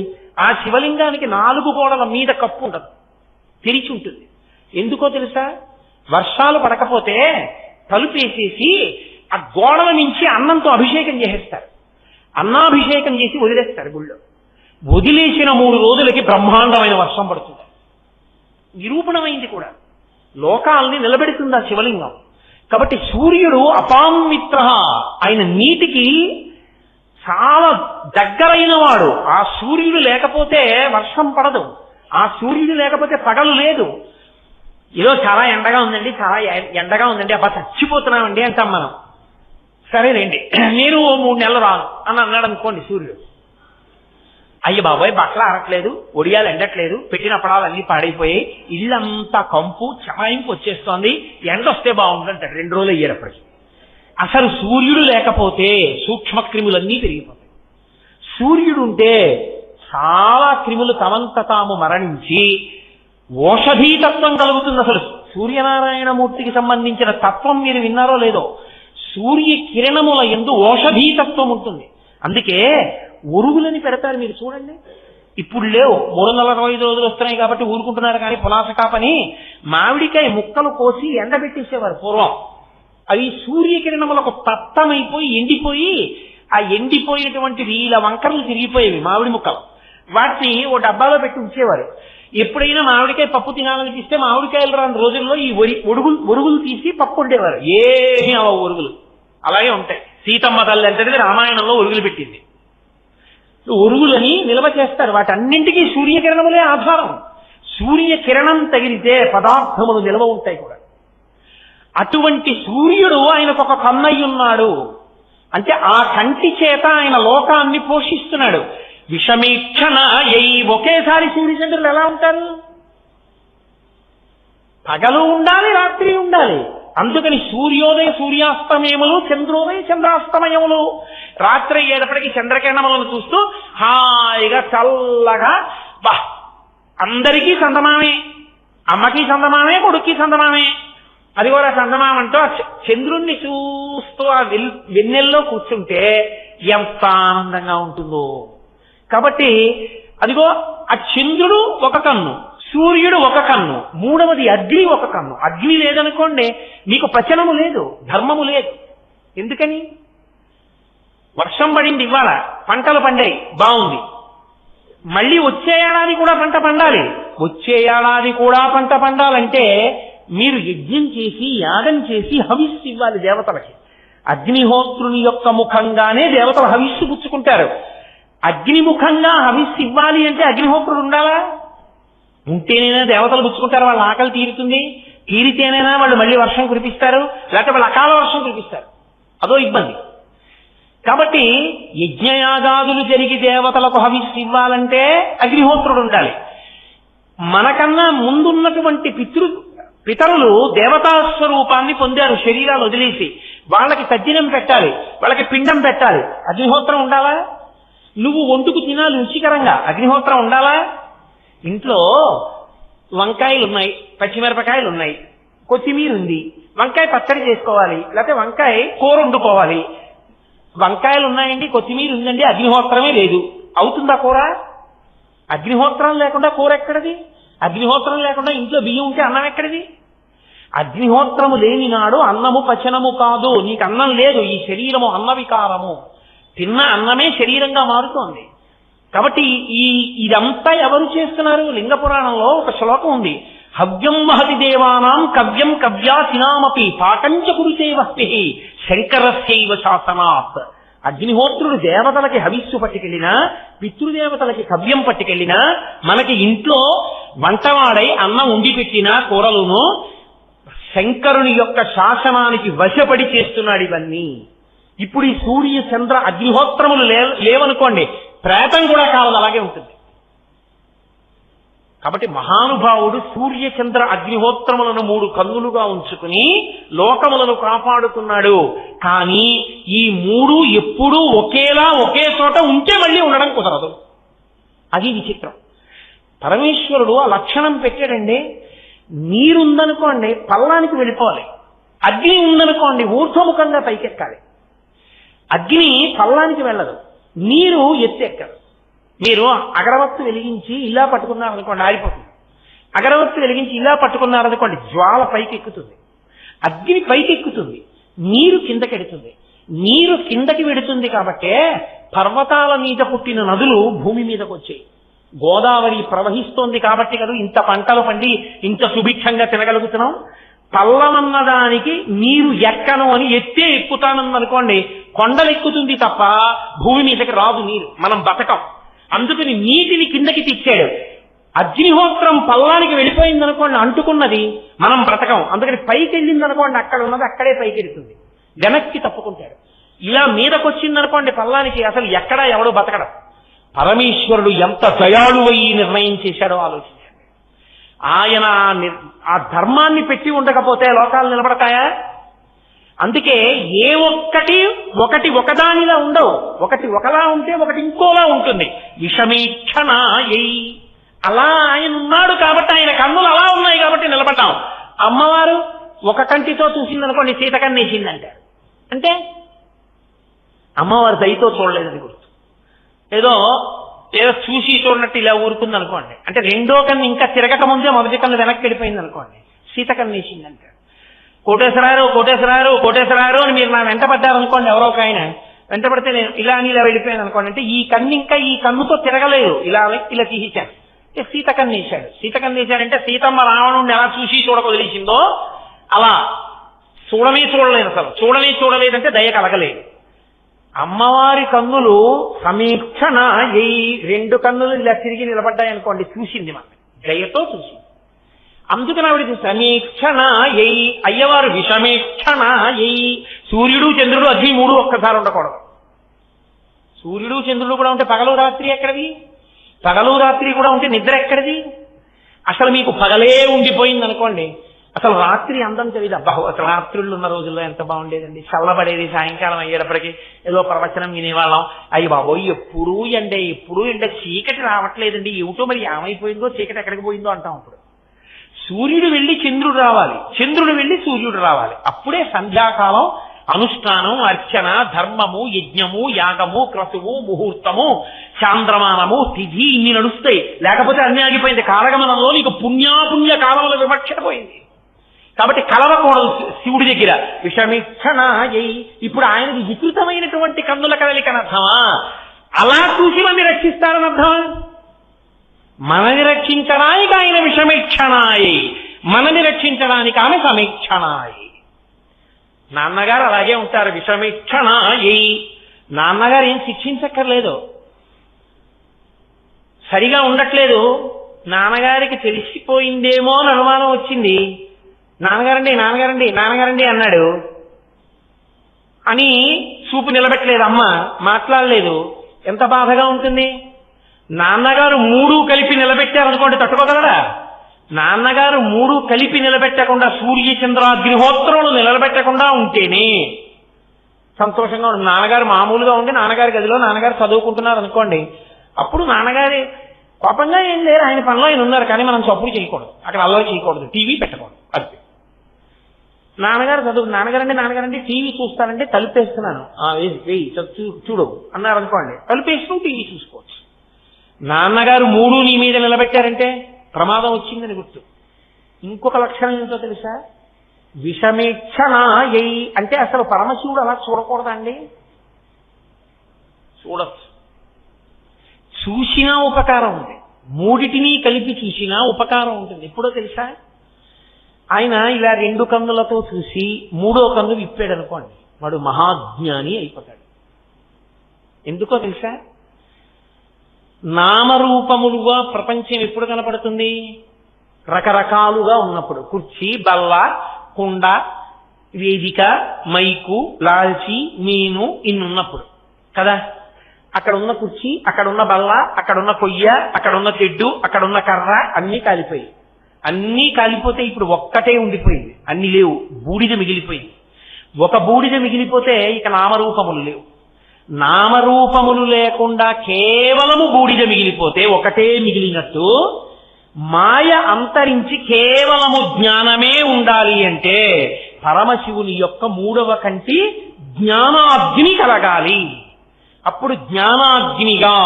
ఆ శివలింగానికి 4 గోడల మీద కప్పు ఉండదు, తెరిచి ఉంటుంది. ఎందుకో తెలుసా? వర్షాలు పడకపోతే తలుపేసేసి ఆ గోడల నుంచి అన్నంతో అభిషేకం చేసేస్తారు. అన్నాభిషేకం చేసి వదిలేస్తారు గుళ్ళో. వదిలేసిన 3 రోజులకి బ్రహ్మాండమైన వర్షం పడుతుంది. నిరూపణమైంది కూడా, లోకాల్ని నిలబెడుతుంది ఆ శివలింగం. కాబట్టి సూర్యుడు అపామిత్ర, ఆయన నీటికి చాలా దగ్గరైన వాడు. ఆ సూర్యుడు లేకపోతే వర్షం పడదు, ఆ సూర్యుడు లేకపోతే పగలు లేదు. ఏదో చాలా ఎండగా ఉందండి, చాలా ఎండగా ఉందండి, అబ్బా చచ్చిపోతున్నామండి అంటాం మనం. సరేనండి నేను 3 నెలలు రాను అని అన్నాడు అనుకోండి సూర్యుడు. అయ్య బాబాయ్ బట్టలు ఆరట్లేదు, ఒడియాలు ఎండట్లేదు, పెట్టిన పడాలన్నీ పాడైపోయి ఇల్లంతా కంపు చమాయింపు వచ్చేస్తోంది, ఎండ వస్తే బాగుంటుందంటాడు. 2 రోజులు అయ్యేటప్పటికి. అసలు సూర్యుడు లేకపోతే సూక్ష్మ క్రిములన్నీ పెరిగిపోతాయి. సూర్యుడు ఉంటే చాలా క్రిములు తమంత తాము మరణించి ఓషధీతత్వం కలుగుతుంది. అసలు సూర్యనారాయణమూర్తికి సంబంధించిన తత్వం మీరు విన్నారో లేదో, సూర్య కిరణముల యందు ఓషధీతత్వం ఉంటుంది. అందుకే ఒరుగులని పెడతారు, మీరు చూడండి. ఇప్పుడు లేవు, 345 రోజులు వస్తున్నాయి కాబట్టి ఊరుకుంటున్నారు. కానీ పులాసకాపని మామిడికాయ ముక్కలు కోసి ఎండబెట్టేసేవారు పూర్వం. అవి సూర్యకిరణములకు తత్తమైపోయి ఎండిపోయి, ఆ ఎండిపోయినటువంటివి ఇలా వంకరలు తిరిగిపోయేవి మామిడి ముక్కలు. వాటిని ఓ డబ్బాలో పెట్టి ఉంచేవారు. ఎప్పుడైనా మామిడికాయ పప్పు తినాలనిపిస్తే మామిడికాయలు రాని రోజుల్లో ఈ ఒరుగులు తీసి పప్పు ఉండేవారు. ఏమీ అవ ఒరుగులు అలాగే ఉంటాయి. సీతమ్మ తల్లి అంటే రామాయణంలో ఒరుగులు పెట్టింది. ఒరుగులని నిల్వ చేస్తారు. వాటన్నింటికీ సూర్యకిరణములే ఆధారం. సూర్యకిరణం తగిలితే పదార్థములు నిల్వ ఉంటాయి కూడా. అటువంటి సూర్యుడు ఆయనకు ఒక కన్నయ్య ఉన్నాడు. అంటే ఆ కంటి చేత ఆయన లోకాన్ని పోషిస్తున్నాడు. విషమీక్షణ ఒకేసారి సూర్యచంద్రులు ఎలా ఉంటారు? పగలు ఉండాలి, రాత్రి ఉండాలి. అందుకని సూర్యోదయ సూర్యాస్తమయములు, చంద్రోదయ చంద్రాస్తమయములు. రాత్రి అయ్యేటప్పటికి చంద్రకిరణములను చూస్తూ హాయిగా చల్లగా, బా అందరికీ చందమామే, అమ్మకి చందమామే, కొడుక్కి చందమామే. అది కూడా చందమామంటూ ఆ చంద్రుణ్ణి చూస్తూ ఆ వెన్నెల్లో కూర్చుంటే ఎంత ఆనందంగా ఉంటుందో. కాబట్టి అదిగో ఆ చంద్రుడు ఒక కన్ను, సూర్యుడు ఒక కన్ను, మూడవది అగ్ని ఒక కన్ను. అగ్ని లేదనుకోండి మీకు పచనము లేదు, ధర్మము లేదు. ఎందుకని? వర్షం పడింది ఇవాళ, పంటలు పండాయి, బాగుంది. మళ్ళీ వచ్చే ఏడాది కూడా పంట పండాలి. వచ్చే ఏడాది కూడా పంట పండాలంటే మీరు యజ్ఞం చేసి, యాగం చేసి హవిస్సు ఇవ్వాలి దేవతలకి. అగ్నిహోత్రుని యొక్క ముఖంగానే దేవతలు హవిస్సు పుచ్చుకుంటారు. అగ్నిముఖంగా హవిస్సు ఇవ్వాలి అంటే అగ్నిహోత్రుడు ఉండాలా? ఉంటేనైనా దేవతలు పుచ్చుకుంటారు, వాళ్ళ ఆకలి తీరుతుంది. తీరితేనైనా వాళ్ళు మళ్ళీ వర్షం కురిపిస్తారు, లేకపోతే వాళ్ళు అకాల వర్షం కురిపిస్తారు. అదో ఇబ్బంది. కాబట్టి యజ్ఞయాగాదులు జరిగి దేవతలకు హవిస్సు ఇవ్వాలంటే అగ్నిహోత్రుడు ఉండాలి. మనకన్నా ముందున్నటువంటి పితరులు దేవతా స్వరూపాన్ని పొందారు, శరీరాలు వదిలేసి. వాళ్ళకి తద్దినం పెట్టాలి, వాళ్ళకి పిండం పెట్టాలి. అగ్నిహోత్రం ఉండాలా? నువ్వు ఒంటుకు తినాలి రుచికరంగా, అగ్నిహోత్రం ఉండాలా? ఇంట్లో వంకాయలు ఉన్నాయి, పచ్చిమిరపకాయలు ఉన్నాయి, కొత్తిమీర ఉంది, వంకాయ పచ్చడి చేసుకోవాలి, లేకపోతే వంకాయ కూర వండుకోవాలి. వంకాయలు ఉన్నాయండి, కొత్తిమీర ఉందండి, అగ్నిహోత్రమే లేదు. అవుతుందా కూర? అగ్నిహోత్రం లేకుండా కూర ఎక్కడిది? అగ్నిహోత్రం లేకుండా ఇంట్లో బియ్యం ఉంటే అన్నం ఎక్కడిది? అగ్నిహోత్రము లేని నాడు అన్నము పచనము కాదు. నీకు అన్నం లేదు, ఈ శరీరము అన్న వికారము. తిన్న అన్నమే శరీరంగా మారుతోంది. కాబట్టి ఇదంతా ఎవరు చేస్తున్నారు? లింగ పురాణంలో ఒక శ్లోకం ఉంది. హవ్యం వహతి దేవానాం కవ్యం కవ్యాసినామపి పాకంచ కురుతే వస్తి శంకరస్యైవ శాసనాత్. అగ్నిహోత్రుడు దేవతలకి హవిస్సు పట్టుకెళ్ళినా, పితృదేవతలకి కవ్యం పట్టుకెళ్ళినా, మనకి ఇంట్లో వంటవాడై అన్నం ఉండి పెట్టినా కూరలును శంకరుని యొక్క శాసనానికి వశపడి చేస్తున్నాడు ఇవన్నీ. ఇప్పుడు ఈ సూర్య చంద్ర అగ్నిహోత్రములు లేవనుకోండి, ప్రేతం కూడా కావాలి, అలాగే ఉంటుంది. కాబట్టి మహానుభావుడు సూర్య చంద్ర అగ్నిహోత్రములను 3 కన్నులుగా ఉంచుకుని లోకములను కాపాడుతున్నాడు. కానీ ఈ 3 ఎప్పుడూ ఒకేలా ఒకే చోట ఉంటే మళ్ళీ ఉండడం కుదరదు. అది విచిత్రం. పరమేశ్వరుడు ఆ లక్షణం పెట్టాడండి. నీరుందనుకోండి పల్లానికి వెళ్ళిపోవాలి, అగ్ని ఉందనుకోండి ఊర్ధ్వముఖంగా పైకెక్కాలి. అగ్ని పల్లానికి వెళ్ళదు, నీరు ఎత్తెక్కదు. మీరు అగరవత్తు వెలిగించి ఇలా పట్టుకున్నారనుకోండి ఆరిపోతుంది. అగరవత్తు వెలిగించి ఇలా పట్టుకున్నారనుకోండి జ్వాల పైకి ఎక్కుతుంది, అగ్ని పైకి ఎక్కుతుంది. నీరు కిందకెడుతుంది. నీరు కిందకి వెడుతుంది కాబట్టే పర్వతాల మీద పుట్టిన నదులు భూమి మీదకి వచ్చాయి. గోదావరి ప్రవహిస్తోంది కాబట్టి కదా ఇంత పంటలు పండి ఇంత సుభిక్షంగా తినగలుగుతున్నాం. పల్లమన్నదానికి నీరు ఎక్కను అని ఎత్తే ఎక్కుతాననుకోండి, కొండలు ఎక్కుతుంది తప్ప భూమి మీదకి రాదు నీరు, మనం బతకం. అందుకని నీటిని కిందకి తెచ్చాడు. అగ్నిహోత్రం పల్లానికి వెళ్ళిపోయిందనుకోండి, అంటుకున్నది, మనం బ్రతకం. అందుకని పైకి వెళ్ళిందనుకోండి, అక్కడ ఉన్నది అక్కడే పైకి వెళ్తుంది, వెనక్కి తప్పుకుంటాడు. ఇలా మీదకొచ్చిందనుకోండి పల్లానికి, అసలు ఎక్కడా ఎవడో బతకడం. పరమేశ్వరుడు ఎంత దయాళువయ్యి నిర్ణయం చేశాడో ఆలోచించండి. ఆయన ఆ ధర్మాన్ని పెట్టి ఉండకపోతే లోకాలు నిలబడతాయా? అందుకే ఏ ఒకటి ఒకదానిలా ఉండవు. ఒకటి ఒకలా ఉంటే ఒకటి ఇంకోలా ఉంటుంది. విషమీక్షణాయై అలా ఆయన ఉన్నాడు కాబట్టి, ఆయన కన్నులు అలా ఉన్నాయి కాబట్టి నిలబడ్డాం. అమ్మవారు ఒక కంటితో చూసిందనుకోండి, సీతకన్నేసిందంటారు. అంటే అమ్మవారు దయతో చూడలేదని గుర్తు. ఏదో చూసి చూడనట్టు ఇలా ఊరుకుంది అనుకోండి, అంటే రెండో కన్ను ఇంకా తిరగక ముందే మొదటి కన్ను వెనక్కి వెళ్ళిపోయింది అనుకోండి, సీతకన్నేసిందంటారు. కోటేశ్వరారు అని మీరు నా వెంట పడ్డారనుకోండి, ఎవరో ఒక ఆయన వెంట పడితే నేను ఇలా అని ఇలా వెళ్ళిపోయాను అనుకోండి, అంటే ఈ కన్ను ఇంకా ఈ కన్నుతో తిరగలేదు, ఇలా తీసేశాను. సీతకన్నేశాడు. సీతకన్నేశాడంటే సీతమ్మ రావణుడిని ఎలా చూసి చూడకొదిలేసిందో అలా చూడలేదు. అసలు చూడలేదంటే దయ కలగలేదు. అమ్మవారి కన్నులు సమీక్షణ రెండు కన్నులు ఇలా తిరిగి నిలబడ్డాయనుకోండి, చూసింది మన దయతో చూసింది. అందుకని ఆవిడకి సమీక్షణ అయ్యవారు విషమీక్షణ. సూర్యుడు చంద్రుడు అగ్ని మూడు ఒక్కసారి ఉండకూడదు. సూర్యుడు చంద్రుడు కూడా ఉంటే పగలు రాత్రి ఎక్కడిది? పగలు రాత్రి కూడా ఉంటే నిద్ర ఎక్కడిది? అసలు మీకు పగలే ఉండిపోయింది అనుకోండి, అసలు రాత్రి అందం తెలియదు. అబ్బా అసలు రాత్రుళ్ళు ఉన్న రోజుల్లో ఎంత బాగుండేదండి, చల్లబడేది. సాయంకాలం అయ్యేటప్పటికి ఏదో ప్రవచనం వినేవాళ్ళం. అయ్యి బాబోయ్ ఎప్పుడూ ఎండే చీకటి రావట్లేదండి, ఏమిటో మరి ఏమైపోయిందో, చీకటి ఎక్కడికి పోయిందో అంటాం. అప్పుడు సూర్యుడు వెళ్ళి చంద్రుడు రావాలి, చంద్రుడు వెళ్ళి సూర్యుడు రావాలి. అప్పుడే సంధ్యాకాలం అనుష్ఠానం, అర్చన, ధర్మము, యజ్ఞము, యాగము, క్రతువు, ముహూర్తము, చాంద్రమానము, తిథి ఇన్ని నడుస్తాయి. లేకపోతే అన్ని ఆగిపోయింది. కాలగమనంలో నీకు పుణ్యాపుణ్య కాలముల వివక్ష పోయింది. కాబట్టి కలవకూడదు శివుడి దగ్గర. విషమీక్షణ. ఇప్పుడు ఆయనకి వికృతమైనటువంటి కన్నుల కదలికని అర్థమా? అలా చూసి మనని రక్షిస్తారని అర్థమా? మనని రక్షించడానికి ఆయన విషమీక్షణాయి, మనని రక్షించడానికి ఆమె సమీక్షణాయి. నాన్నగారు అలాగే ఉంటారు, విషమీక్షణాయి. నాన్నగారు ఏం శిక్షించక్కర్లేదు, సరిగా ఉండట్లేదు, నాన్నగారికి తెలిసిపోయిందేమో అని అనుమానం వచ్చింది, నాన్నగారండి అన్నాడు అని చూపు నిలబెట్టలేదు, అమ్మ మాట్లాడలేదు. ఎంత బాధగా ఉంటుంది. నాన్నగారు మూడు కలిపి నిలబెట్టారనుకోండి, తట్టుకోగలడా? నాన్నగారు మూడు కలిపి నిలబెట్టకుండా, సూర్య చంద్రాగ్నిహోత్రములు నిలబెట్టకుండా ఉంటేనే సంతోషంగా ఉంటుంది. నాన్నగారు మామూలుగా ఉండి నాన్నగారి గదిలో నాన్నగారు చదువుకుంటున్నారు అనుకోండి, అప్పుడు నాన్నగారి కోపంగా ఏం లేరు, ఆయన పనిలో ఆయన ఉన్నారు, కానీ మనం చప్పుడు చేయకూడదు, అక్కడ అల్లరి చేయకూడదు, టీవీ పెట్టకూడదు. అది నాన్నగారు నాన్నగారండి టీవీ చూస్తానంటే తలుపేస్తున్నాను, చూడు అన్నారు అనుకోండి, తలుపేస్తూ టీవీ చూసుకోవచ్చు. నాన్నగారు మూడు నీ మీద నిలబెట్టారంటే ప్రమాదం వచ్చిందని గుర్తు. ఇంకొక లక్షణం ఏంటో తెలుసా? విషమీక్షణ. అంటే అసలు పరమశివుడు అలా చూడకూడదండి, చూడచ్చు. చూసినా ఉపకారం ఉంది, మూడిటిని కలిపి చూసినా ఉపకారం ఉంటుంది. ఎప్పుడో తెలుసా? ఆయన ఇలా రెండు కన్నులతో చూసి మూడో కన్ను విప్పాడు అనుకోండి, వాడు మహాజ్ఞాని అయిపోతాడు. ఎందుకో తెలుసా? నామరూపములుగా ప్రపంచం ఎప్పుడు కనపడుతుంది? రకరకాలుగా ఉన్నప్పుడు. కుర్చీ, బల్ల, కుండ, వేదిక, మైకు, లాల్చి, మీను ఇన్నున్నప్పుడు కదా. అక్కడ ఉన్న కుర్చీ, అక్కడున్న బల్ల, అక్కడున్న పొయ్య, అక్కడున్న తెడ్డు, అక్కడున్న కర్ర అన్నీ కాలిపోయి. అన్నీ కాలిపోతే ఇప్పుడు ఒక్కటే ఉండిపోయింది, అన్ని లేవు, బూడిద మిగిలిపోయింది. ఒక బూడిద మిగిలిపోతే ఇక నామరూపములు లేవు. నామరూపములు లేకుండా కేవలము బూడిద మిగిలిపోతే ఒకటే మిగిలినట్టు, మాయ అంతరించి కేవలము జ్ఞానమే ఉండాలి అంటే పరమశివుని యొక్క మూడవ కంటి జ్ఞానాగ్ని కలగాలి. అప్పుడు జ్ఞానాగ్నిగా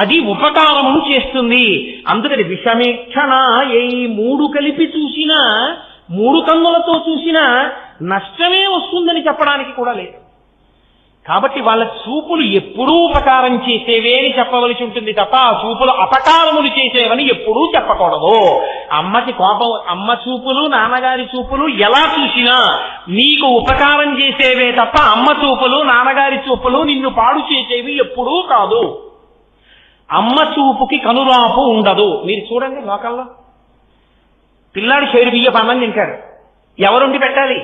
అది ఉపకారమును చేస్తుంది. అందుకని విషమీక్షణ. మూడు కలిపి చూసినా, మూడు కన్నులతో చూసినా నష్టమే వస్తుందని చెప్పడానికి కూడా లేదు. కాబట్టి వాళ్ళ చూపులు ఎప్పుడూ ఉపకారం చేసేవే అని చెప్పవలసి ఉంటుంది తప్ప ఆ చూపులు అపకారములు చేసేవని ఎప్పుడూ చెప్పకూడదు. అమ్మకి కోపం, అమ్మ చూపులు నాన్నగారి చూపులు ఎలా చూసినా నీకు ఉపకారం చేసేవే తప్ప అమ్మ చూపులు నాన్నగారి చూపులు నిన్ను పాడు చేసేవి ఎప్పుడూ కాదు. అమ్మ చూపుకి కనురాపు ఉండదు. మీరు చూడండి లోకల్లో పిల్లాడు చేరు బియ్య పన్నం తింటాడు, ఎవరు వండి పెట్టాలి?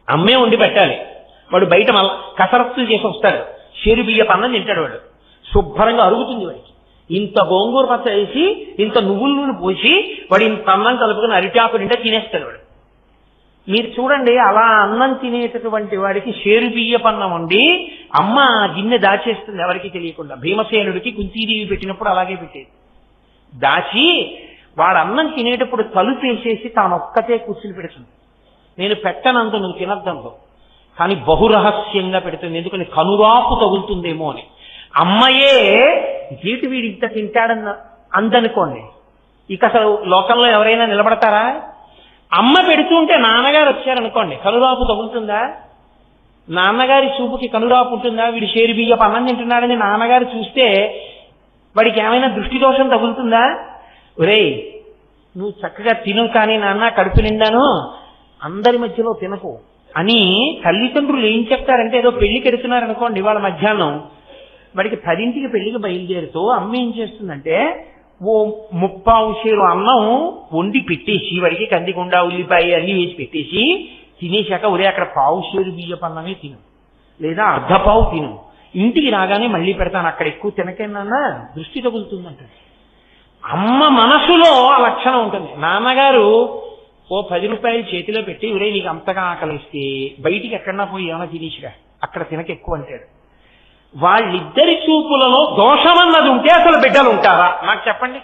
అమ్మే వండి పెట్టాలి. వాడు బయట కసరత్తులు చేసి వస్తాడు, చేరు బియ్య పన్నం తింటాడు. వాడు శుభ్రంగా అరుగుతుంది. వాడికి ఇంత గోంగూర పచ్చ వేసి ఇంత నువ్వుల నూనె పోసి వాడు ఇంత అన్నం కలుపుకుని అరిటాకు నిండా తినేస్తాడు వాడు. మీరు చూడండి, అలా అన్నం తినేటటువంటి వాడికి చేరు బియ్య పన్నం వండి అమ్మ గిన్నె దాచేస్తుంది ఎవరికి తెలియకుండా. భీమసేనుడికి కుంతీదేవి పెట్టినప్పుడు అలాగే పెట్టేది. దాచి వాడు అన్నం తినేటప్పుడు తలుపేసేసి తానొక్కతే కూర్చుని పెడుతుంది. నేను పెట్టనంత నువ్వు తినద్దంతో, కానీ బహురహస్యంగా పెడుతుంది. ఎందుకని కనురాపు తగులుతుందేమో అని. అమ్మయే వీటి వీడి ఇంత తింటాడన్న అందనుకోండి, ఇక అసలు లోకంలో ఎవరైనా నిలబడతారా? అమ్మ పెడుతుంటే నాన్నగారు వచ్చారనుకోండి, కనురాపు తగులుతుందా? నాన్నగారి చూపుకి కనురాపు ఉంటుందా? వీడి షేరు బియ్యపు అన్నం తింటున్నాడని నాన్నగారు చూస్తే వాడికి ఏమైనా దృష్టి దోషం తగులుతుందా? ఒరేయ్ నువ్వు చక్కగా తిను, కానీ నాన్న కడుపు నిండాను, అందరి మధ్యలో తినకు అని తల్లిదండ్రులు ఏం చెప్తారంటే, ఏదో పెళ్లికి ఎడుతున్నారు అనుకోండి ఇవాళ మధ్యాహ్నం, వాడికి 10ంటికి పెళ్లికి బయలుదేరుతూ అమ్మ ఏం చేస్తుందంటే ఓ 3/4 షేరు అన్నం వండి పెట్టేసి వాడికి కందిగుండా ఉల్లిపాయ అన్ని వేసి పెట్టేసి తినేశాక, ఒరే అక్కడ 1/4 షేరు బియ్యపు అన్నమే తిను, లేదా 1/2 తిను, ఇంటికి రాగానే మళ్ళీ పెడతాను, అక్కడ ఎక్కువ తినకేనా దృష్టి తగులుతుందంట. అమ్మ మనసులో ఆ లక్షణం ఉంటుంది. నాన్నగారు ఓ 10 రూపాయలు చేతిలో పెట్టి, ఒరే నీకు అంతగా ఆకలిస్తే బయటికి ఎక్కడన్నా పోయి ఏమైనా తినేసిరా, అక్కడ తినక ఎక్కువ అంటాడు. వాళ్ళిద్దరి చూపులలో దోషమన్నది ఉంటే అసలు బిడ్డలు ఉంటారా? నాకు చెప్పండి.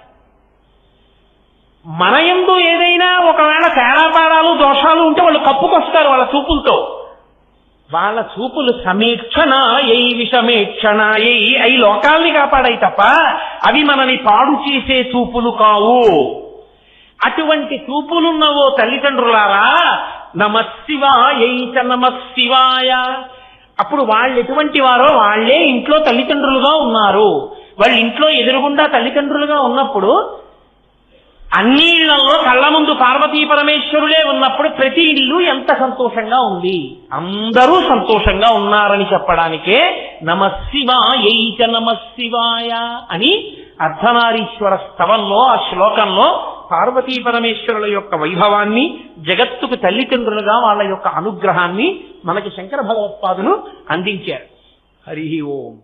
మన యందు ఏదైనా ఒకవేళ తేడాపాడాలు దోషాలు ఉంటే వాళ్ళు కప్పుకొస్తారు వాళ్ళ చూపులతో. వాళ్ళ చూపులు సమీక్షణాయై విషమేక్షణాయై అయి లోకాల్ని కాపాడాయి తప్ప అవి మనని పాడు చేసే చూపులు కావు. అటువంటి చూపులున్నవో తల్లిదండ్రులారా, నమశివాయై చ నమశివాయ. అప్పుడు వాళ్ళు ఎటువంటి వారో వాళ్లే ఇంట్లో తల్లిదండ్రులుగా ఉన్నారు. వాళ్ళ ఇంట్లో ఎదురుగుండా తల్లిదండ్రులుగా ఉన్నప్పుడు, అన్ని ఇళ్లలో కళ్ళ ముందు పార్వతీ పరమేశ్వరులే ఉన్నప్పుడు ప్రతి ఇల్లు ఎంత సంతోషంగా ఉంది, అందరూ సంతోషంగా ఉన్నారని చెప్పడానికే నమశివాయై చ నమశివాయ అని అర్ధనారీశ్వర స్తవంలో ఆ శ్లోకంలో పార్వతీ పరమేశ్వరుల యొక్క వైభవాన్ని, జగత్తుకు తల్లిదండ్రులుగా వాళ్ళ యొక్క అనుగ్రహాన్ని మనకి శంకర భగవత్పాదులు అందించారు. హరి ఓం.